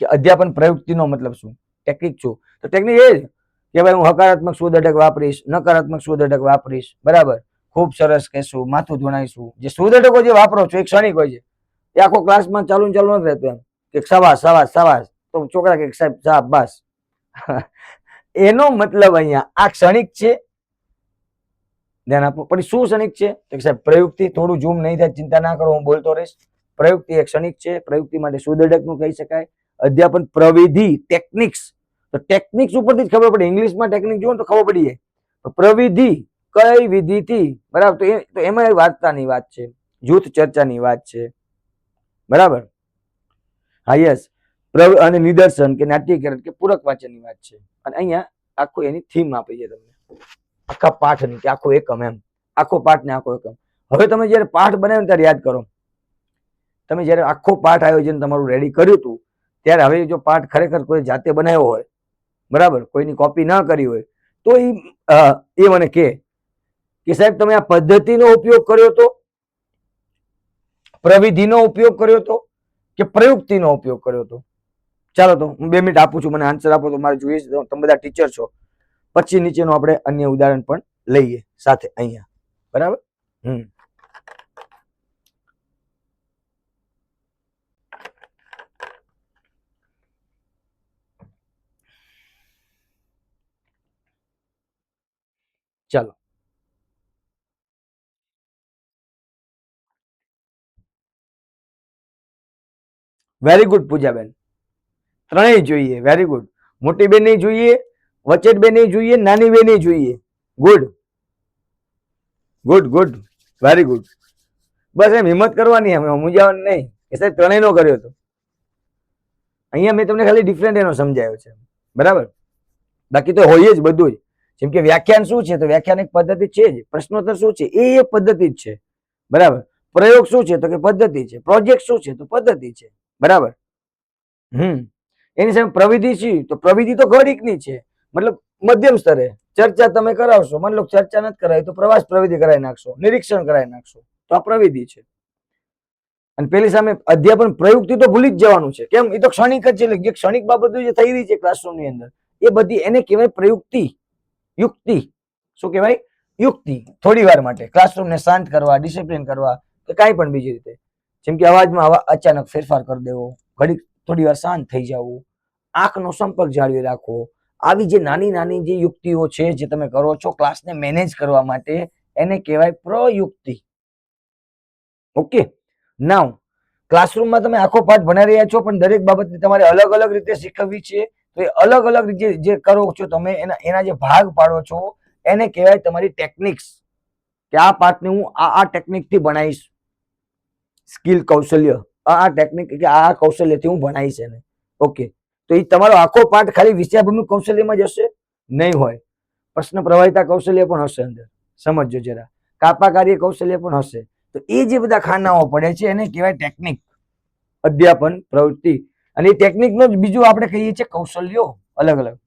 કે અધ્યાપન પ્રયુક્તિનો મતલબ શું, ટેકનિક શું, તો ટેકનિક એ જ કે ભાઈ હું હકારાત્મક સુદર્શક વાપરીશ, નકારાત્મક સુદર્શક વાપરીશ, બરાબર. ખૂબ સરસ કહેશું, માથું ધોણાઈશું. જે સુદર્શકો જે વાપરો છો એ ક્ષણિક હોય છે, એ આખો ક્લાસમાં ચાલુ નથી રહેતું એમ કે સવાસ સવાસ સવાસ તો છોકરા કે સાહેબ સાહેબ બસ. એનો મતલબ અહીંયા આ ક્ષણિક છે, ધ્યાન આપો. પણ શું ક્ષણિક છે તો સાહેબ પ્રયુક્તિ, થોડું ઝૂમ નહીં થાય ચિંતા ના કરો, હું બોલતો રહીશ. પ્રયુક્તિ એક ક્ષણિક છે, પ્રયુક્તિ માટે સુદર્શક નું કહી શકાય. અધ્યાપન પ્રવિધિ, ટેકનિક્સ, તો ટેકનિક્સ ઉપરથી જ ખબર પડે. ઇંગ્લિશમાં ટેકનિક જુઓ તો ખબર પડી જાય. પ્રવિધિ કઈ વિધિથી, બરાબર, તો એમાં વાર્તાની વાત છે, જૂથ ચર્ચાની વાત છે, બરાબર. હા યસ. અને નિદર્શન કે નાટ્યકરણ કે પૂરક વાંચનની વાત છે. અને અહીંયા આખું એની થીમ આપી છે તમને, આખા પાઠની કે આખો એકમ, એમ આખો પાઠ ને આખો એકમ. હવે તમે જયારે પાઠ બનાવ્યો ત્યારે યાદ કરો, તમે જયારે આખો પાઠ આયોજન તમારું રેડી કર્યું હતું ત્યારે હવે જો પાઠ ખરેખર કોઈ જાતે બનાવ્યો હોય, બરાબર, કોઈની કોપી ના કરી હોય તો એ મને કે સાહેબ તમે આ પદ્ધતિનો ઉપયોગ કર્યો તો, પ્રવિધિનો ઉપયોગ કર્યો તો કે પ્રયુક્તિનો ઉપયોગ કર્યો તો. ચાલો તો હું 2 મિનિટ આપું છું, મને આન્સર આપો તો મારે જોઈએ છે. તમે બધા ટીચર છો, પછી નીચેનું આપણે અન્ય ઉદાહરણ પણ લઈએ સાથે અહીંયા, બરાબર. ચાલો, વેરી ગુડ પૂજાબેન, ત્રણેય જોઈએ, વેરી ગુડ. મોટી બેન નહીં જોઈએ, વચેટ બેન નહીં જોઈએ, નાની બેન નહીં જોઈએ. Good good good, very good. બસ એમ હિંમત કરવાની, એમ મૂંઝાવાનું નહીં કે સાહેબ ત્રણેયનો કર્યો હતો. અહીંયા મેં તમને ખાલી ડિફરન્ટ એનો સમજાયો છે, બરાબર. બાકી તો હોય જ બધું જ. જેમ કે વ્યાખ્યાન શું છે તો વ્યાખ્યાન એક પદ્ધતિ છે જ, પ્રશ્નોત્તર શું છે એ પદ્ધતિ જ છે, બરાબર. પ્રયોગ શું છે તો કે પદ્ધતિ છે, પ્રોજેક્ટ શું છે તો પદ્ધતિ છે, બરાબર. એની સામે પ્રવિધિ છે તો પ્રવિધિ તો ગણિતની છે, મતલબ મધ્યમ સ્તરે. ચર્ચા તમે કરાવશો, માની લો ચર્ચા નથી કરાવી તો પ્રવાસ પ્રવિધિ કરાવી નાખશો, નિરીક્ષણ કરાવી નાખશો, તો આ પ્રવિધિ છે. અને પેલી સામે અધ્યાપન પ્રયુક્તિ તો ભૂલી જ જવાનું છે. કેમ? એ તો ક્ષણિક જ છે. જે ક્ષણિક બાબતો જે થઈ રહી છે ક્લાસરૂમ ની અંદર એ બધી એને કહેવાય પ્રયુક્તિ, યુક્તિ. શું કહેવાય? યુક્તિ. થોડી વાર માટે ક્લાસરૂમને શાંત કરવા, ડિસિપ્લિન કરવા કે કાંઈ પણ બીજી રીતે. જેમ કે અવાજમાં અચાનક ફેરફાર કરી દેવો, ઘડી થોડી વાર શાંત થઈ જવું, આંખનો સંપર્ક જાળવી રાખવો. આવી જે નાની નાની જે યુક્તિઓ છે જે તમે કરો છો ક્લાસને મેનેજ કરવા માટે, એને કહેવાય પ્રયુક્તિ. ઓકે. નાઉ ક્લાસરૂમમાં તમે આખો પાઠ ભણાવી રહ્યા છો પણ દરેક બાબતને તમારે અલગ અલગ રીતે શીખવવી છે. તો એ અલગ અલગ જે કરો છો તમે, એના જે ભાગ પાડો છો એને કહેવાય તમારી ટેકનિક્સ. કે આ પાઠને હું આ ટેકનિકથી ભણાવીશ, સ્કિલ કૌશલ્ય, આ ટેકનિક કે આ કૌશલ્યથી હું ભણાવીશ એને. ઓકે. તો એ તમારો આખો પાઠ ખાલી વિષયાભિમુખ કૌશલ્યમાં જ હશે નહીં હોય, પ્રશ્ન પ્રવાહિતા કૌશલ્ય પણ હશે અંદર, સમજજો જરા. કાપા કાર્ય કૌશલ્ય પણ હશે. તો એ જે બધા ખાનાઓ પડે છે એને કહેવાય ટેકનિક, અધ્યાપન પ્રવૃત્તિ. અને એ ટેકનિકનો જ બીજું આપણે કહીએ છીએ કૌશલ્યો, અલગ અલગ.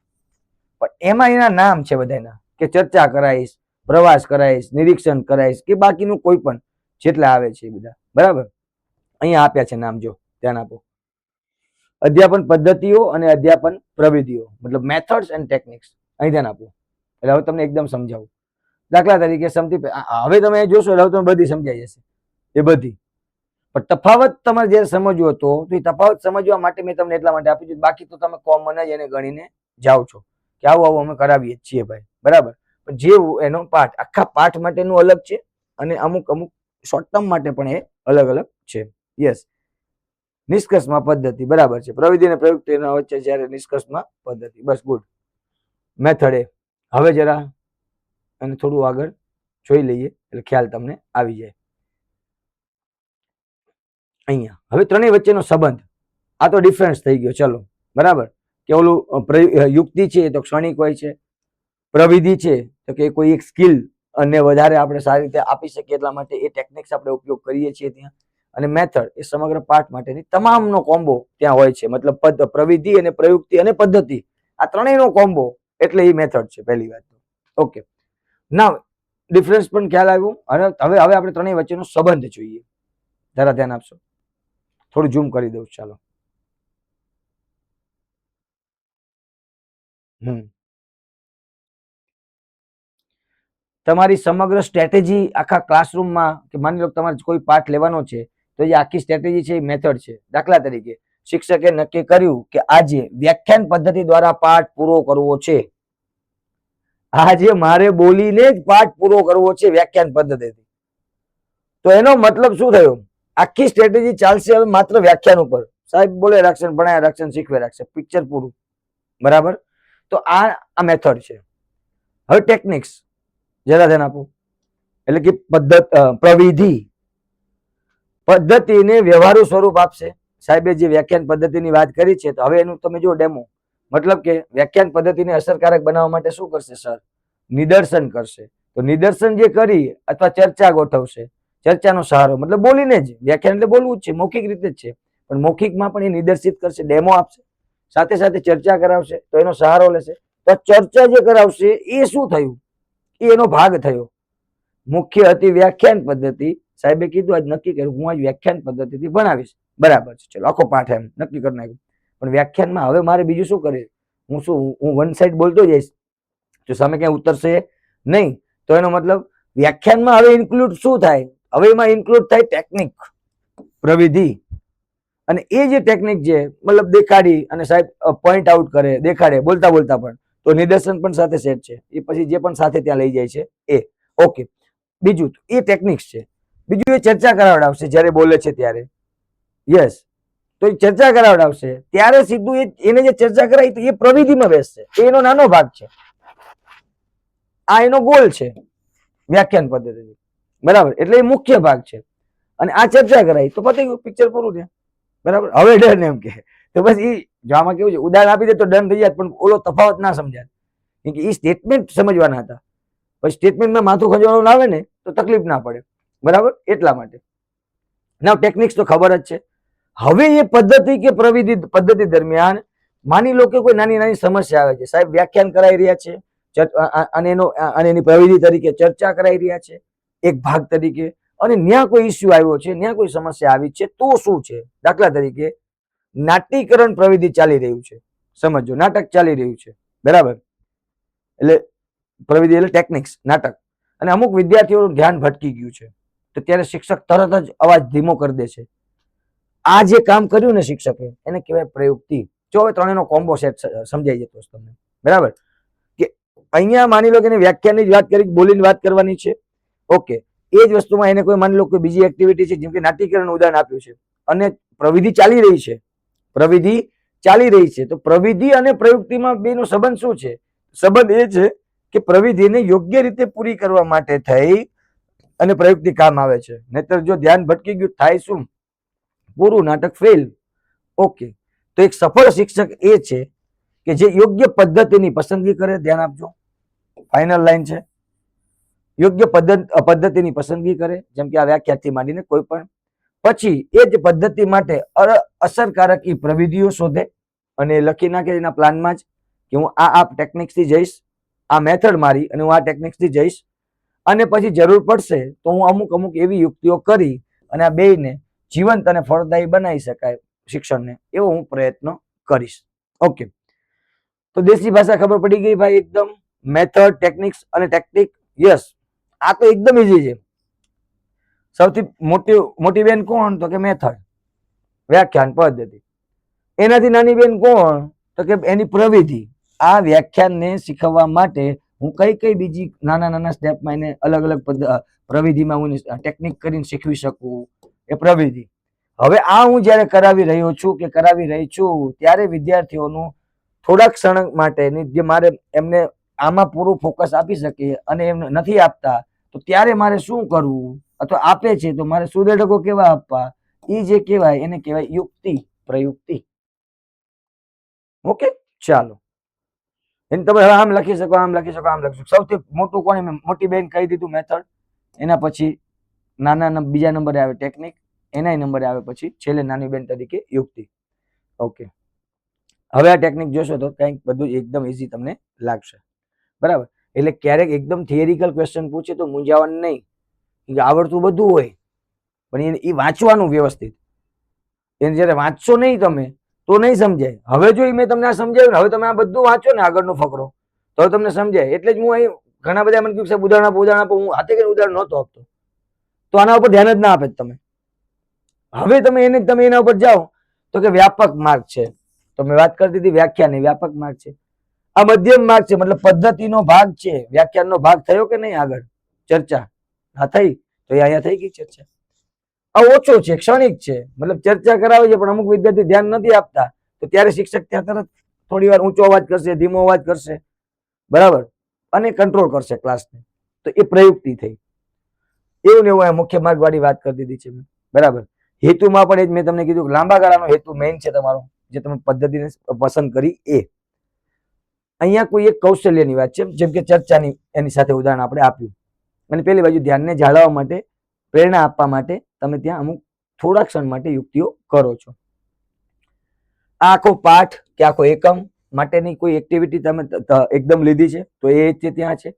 પણ એમાં એના નામ છે બધાના, કે ચર્ચા કરાઈશ, પ્રવાસ કરાઈશ, નિરીક્ષણ કરાઈશ કે બાકીનું કોઈ પણ જેટલા આવે છે એ બધા, બરાબર. અહીંયા આપ્યા છે નામ, જો ધ્યાન આપો. અધ્યાપન પદ્ધતિઓ અને અધ્યાપન પ્રવિધિઓ, મતલબ મેથડ્સ એન્ડ ટેકનિક્સ. અહીં ધ્યાન આપો. એટલે હવે તમને એકદમ સમજાવું. દાખલા તરીકે હવે તમે જોશો એટલે તમે બધી સમજાઈ જશે એ બધી. પણ તફાવત તમારે જયારે સમજવો હતો તો એ તફાવત સમજવા માટે મેં તમને એટલા માટે આપી દીધું. બાકી તો તમે કોમન જ એને ગણીને જાઓ છો કે આવું આવું અમે કરાવીએ છીએ ભાઈ, બરાબર. પણ જે એનો પાઠ, આખા પાઠ માટેનું અલગ છે અને અમુક અમુક શોર્ટ ટર્મ માટે પણ એ અલગ અલગ છે. યસ. નિષ્કર્ષમાં પદ્ધતિ, બરાબર છે. પ્રવિધિ અને પ્રયુક્તિના વચ્ચે જયારે નિષ્કર્ષમાં પદ્ધતિ, બસ ગુડ. મેથડ એ. હવે જરા અને થોડું આગળ જોઈ લઈએ એટલે ખ્યાલ તમને આવી જાય. અહીંયા હવે ત્રણેય વચ્ચેનો સંબંધ, આ તો ડિફરન્સ થઈ ગયો, ચલો, બરાબર. કે ઓલું યુક્તિ છે એ તો ક્ષણિક હોય છે, પ્રવિધિ છે તો કે કોઈ એક સ્કિલ અને વધારે આપણે સારી રીતે આપી શકીએ એટલા માટે એ ટેકનિક્સ આપણે ઉપયોગ કરીએ છીએ ત્યાં. અને મેથડ એ સમગ્ર પાઠ માટેની તમામનો કોમ્બો ત્યાં હોય છે. મતલબ પ્રવિધિ અને પ્રયુક્તિ અને પદ્ધતિ આ ત્રણેયનો કોમ્બો એટલે એ મેથડ છે પહેલી વાત. ઓકે, નાવ ડિફરન્સ પણ ખ્યાલ આવ્યો. અને હવે આપણે ત્રણેય વચ્ચેનો સંબંધ જોઈએ. જરા ધ્યાન આપશો. થોડું ઝૂમ કરી દઉં. ચાલો. તમારી સમગ્ર સ્ટ્રેટેજી આખા ક્લાસરૂમમાં કે માની લો તમારે કોઈ પાઠ લેવાનો છે તો એ આખી સ્ટ્રેટેજી છે એ મેથડ છે. દાખલા તરીકે શિક્ષકે નક્કી કર્યું કે આજે વ્યાખ્યાન પદ્ધતિ દ્વારા પાઠ પૂરો કરવો છે. આજે મારે બોલીને જ પાઠ પૂરો કરવો છે વ્યાખ્યાન પદ્ધતિથી. તો એનો મતલબ શું થયો? આખી સ્ટ્રેટેજી ચાલશે હવે માત્ર વ્યાખ્યાન ઉપર. સાહેબ બોલે રાખશે, ભણાય રાખશે, શીખવે રાખશે, પિક્ચર પૂરું. બરાબર? તો આ મેથડ છે. હવે ટેકનિક્સ જરા ધ્યાન આપો. એટલે કે પ્રવિધિ પદ્ધતિને વ્યવહારુ સ્વરૂપ આપશે. સાહેબે જે વ્યાખ્યાન પદ્ધતિની વાત કરી છે તો હવે એનું તમે જો ડેમો. મતલબ કે વ્યાખ્યાન પદ્ધતિને અસરકારક બનાવવા માટે શું કરશે સર? નિદર્શન કરશે. તો નિદર્શન જે કરી અથવા ચર્ચા ગોઠવશે. ચર્ચાનો સહારો મતલબ બોલીને જ. વ્યાખ્યાન એટલે બોલવું જ છે, મૌખિક રીતે જ છે, પણ મૌખિકમાં પણ એ નિદર્શિત કરશે, ડેમો આપશે, સાથે સાથે ચર્ચા કરાવશે તો એનો સહારો લેશે. તો ચર્ચા જે કરાવશે એ શું થયું? એનો ભાગ થયો. મુખ્ય હતી વ્યાખ્યાન પદ્ધતિ. સાહેબે કીધું આજ નક્કી કર્યું હું આજ વ્યાખ્યાન પદ્ધતિથી ભણાવીશ. બરાબર છે, ચલો આખો પાઠ એમ નક્કી કરી નાખ્યું. પણ વ્યાખ્યાનમાં હવે મારે બીજું શું કરે? હું વન સાઈડ બોલતો જઈશ તો સામે ક્યાંય ઉતરશે નહીં. તો એનો મતલબ વ્યાખ્યાનમાં હવે ઇન્ક્લુડ શું થાય? હવે એમાં ઇન્ક્લુડ થાય ટેકનિક, પ્રવિધિ. અને એ જે ટેકનિક છે મતલબ દેખાડી અને સાહેબ પોઈન્ટ આઉટ કરે, દેખાડે બોલતા બોલતા પણ, તો નિદર્શન પણ સાથે સેટ છે. એ પછી જે પણ સાથે ત્યાં લઈ જાય છે એ. ઓકે, બીજું એ ટેકનિક્સ છે. બીજું એ ચર્ચા કરાવડાવશે જ્યારે બોલે છે ત્યારે. યસ, તો એ ચર્ચા કરાવડાવશે ત્યારે સીધું એને જે ચર્ચા કરાવી એ પ્રવિધિમાં બેસશે. એનો નાનો ભાગ છે. આ એનો ગોલ છે વ્યાખ્યાન પદ્ધતિ. બરાબર? એટલે એ મુખ્ય ભાગ છે. અને આ ચર્ચા કરાવી તો પતી ગયું, પિક્ચર પૂરું છે. બરાબર? હવે ડન એમ કે તો બસ એ આમાં કેવું છે, ઉદાહરણ આપી દે તો ડન થઈ જાય, પણ ઓલો તફાવત ના સમજાય. કે એ સ્ટેટમેન્ટ સમજવાના હતા. પછી સ્ટેટમેન્ટમાં માથું ખંજવાળું આવે ને તો તકલીફ ના પડે. બરાબર? એટલા માટે. ના, ટેકનિક્સ તો ખબર જ છે. હવે એ પદ્ધતિ કે પ્રવિધિ પદ્ધતિ દરમિયાન માની લો કે કોઈ નાની નાની સમસ્યા આવે છે. સાહેબ વ્યાખ્યાન કરાવી રહ્યા છે અને એની પ્રવિધિ તરીકે ચર્ચા કરાવી રહ્યા છે એક ભાગ તરીકે. અને ત્યાં કોઈ ઇસ્યુ આવ્યો છે, ત્યાં કોઈ સમસ્યા આવી છે, તો શું છે? દાખલા તરીકે નાટ્યકરણ પ્રવિધિ ચાલી રહ્યું છે. સમજો, નાટક ચાલી રહ્યું છે. બરાબર? એટલે પ્રવિધિ એટલે ટેકનિક્સ, નાટક. અને અમુક વિદ્યાર્થીઓનું ધ્યાન ભટકી ગયું છે તો ત્યારે શિક્ષક તરત જ અવાજ ધીમો કરી દે છે. આ જે કામ કર્યું ને શિક્ષકે એને કહેવાય પ્રયુક્તિ. જો હવે ત્રણેયનો કોમ્બો સેટ સમજાઈ જતો હશે તમને. બરાબર? કે અહીંયા માની લો કે એને વ્યાખ્યાનની જ વાત કરી, બોલીને વાત કરવાની છે. ઓકે, એ જ વસ્તુમાં એને કોઈ માની લો કે બીજી એક્ટિવિટી છે, જેમ કે નાટ્યકરણ ઉદાહરણ આપ્યું છે અને પ્રવિધિ ચાલી રહી છે. પ્રવિધિ ચાલી રહી છે તો પ્રવિધિ અને પ્રયુક્તિમાં બેનો સંબંધ શું છે? સંબંધ એ છે કે પ્રવિધિને યોગ્ય રીતે પૂરી કરવા માટે થઈ અને પ્રયુક્તિ કામ આવે છે. નહીતર જો ધ્યાન ભટકી ગયું થાય શું? પૂરું નાટક ફેલ. ઓકે, તો એક સફળ શિક્ષક એ છે કે જે યોગ્ય પદ્ધતિની પસંદગી કરે. ધ્યાન આપજો, ફાઇનલ લાઈન છે. યોગ્ય પદ્ધતિની પસંદગી કરે, જેમ કે આ વ્યાખ્યાથી માંડીને કોઈ પણ. પછી એ જ પદ્ધતિ માટે અસરકારક એ પ્રવિધિઓ શોધે અને લખી નાખે એના પ્લાનમાં જ કે હું આ ટેકનિક્સથી જઈશ, આ મેથડ મારી અને હું આ ટેકનિક્સથી જઈશ. અને પછી જરૂર પડશે તો હું અમુક અમુક એવી યુક્તિઓ કરી અને આ બેયને જીવંત અને ફળદાયી બનાવી શકાય શિક્ષણને, એવો હું પ્રયત્ન કરીશ. ઓકે, તો દેશી ભાષા ખબર પડી ગઈ ભાઈ એકદમ. મેથડ, ટેકનિક્સ અને ટેક્ટિક. યસ, આ તો એકદમ ઈઝી છે. સૌથી મોટી બેન કોણ? તો કે મેથડ, વ્યાખ્યાન પદ્ધતિ. એનાથી નાની બેન કોણ? તો કે એની પ્રવિધિ. આ વ્યાખ્યાનને શીખવવા માટે હું કઈ કઈ બીજી નાના નાના સ્ટેપમાં એને અલગ અલગ પ્રવિધિમાં હું ટેકનિક કરીને શીખવી શકું, એ પ્રવિધિ. હવે આ હું જ્યારે કરાવી રહ્યો છું કે કરાવી રહી છું ત્યારે વિદ્યાર્થીઓનું થોડાક ક્ષણ માટેની જે મારે એમને આમાં પૂરું ફોકસ આપી શકીએ અને એમને નથી આપતા તો ત્યારે મારે શું કરવું? અથવા આપે છે તો મારે સુદેડકો કેવા આપવા? એ જે કહેવાય એને કહેવાય યુક્તિ, પ્રયુક્તિ. ઓકે, ચાલો. એને તમે હવે આમ લખી શકો, આમ લખી શકો, આમ લખી શકો. સૌથી મોટું કોને મોટી બેન કહી દીધું મેથડ. એના પછી નાના બીજા નંબરે આવે ટેકનિક, એના નંબરે આવે પછી છેલ્લે નાની બેન તરીકે યુક્તિ. ઓકે, હવે આ ટેકનિક જોશો તો કંઈક બધું એકદમ ઈઝી તમને લાગશે, બરાબર. એટલે ક્યારેક એકદમ થિયરિકલ ક્વેશ્ચન પૂછે તો મૂંઝાવાનું નહીં, આવડતું બધું હોય પણ એ વાંચવાનું વ્યવસ્થિત. એને જયારે વાંચશો નહીં તમે તો નહીં સમજાય. હવે જો મેં તમને આ સમજાવ્યું ને, હવે તમે આ બધું વાંચો ને આગળનો ફકરો તો તમને સમજાય. એટલે જ હું અહીં ઘણા બધા મને કહ્યું સાહેબ ઉદાહરણ આપો, ઉદાહરણ આપો. હું હાથે કઈ ઉદાહરણ નહોતો આપતો, તો આના ઉપર ધ્યાન જ ના આપે તમે. હવે તમે એના ઉપર જાઓ તો કે વ્યાપક માર્ગ છે, તો મેં વાત કરી દીધી વ્યાખ્યા નહીં, વ્યાપક માર્ગ છે. આ મધ્યમ માર્ગ છે, મતલબ પદ્ધતિનો ભાગ છે. વ્યાખ્યાનનો ભાગ થયો કે નહીં આગળ ચર્ચા? હા થઈ. તો અહીંયા થઈ ગઈ ચર્ચા. આ ઓછો છે, ક્ષણિક છે, મતલબ ચર્ચા કરાવે છે પણ અમુક વિદ્યાર્થી ધ્યાન નથી આપતા, તો ત્યારે શિક્ષક ત્યાં તરત થોડી વાર ઊંચો અવાજ કરશે, ધીમો અવાજ કરશે, બરાબર, અને કંટ્રોલ કરશે ક્લાસને. તો એ પ્રયુક્તિ થઈ. એવું ને એવું મુખ્ય માર્ગ વાળી વાત કરી દીધી છે, બરાબર. હેતુમાં પણ એ જ મેં તમને કીધું કે લાંબા ગાળાનો હેતુ મેઇન છે તમારો, જે તમે પદ્ધતિને પસંદ કરી એ. અહીંયા કોઈ એક કૌશલ્યની વાત છે, જેમ કે ચર્ચાની એની સાથે ઉદાહરણ આપણે આપ્યું. અને પેલી બાજુ ધ્યાનને જાળવવા માટે, પ્રેરણા આપવા માટે તમે ત્યાં અમુક થોડા ક્ષણ માટે યુક્તિઓ કરો છો. આ આખો પાઠ કે આખો એકમ માટેની કોઈ એક્ટિવિટી તમે એકદમ લીધી છે તો એ ત્યાં છે.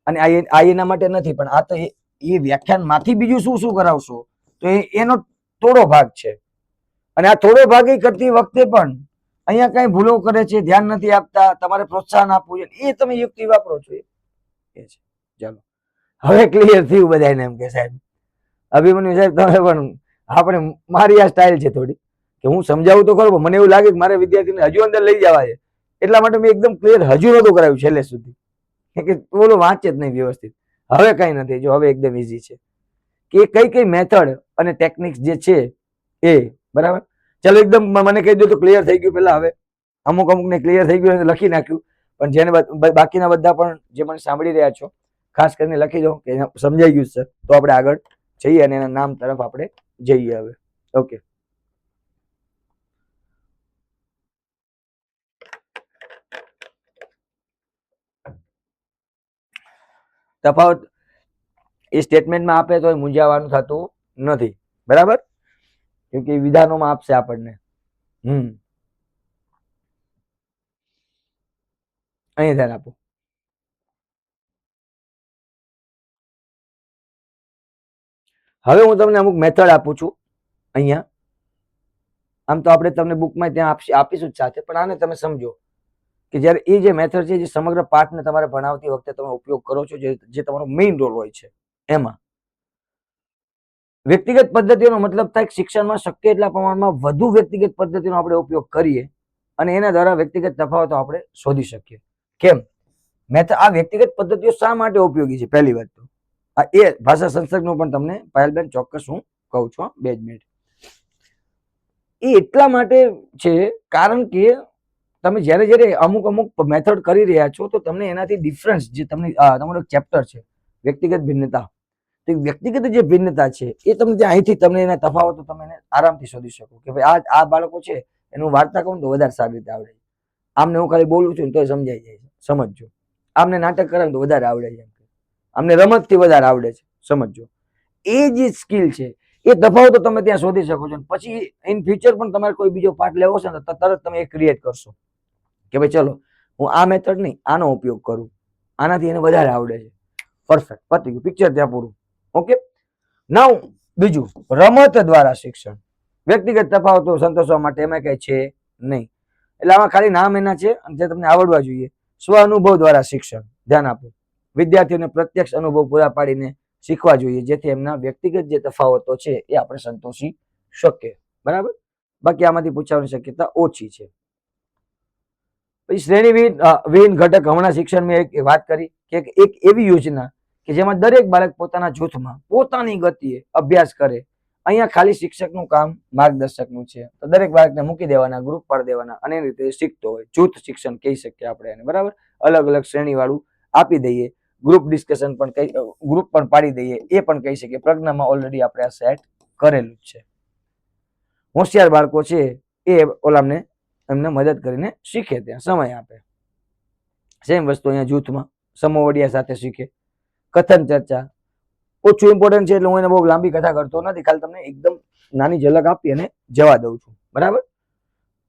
અને આ એના માટે નથી, પણ આ તો એ વ્યાખ્યાન માંથી બીજું શું શું કરાવશો તો એનો થોડો ભાગ છે. અને આ થોડો ભાગ કરતી વખતે પણ અહીંયા કઈ ભૂલો કરે છે, ધ્યાન નથી આપતા, તમારે પ્રોત્સાહન આપવું છે, એ તમે યુક્તિ વાપરો છો. એ છે. ચાલો હવે ક્લિયર થયું બધાને એમ કે સાહેબ અભિમન્યુ સાહેબ તમે પણ આપણે મારી આ સ્ટાઇલ છે થોડી કે હું સમજાવું તો ખરો, મને એવું લાગે કે મારે વિદ્યાર્થીને હજુ અંદર લઈ જવા છે, એટલા માટે મેં એકદમ ક્લિયર હજુ નહોતું કરાવ્યું છેલ્લે સુધી કે બોલો વાંચે જ નહીં વ્યવસ્થિત. હવે કઈ નથી, જો હવે એકદમ ઈઝી છે કે કઈ કઈ મેથડ અને ટેકનિક્સ જે છે એ, બરાબર. ચાલો એકદમ મને કહી દો તો ક્લિયર થઈ ગયું. પેલા હવે અમુક ને ક્લિયર થઈ ગયું લખી નાખ્યું, પણ જેને બાકીના બધા પણ જે મને સાંભળી રહ્યા છો ખાસ કરીને લખી દો કે સમજાઈ ગયું સર, તો આપણે આગળ જઈએ અને એના નામ તરફ આપણે જઈએ હવે. ઓકે, તફાવત એ સ્ટેટમેન્ટમાં આપે તો મૂંઝાવાનું થતું નથી, બરાબર, કેમ કે વિધાનોમાં આપશે આપણને. અહીં ધ્યાન આપો. હવે હું તમને અમુક મેથડ આપું છું અહીંયા. આમ તો આપણે તમને બુકમાં ત્યાં આપીશું જ સાથે, પણ આને તમે સમજો કે જ્યારે એ જે મેથડ છે જે સમગ્ર પાઠને તમારે ભણાવતી વખતે તમે ઉપયોગ કરો છો, જે તમારો મેઇન રોલ હોય છે એમાં વ્યક્તિગત પદ્ધતિનો મતલબ થાય શિક્ષણમાં શક્ય એટલા પ્રમાણમાં વધુ વ્યક્તિગત પદ્ધતિનો આપણે ઉપયોગ કરીએ અને એના દ્વારા વ્યક્તિગત તફાવતો આપણે શોધી શકીએ. કેમ? આ વ્યક્તિગત પદ્ધતિઓ શા માટે ઉપયોગી છે? પહેલી વાત તો આ એ ભાષા સંસર્ગનું પણ તમને પાયલબેન ચોક્કસ હું કહું છું. 2 મિનિટ. એ એટલા માટે છે કારણ કે તમે જ્યારે અમુક મેથડ કરી રહ્યા છો તો તમને એનાથી ડિફરન્સ જે તમને તમારો ચેપ્ટર છે વ્યક્તિગત ભિન્નતા, તો વ્યક્તિગત જે ભિન્નતા છે એ તમને ત્યાં અહીંથી તમને એના તફાવતો તમે આરામથી શોધી શકો કે ભાઈ આ બાળકો છે એનું વાર્તા કહું તો વધારે સારી રીતે આવડે છે, આમને હું ખાલી બોલું છું તો સમજાઈ જાય છે, સમજજો. આમને નાટક કરાવે તો વધારે આવડે છે, આમને રમતથી વધારે આવડે છે, સમજજો. એ જે સ્કિલ છે એ તફાવતો તમે ત્યાં શોધી શકો છો. પછી ઇન ફ્યુચર પણ તમારે કોઈ બીજો પાઠ લેવો છે ને તો તરત તમે એ ક્રિએટ કરશો કે ભાઈ ચલો હું આ મેથડ નહીં આનો ઉપયોગ કરું, આનાથી એને વધારે આવડે છે. પરફેક્ટ, પતી ગયું, પિક્ચર ત્યાં પૂરું. ઓકે, નાઉ બીજું, રમત દ્વારા શિક્ષણ. વ્યક્તિગત તફાવતો સંતોષવા માટે એમાં કઈ છે નહીં, એટલે આમાં ખાલી નામ એના છે અને જે તમને આવડવા જોઈએ. સ્વ અનુભવ દ્વારા શિક્ષણ, ધ્યાન આપો. વિદ્યાર્થીઓને પ્રત્યક્ષ અનુભવ પૂરા પાડીને શીખવા જોઈએ જેથી એમના વ્યક્તિગત જે તફાવતો છે એ આપણે સંતોષી શકીએ, બરાબર. બાકી આમાંથી પૂછવાની શક્યતા ઓછી છે. પછી શ્રેણી વિહીન ઘટક, હમણાં શિક્ષણ મેં એક વાત કરી કે એક એવી યોજના કે જેમાં દરેક બાળક પોતાના જૂથમાં પોતાની ગતિએ અભ્યાસ કરે. અહીંયા ખાલી શિક્ષકનું કામ માર્ગદર્શકનું છે, તો દરેક બાળકને મૂકી દેવાના, ગ્રુપ પાડી દેવાના અને એ રીતે શીખતો હોય. જૂથ શિક્ષણ કહી શકીએ આપણે એને, બરાબર. અલગ અલગ શ્રેણી વાળું આપી દઈએ, ગ્રુપ ડિસ્કશન પણ ગ્રુપ પણ પાડી દઈએ, એ પણ કહી શકીએ. પ્રજ્ઞામાં ઓલરેડી આપણે આ સેટ કરેલું જ છે. હોશિયાર બાળકો છે એ ઓલામને એમને મદદ કરીને શીખે, ત્યાં સમય આપે. સેમ વસ્તુ અહીંયા જૂથમાં સમોવડિયા સાથે શીખે. કથન ચર્ચા ઓછું ઇમ્પોર્ટન્ટ છે એટલે હું એને બહુ લાંબી કથા કરતો નથી, ખાલી તમને એકદમ નાની ઝલક આપી અને જવા દઉં છું, બરાબર.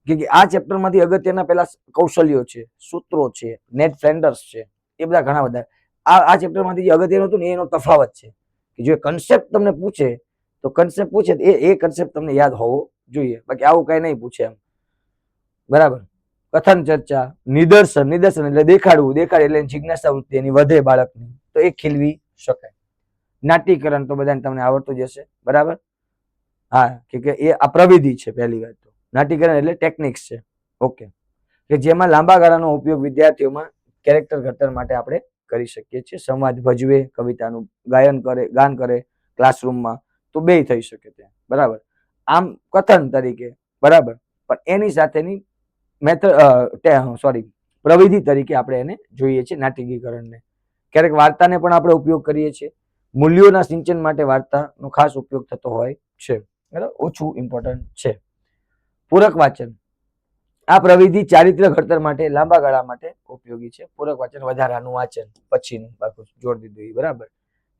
કે આ ચેપ્ટરમાંથી અગત્યના પેલા કૌશલ્યો છે, સૂત્રો છે, નેટ ફ્રેન્ડર્સ છે, એ બધા ઘણા બધા. આ ચેપ્ટરમાંથી જે અગત્યનું હતું ને એનો તફાવત છે કે જો કન્સેપ્ટ તમને પૂછે તો કન્સેપ્ટ પૂછે એ કન્સેપ્ટ તમને યાદ હોવો જોઈએ, બાકી આવું કઈ નહીં પૂછે એમ, બરાબર. કથન ચર્ચા, નિદર્શન એટલે દેખાડવું એટલે જિજ્ઞાસા વૃત્તિ એની વધે બાળકની, તો એ ખીલવી શકાય. નાટ્યકરણ તો બધાને તમને આવડતું જ હશે, બરાબર. હા, કે એ આ પ્રવિધિ છે પહેલી વાત તો. નાટ્યકરણ એટલે ટેકનિક્સ છે, ઓકે, કે જેમાં લાંબા ગાળાનો ઉપયોગ વિદ્યાર્થીઓમાં કેરેક્ટર ઘડતર માટે આપણે કરી શકીએ છીએ. સંવાદ ભજવે, કવિતાનું ગાન કરે ક્લાસરૂમમાં, તો બે થઈ શકે ત્યાં, બરાબર. આમ કથન તરીકે, બરાબર, પણ એની સાથેની પ્રવિધિ તરીકે આપણે એને જોઈએ છીએ નાટ્યકીકરણને. ક્યારેક વાર્તાને પણ આપણે ઉપયોગ કરીએ છીએ. મૂલ્યોના સિંચન માટે વાર્તાનો ખાસ ઉપયોગ થતો હોય છે, બરાબર. ઓછું ઇમ્પોર્ટન્ટ છે. પૂરક વાચન, આ પ્રવિધિ ચારિત્ર્ય ઘડતર માટે લાંબા ગાળા માટે ઉપયોગી છે. પૂરક વાચન વધારાનું વાંચન પછીનું બાકી જોડ દીધું, બરાબર.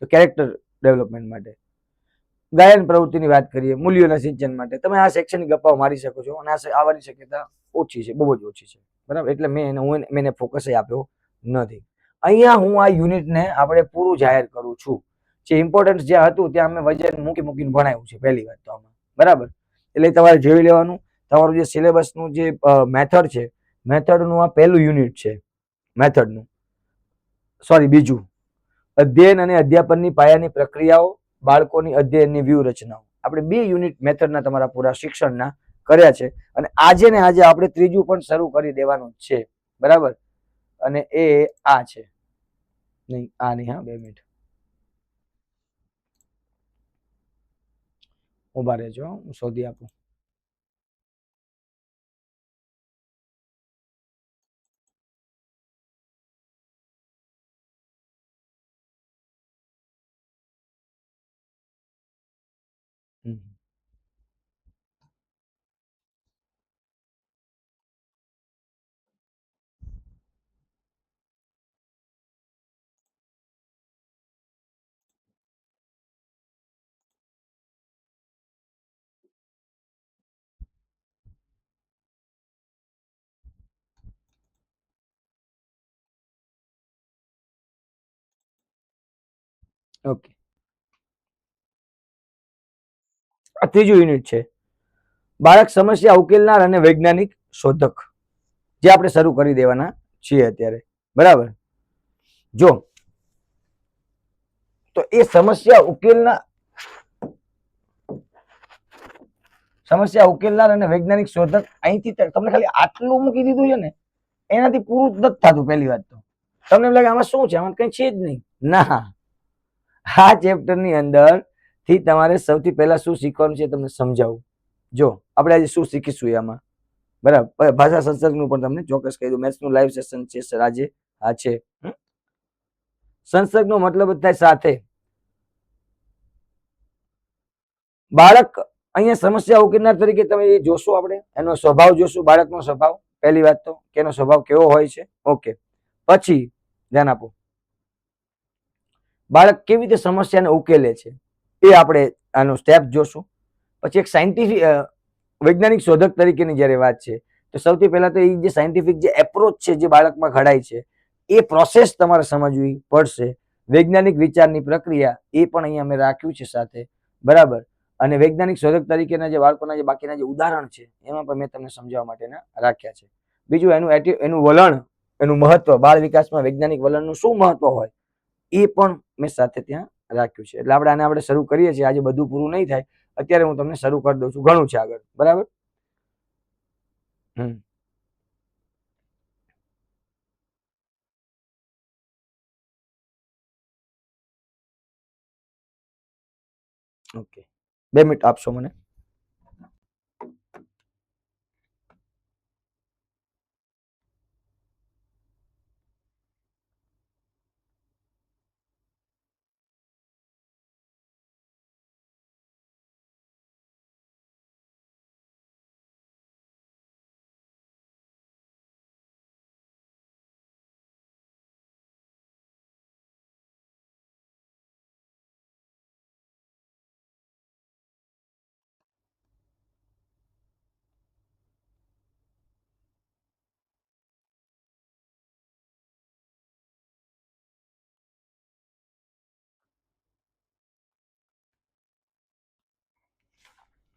તો કેરેક્ટર ડેવલપમેન્ટ માટે. ગાયન પ્રવૃત્તિની વાત કરીએ, મૂલ્યોના સિંચન માટે. તમે આ શૈક્ષણિક ગપ્પાઓ મારી શકો છો અને આવવાની શક્યતા ઓછી છે, બહુ જ ઓછી છે, બરાબર. એટલે મેં એને ફોકસ આપ્યો નથી. અહીંયા હું આ યુનિટને આપણે પૂરું જાહેર કરું છું. જે ઇમ્પોર્ટન્સ જ્યાં હતું ત્યાં અમે વજન મૂકીને ભણાવ્યું છે પહેલી વાત તો આમાં, બરાબર. એટલે તમારે જોઈ લેવાનું. તમારું જે સિલેબસનું જે મેથડ છે, મેથડનું આ પહેલું યુનિટ છે. મેથડનું બીજું, અધ્યયન અને અધ્યાપનની પાયાની પ્રક્રિયાઓ, બાળકોની અધ્યયનની વ્યૂહરચનાઓ. આપણે 2 યુનિટ મેથડના તમારા પૂરા શિક્ષણના કર્યા છે અને આજે ને આજે આપણે ત્રીજું પણ શરૂ કરી દેવાનું છે, બરાબર. અને એ આ છે, નહીં આ નહીં, હા 2 મિનિટ ઉભા રહેજો, હું શોધી આપું. ઓકે, આ ત્રીજું યુનિટ છે, બાળક સમસ્યા ઉકેલનાર અને વૈજ્ઞાનિક શોધક, જે આપણે શરૂ કરી દેવાના છીએ અત્યારે, બરાબર. જો તો એ સમસ્યા ઉકેલનાર અને વૈજ્ઞાનિક શોધક અહીંથી તમને ખાલી આટલું મૂકી દીધું છે ને, એનાથી પૂરું જ નથી થતું. પહેલી વાત તો તમને એમ લાગે આમાં શું છે, આમાં કઈ છે જ નહીં. ના, આ ચેપ્ટરની અંદર થી તમારે સૌથી પહેલા શું શીખવાનું છે તમને સમજાવું. જો આપણે આજે શું શીખીશું એમાં, બરાબર. ભાષા સંસર્ગનું પણ તમને ચોક્કસ કહી દઉં. મેથ્સનું લાઈવ સેશન છે સર આજે, આ છે. સંસર્ગનો મતલબ થાય સાથે. બાળક અહીંયા સમસ્યા ઉકેલનાર તરીકે તમે એ જોશો, આપણે એનો સ્વભાવ જોશું, બાળકનો સ્વભાવ. પહેલી વાત તો કે એનો સ્વભાવ કેવો હોય છે, ઓકે. પછી ધ્યાન આપો, બાળક કેવી રીતે સમસ્યાને ઉકેલે છે એ આપણે આનો સ્ટેપ જોશું. પછી એક સાયન્ટિફિક વૈજ્ઞાનિક શોધક તરીકેની જ્યારે વાત છે તો સૌથી પહેલા તો એ જે સાયન્ટિફિક જે એપ્રોચ છે જે બાળકમાં ઘડાય છે એ પ્રોસેસ તમારે સમજવી પડશે. વૈજ્ઞાનિક વિચારની પ્રક્રિયા એ પણ અહીંયા અમે રાખ્યું છે સાથે, બરાબર. અને વૈજ્ઞાનિક શોધક તરીકેના જે બાળકોના જે બાકીના જે ઉદાહરણ છે એમાં પણ મેં તમને સમજાવવા માટેના રાખ્યા છે. બીજું એનું વલણ, એનું મહત્વ, બાળ વિકાસમાં વૈજ્ઞાનિક વલણનું શું મહત્વ હોય એ પણ મેં સાથે ત્યાં રાખ્યું છે. એટલે આપણે શરૂ કરીએ છીએ. આજે બધું પૂરું નહીં થાય, અત્યારે હું તમને શરૂ કરી દઉં છું, ઘણું છે આગળ, બરાબર. ઓકે, 2 મિનિટ આપશો મને.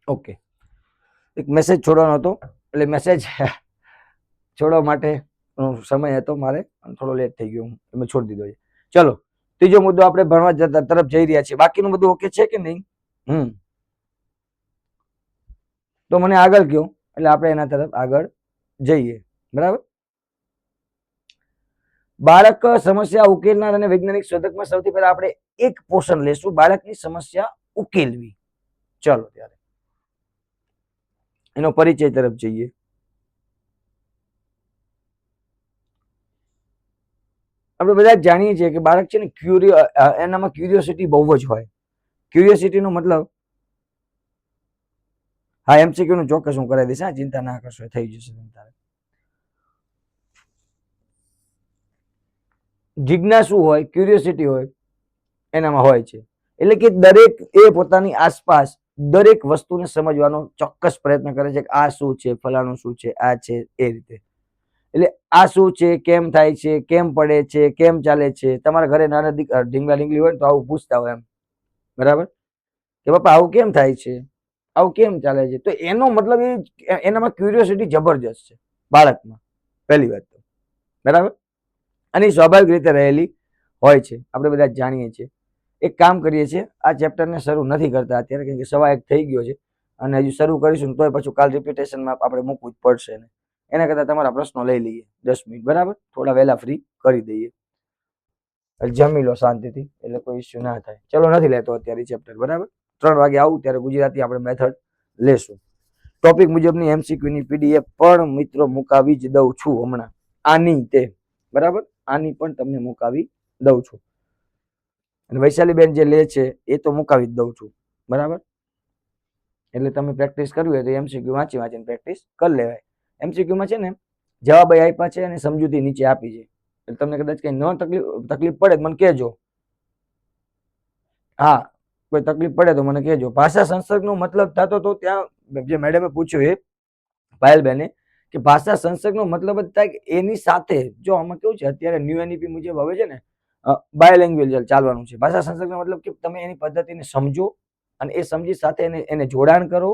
ઓકે, એક મેસેજ છોડવાનો હતો, એટલે મેસેજ છોડવા માટે સમય હતો મારે, થોડો લેટ થઈ ગયો, મેં છોડી દીધો છે. ચલો, ત્રીજો મુદ્દો આપણે ભણવા જતા તરફ જઈ રહ્યા છીએ. બાકીનું બધું ઓકે છે કે નહીં? તો મને આગળ કહો, એટલે આપણે એના તરફ આગળ જઈએ. બરાબર. બાળક સમસ્યા ઉકેલનાર અને વૈજ્ઞાનિક શોધકમાં સૌથી પહેલા આપણે એક પોર્શન લેશું, બાળકની સમસ્યા ઉકેલવી. ચલો ત્યારે એનો પરિચય તરફ જઈએ. આપણે બધા જાણીએ છીએ કે બાળક છે ને એનામાં ક્યુરિયોસિટી બહુ જ હોય. ક્યુરિયોસિટી નો મતલબ, હા એમસીક્યુ નું ચોક્કસ હું કરાવી દઈશ, હા ચિંતા ના કરશો, થઈ જશે. જિજ્ઞાસુ હોય, ક્યુરિયોસિટી હોય, એનામાં હોય છે. એટલે કે દરેક એ પોતાની આસપાસ દરેક વસ્તુને સમજવાનો ચોક્કસ પ્રયત્ન કરે છે કે આ શું છે, ફલાણું શું છે, આ છે, એ રીતે. એટલે આ શું છે, કેમ થાય છે, કેમ પડે છે, કેમ ચાલે છે. તમારા ઘરે નાના ઢીંગલા ઢીંગલી હોય ને તો આવું પૂછતા હોય એમ, બરાબર, કે પપ્પા આવું કેમ થાય છે, આવું કેમ ચાલે છે. તો એનો મતલબ એનામાં ક્યુરિયોસિટી જબરજસ્ત છે બાળકમાં, પહેલી વાત તો, બરાબર. અને સ્વાભાવિક રીતે રહેલી હોય છે, આપણે બધા જાણીએ છીએ. એક કામ કરીએ છીએ, આ ચેપ્ટરને શરૂ નથી કરતા અત્યારે, કેમ કે 1:15 થઈ ગયો છે અને હજુ શરૂ કરીશું તોય પછી કાલ રિપીટેશનમાં આપણે મૂકવું જ પડશે ને. એના કરતા તમારા પ્રશ્નો લઈ લઈએ 10 મિનિટ, બરાબર, થોડા વહેલા ફ્રી કરી દઈએ, જમી લો શાંતિથી, એટલે કોઈ ઇસ્યુ ના થાય. ચલો, નથી લેતો અત્યારે ચેપ્ટર, બરાબર. 3 વાગે આવું ત્યારે ગુજરાતી આપણે મેથડ લેશું. ટોપિક મુજબની MCQ ની PDF પણ મિત્રો મુકાવી જ દઉં છું હમણાં, આની તે, બરાબર, આની પણ તમને મુકાવી દઉં છું. અને વૈશાલીબેન જે લે છે એ તો મુકાવી જ દઉં છું, બરાબર. એટલે તમે પ્રેક્ટિસ કરવી હોય તો MCQ વાંચીને પ્રેક્ટિસ કરી લેવાય. MCQ માં છે ને જવાબ આપ્યા છે અને સમજૂતી નીચે આપી છે, એટલે તમને કદાચ કઈ ન તકલીફ પડે મને કહેજો. હા, કોઈ તકલીફ પડે તો મને કહેજો. ભાષા સંસર્ગનો મતલબ થતો તો ત્યાં જે મેડમે પૂછ્યું એ પાયલબેને, કે ભાષા સંસર્ગનો મતલબ જ થાય કે એની સાથે, જો આમાં કેવું છે અત્યારે ન્યૂ NEP મુજબ હવે છે ને બાયલેંગ્વેજ ચાલવાનું છે. ભાષા સંસર્ગનો મતલબ કે તમે એની પદ્ધતિને સમજો અને એ સમજી સાથે એને જોડાણ કરો.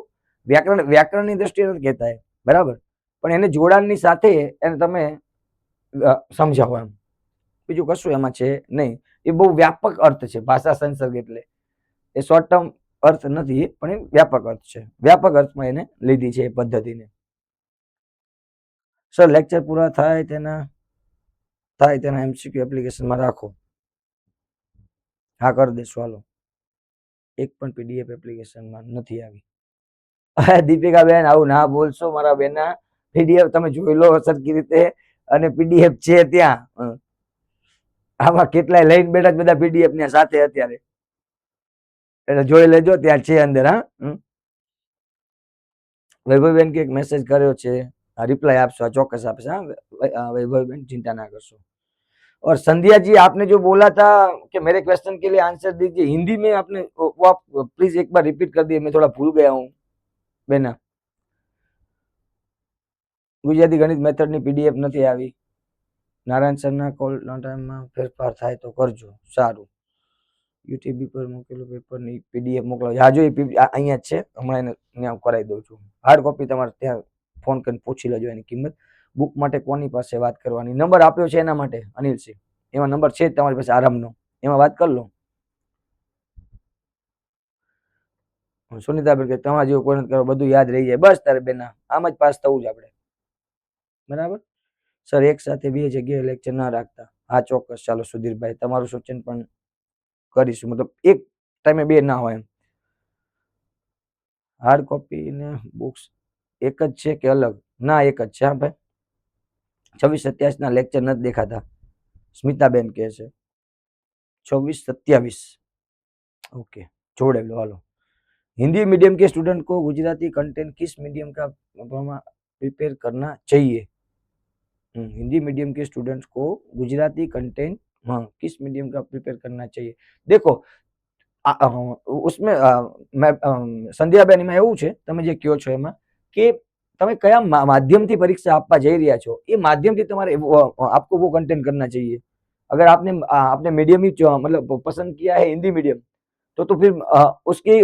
વ્યાકરણની દ્રષ્ટિએ નથી કહેતા, બરાબર, પણ એને જોડાણની સાથે એને તમે સમજાવો એમ, બીજું કશું એમાં છે નહીં. એ બહુ વ્યાપક અર્થ છે ભાષા સંસર્ગ, એટલે એ શોર્ટ ટર્મ અર્થ નથી, પણ એ વ્યાપક અર્થ છે. વ્યાપક અર્થમાં એને લીધી છે એ પદ્ધતિને. સર લેક્ચર પૂરા થાય તેના MCQ એપ્લિકેશનમાં રાખો. હા, કરી દેશું, હાલો. એક પણ PDF એપ્લિકેશનમાં નથી આવી. દીપિકા બેન આવું ના બોલશો મારા બેના, PDF તમે જોઈ લો સરખી રીતે, અને PDF છે ત્યાં. આમાં કેટલાય લઈને બેઠા બધા PDF ને સાથે અત્યારે, એટલે જોઈ લેજો, ત્યાં છે અંદર. હા, વૈભવબેન કે મેસેજ કર્યો છે, रिप्लाई आपसे चौकस आपसे। हाँ वैभव बहन चिंता ना करशो। और संध्या जी आपने जो बोला था कि मेरे क्वेश्चन के लिए आंसर दीजिए हिंदी में, आपने वो आप प्लीज एक बार रिपीट कर दिए, मैं थोड़ा भूल गया हूँ बेना। गुजराती गणित मेथड ની PDF નથી આવી। નારાયણ સર ના કોલ ના ટાઈમમાં ફેરફાર થાય તો કરજો, સારું। યુટીબી પર મૂકેલું પેપર ની PDF મોકલો। હા જો અહીંયા જ છે, હમણાં એને ત્યાં કરાવી દઉં છું। હાર્ડ કોપી તમારે ત્યાં ફોન કરીને પૂછી લેજો એની કિંમત। બુક માટે કોની પાસે વાત કરવાની, નંબર આપ્યો છે એના માટે અનિલસિંહ, એમાં નંબર છે જ તમારી પાસે આરામનો, એમાં વાત કરી લો। સુનિતાબેન કે તમારા જેવું કોઈ નથી કરો, બધું યાદ રહી જાય। બસ તારે બેના આમ જ પાસ થવું જ આપણે, બરાબર। સર એક સાથે બે જગ્યાએ લેક્ચર ના રાખતા। હા ચોક્કસ, ચાલો સુધીરભાઈ તમારું સૂચન પણ કરીશું, મતલબ એક ટાઈમે બે ના હોય એમ। હાર્ડ કોપી ને બુક્સ એક જ છે કે અલગ? ના એક જ છે। હા ભાઈ 26-27 ના લેક્ચર નથી દેખાતા, સ્મિતાબેન કહે છે। 26-27 ओके जोड़े लो हालो। हिंदी मीडियम के स्टूडेंट को गुजराती कंटेंट किस मीडियम का प्रिपेयर करना चाहिए? हिंदी मीडियम के स्टूडेंट्स को गुजराती कंटेंट किस मीडियम का प्रिपेयर करना चाहिए? देखो उसमें સંધ્યાબેન એમાં એવું છે, તમે જે કહો છો એમાં કે તમે કયા માધ્યમથી પરીક્ષા આપવા જઈ રહ્યા છો, એ માધ્યમથી તમારે आपको वो कंटेंट करना चाहिए। अगर आपने मीडियम ही मतलब पसंद किया है हिंदी मीडियम, तो फिर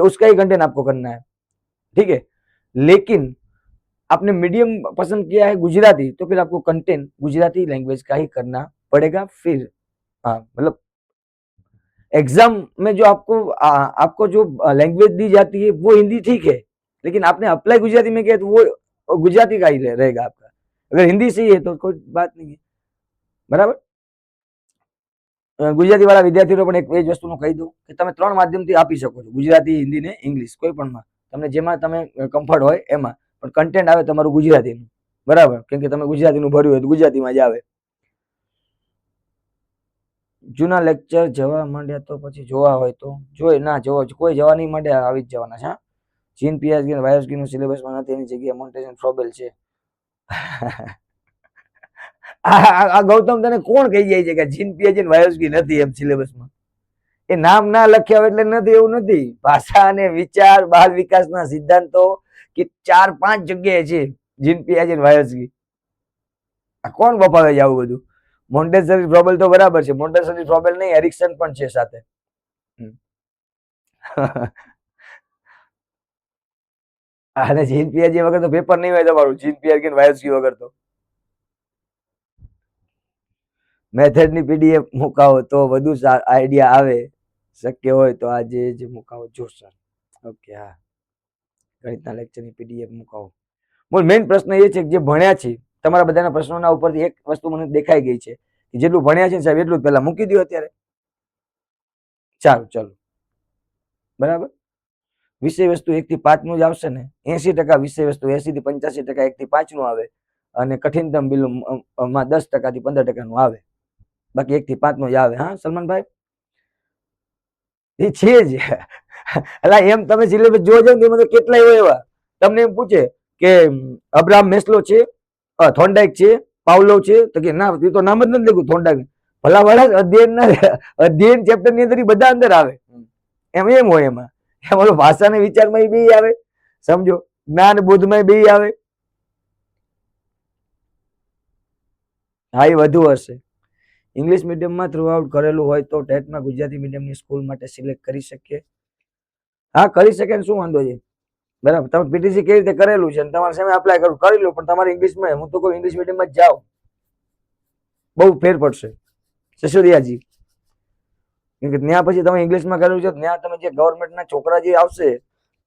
उसका ही कंटेंट आपको करना है। ठीक है, लेकिन आपने मीडियम पसंद किया है गुजराती, तो फिर आपको कंटेंट गुजराती लैंग्वेज का ही करना पड़ेगा। फिर हाँ, मतलब एग्जाम में जो आपको जो लैंग्वेज दी जाती है वो हिंदी ठीक है, लेकिन आपने अप्लाई गुजराती में किया तो वो गुजराती का ही रहेगा आपका। अगर हिंदी सही है तो कोई बात नहीं है, बराबर। ગુજરાતી વાળા વિદ્યાર્થીઓ પણ એક એ જ વસ્તુનું કહી દઉં કે તમે 3 માધ્યમથી આપી શકો છો, ગુજરાતી, હિન્દી ને ઇંગ્લિશ, કોઈ પણમાં તમને જેમાં તમે કમ્ફર્ટ હોય એમાં, પણ કન્ટેન્ટ આવે તમારું ગુજરાતીનું, બરાબર, કેમ કે તમે ગુજરાતીનું ભર્યું હોય તો ગુજરાતીમાં જ આવે. જૂના લેક્ચર જવા માંડ્યા તો પછી જોવા હોય તો જોઈ ના જોવો, કોઈ જવા નહીં માંડે, આવી જ જવાના છે. હા, જીન પીએસગી અને વાયસગી નું સિલેબસમાં નથી, એની જગ્યાએ મોન્ટેશન ફ્રોબેલ છે. આ ગૌતમ તને કોણ કહી જાય છે કે જીન પીએસગી અને વાયસગી નથી એમ સિલેબસમાં? એ નામ ના લખ્યા એટલે નથી એવું નથી. ભાષા અને વિચાર, બાલ વિકાસના સિદ્ધાંતો કે 4-5 જગ્યાએ છે જીન પીએસગી અને વાયસગી. આ કોણ બપાવે છે આવું બધું? મોન્ટેસરી ફ્રોબેલ તો બરાબર છે, મોન્ટેસરી ફ્રોબેલ નહીં, એરિક્સન પણ છે સાથે. અને જીન પીએસજી વગર તો પેપર નહીં હોય તમારું, જીન પીએસજી વાયસજી વગર તો. મેથડની પીડીએફ મુકાવો તો વધુ આઈડિયા આવે, શક્ય હોય તો આજે જ મુકાવો. જો સર, ઓકે, હા, ગણિતના લેક્ચરની પીડીએફ મુકાવો. બોલ, મેઇન પ્રશ્ન એ છે કે જે ભણ્યા છે, તમારા બધાના પ્રશ્નોના ઉપરથી એક વસ્તુ મને દેખાઈ ગઈ છે કે જેટલું ભણ્યા છે સાહેબ એટલું જ પહેલા મૂકી દો અત્યારે. ચાલો ચાલો, બરાબર. વિષય વસ્તુ 1 થી 5 નું જ આવશે ને, 80% વિષય વસ્તુ, 80 થી 85% 1 થી 5 નું આવે, અને કઠિનતમ બિલમાં 10% થી 15% નું આવે, બાકી 1 થી 5 નું જ આવે. હા સલમાનભાઈ, એ છે જ. એટલે એમ તમે સિલેબસ જોવા જાવ ને એમાં તો કેટલાય હોય એવા. તમને એમ પૂછે કે અબ્રાહમ મેસ્લો છે, થોન્ડાઇક છે, પાવલોવ છે, તો કે ના, એ તો નામ જ નથી લખ્યું થોન્ડાઇક. ભલા વાળા અધ્યયન ચેપ્ટર ની અંદર બધા અંદર આવે, એમ હોય એમાં. એમ ઓલો ભાષા ને વિચારમાં બે આવે, સમજો, જ્ઞાન બોધમાં બે આવે. હા, એ વધુ હશે. ઇંગ્લિશ મીડિયમમાં થ્રુ આઉટ કરેલું હોય તો ટેટમાં ગુજરાતી મીડિયમની સ્કૂલ માટે સિલેક્ટ કરી શકીએ? હા, કરી શકે ને, શું વાંધો છે? બરાબર, તમે પીટીસી કેવી રીતે કરેલું છે તમારે સામે અપ્લાય કરવું, કરી લો, પણ તમારે ઇંગ્લિશમાં, હું તો કોઈ ઇંગ્લિશ મીડિયમમાં જ જાઓ, બહુ ફેર પડશે સસુરિયાજી. કેમ કે ત્યાં પછી તમે ઇંગ્લિશમાં કરેલું છે, ત્યાં તમે જે ગવર્મેન્ટના છોકરા જે આવશે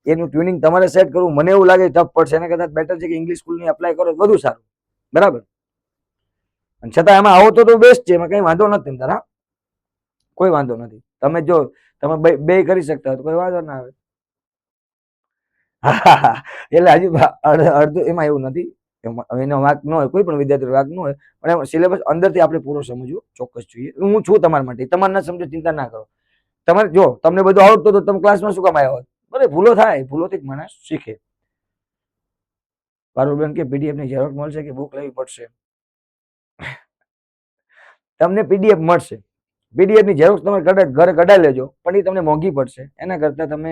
એનું ટ્યુનિંગ તમારે સેટ કરવું, મને એવું લાગે ટફ પડશે. એને કદાચ બેટર છે કે ઇંગ્લિશ સ્કૂલની અપ્લાય કરો વધુ સારું, બરાબર. છતાં એમાં આવો તો બેસ્ટ છે, એમાં કઈ વાંધો નથી તારા, કોઈ વાંધો નથી. તમે જો તમે બે કરી શકતા હોય તો કોઈ વાંધો ના આવે. એટલે હજુ અડધું એમાં એવું નથી, એનો વાંક ન હોય, કોઈ પણ વિદ્યાર્થી વાંક ન હોય, પણ એમાં સિલેબસ અંદરથી આપણે પૂરો સમજવો ચોક્કસ જોઈએ. હું છું તમારા માટે, તમારે ના સમજો ચિંતા ના કરો. તમારે જો તમને બધું આવડતું તો તમે ક્લાસમાં શું કામ આવ્યા હોત? બરાબર, ભૂલો થાય, ભૂલોથી જ માણસ શીખે. પારુલબેન કે પીડીએફ ની ઝેરોક્ષ મળશે કે બુક લેવી પડશે? તમને પીડીએફ મળશે, પીડીએફ ની ઝેરોક્ષ તમે ઘરે કઢાવી લેજો, પણ એ તમને મોંઘી પડશે. એના કરતા તમે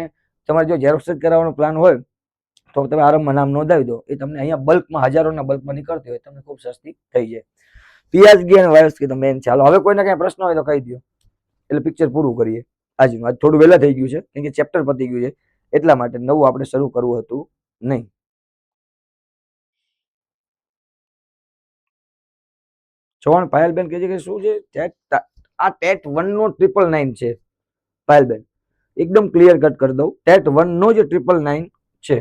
તમારે જો ઝેરોક્ષ જ કરાવવાનો પ્લાન હોય તો તમે આરામમાં નામ નોંધાવી દો, એ તમને અહીંયા બલ્કમાં, હજારોના બલ્કમાં નીકળતી હોય, તમને ખૂબ સસ્તી થઈ જાય. પીએસગી અને વાયસગી તો મેન. ચાલો, હવે કોઈને કઈ પ્રશ્ન હોય તો કહી દો, એટલે પિક્ચર પૂરું કરીએ આજનું. આજ થોડું વહેલા થઈ ગયું છે કેમ કે ચેપ્ટર પતી ગયું છે, એટલા માટે નવું આપણે શરૂ કરવું હતું નહીં. ચૌહાણ પાયલબેન કહે છે કે શું છે આ ટેટ 1 નો 999 છે. પાયલબેન એકદમ ક્લિયર કટ કરી દઉં, ટેટ 1 નો જ 999 છે,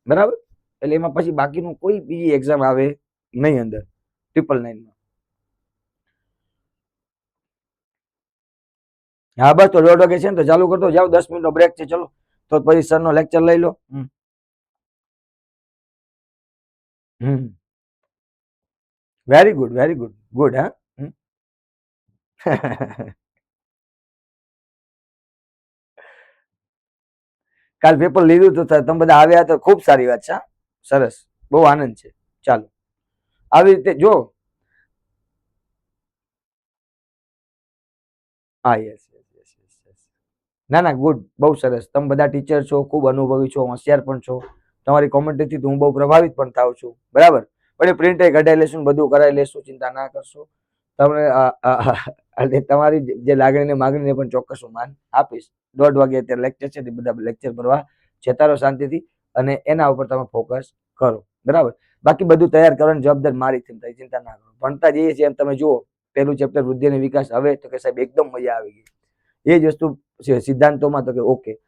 બરાબર. એટલે એમાં પછી બાકીનું કોઈ બીજી એક્ઝામ આવે નહીં અંદર 999 માં. હા બસ, તો 1:30 વાગે છે ને, તો ચાલુ કરતો જાઓ, 10 મિનિટનો બ્રેક છે, ચલો. તો પછી સરનો લેક્ચર લઈ લો. Very good, very good, good. હા. કાલ પેપર લીધું તો તમે બધા આવ્યા તો ખૂબ સારી વાત છે. સરસ, બહુ આનંદ છે. ચાલો, આવી રીતે જો. હા, યસ યસ યસ યસ. ના ના, ગુડ, બહુ સરસ. તમે બધા ટીચર છો, ખૂબ અનુભવી છો, હોશિયાર પણ છો. તમારી કોમેન્ટથી હું બહુ પ્રભાવિત પણ થાઉં છું, બરાબર. પણ એ પ્રિન્ટ કઢાઈ લેશું, બધું કરાવી લેશું, ચિંતા ના કરશો. તમને તમારી જે લાગણી ને માગણીને પણ ચોક્કસ હું માન આપીશ. 1:30 વાગે અત્યારે લેક્ચર છે, બધા લેક્ચર ભરવા જતા રહો શાંતિથી. અને એના ઉપર તમે ફોકસ કરો, બરાબર. બાકી બધું તૈયાર કરવાની જવાબદાર મારી ચિંતા ના કરો. ભણતા જઈએ છીએ એમ તમે જુઓ, પેલું ચેપ્ટર વૃદ્ધિ અને વિકાસ, હવે તો કે સાહેબ એકદમ મજા આવી ગઈ. એ જ વસ્તુ છે સિદ્ધાંતોમાં, તો કે ઓકે.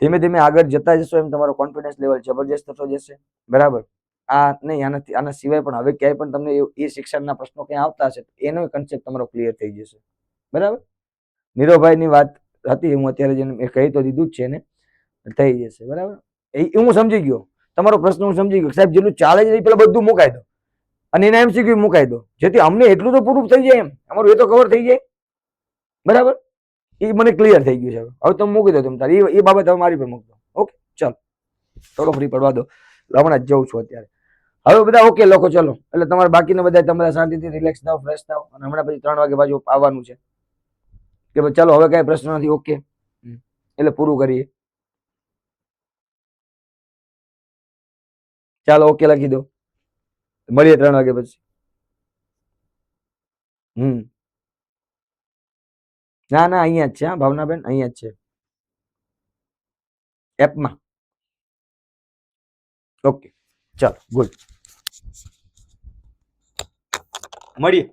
ધીમે ધીમે આગળ જતા જશો એમ તમારો કોન્ફિડન્સ લેવલ જબરજસ્ત થતો જશે, બરાબર. આ નહીં, આના સિવાય પણ હવે ક્યાંય પણ તમને એ શિક્ષણના પ્રશ્નો ક્યાં આવતા હશે, એનો કન્સેપ્ટ તમારો ક્લિયર થઈ જશે, બરાબર. નીરવભાઈની વાત હતી, હું અત્યારે જેને મેં કહી તો દીધું જ છે ને, થઈ જશે, બરાબર. એ હું સમજી ગયો, તમારો પ્રશ્ન હું સમજી ગયો. સાહેબ જેટલું ચાલે છે પેલા બધું મુકાઈ દો અને એના MCQ મુકાઈ દો, જેથી અમને એટલું તો પૂરું થઈ જાય, એમ અમારું એ તો કવર થઈ જાય, બરાબર. એ મને ક્લિયર થઈ ગયું છે. હવે તમે મૂકી દો, તમે તારી એ બાબત હવે મારી પર મૂકજો. ઓકે, ચાલો થોડો ફ્રી પડવા દો, હમણાં જ જઉં છું અત્યારે. હવે બધા ઓકે લખો, ચલો. એટલે તમારે બાકીના બધા તમે શાંતિથી રિલેક્સ થાવ, ફ્રેશ થાવ, અને હમણાં પછી 3 વાગે બાજુ આવવાનું છે કે ભાઈ ચાલો હવે કઈ પ્રશ્ન નથી, ઓકે, એટલે પૂરું કરીએ. ચાલો ઓકે લખી દો, મળીએ 3 વાગે પછી. ના ના, અહીંયા જ છે, હા ભાવનાબેન, અહીંયા જ છે એપમાં. ઓકે, ચાલો, ગુડ, મળીએ.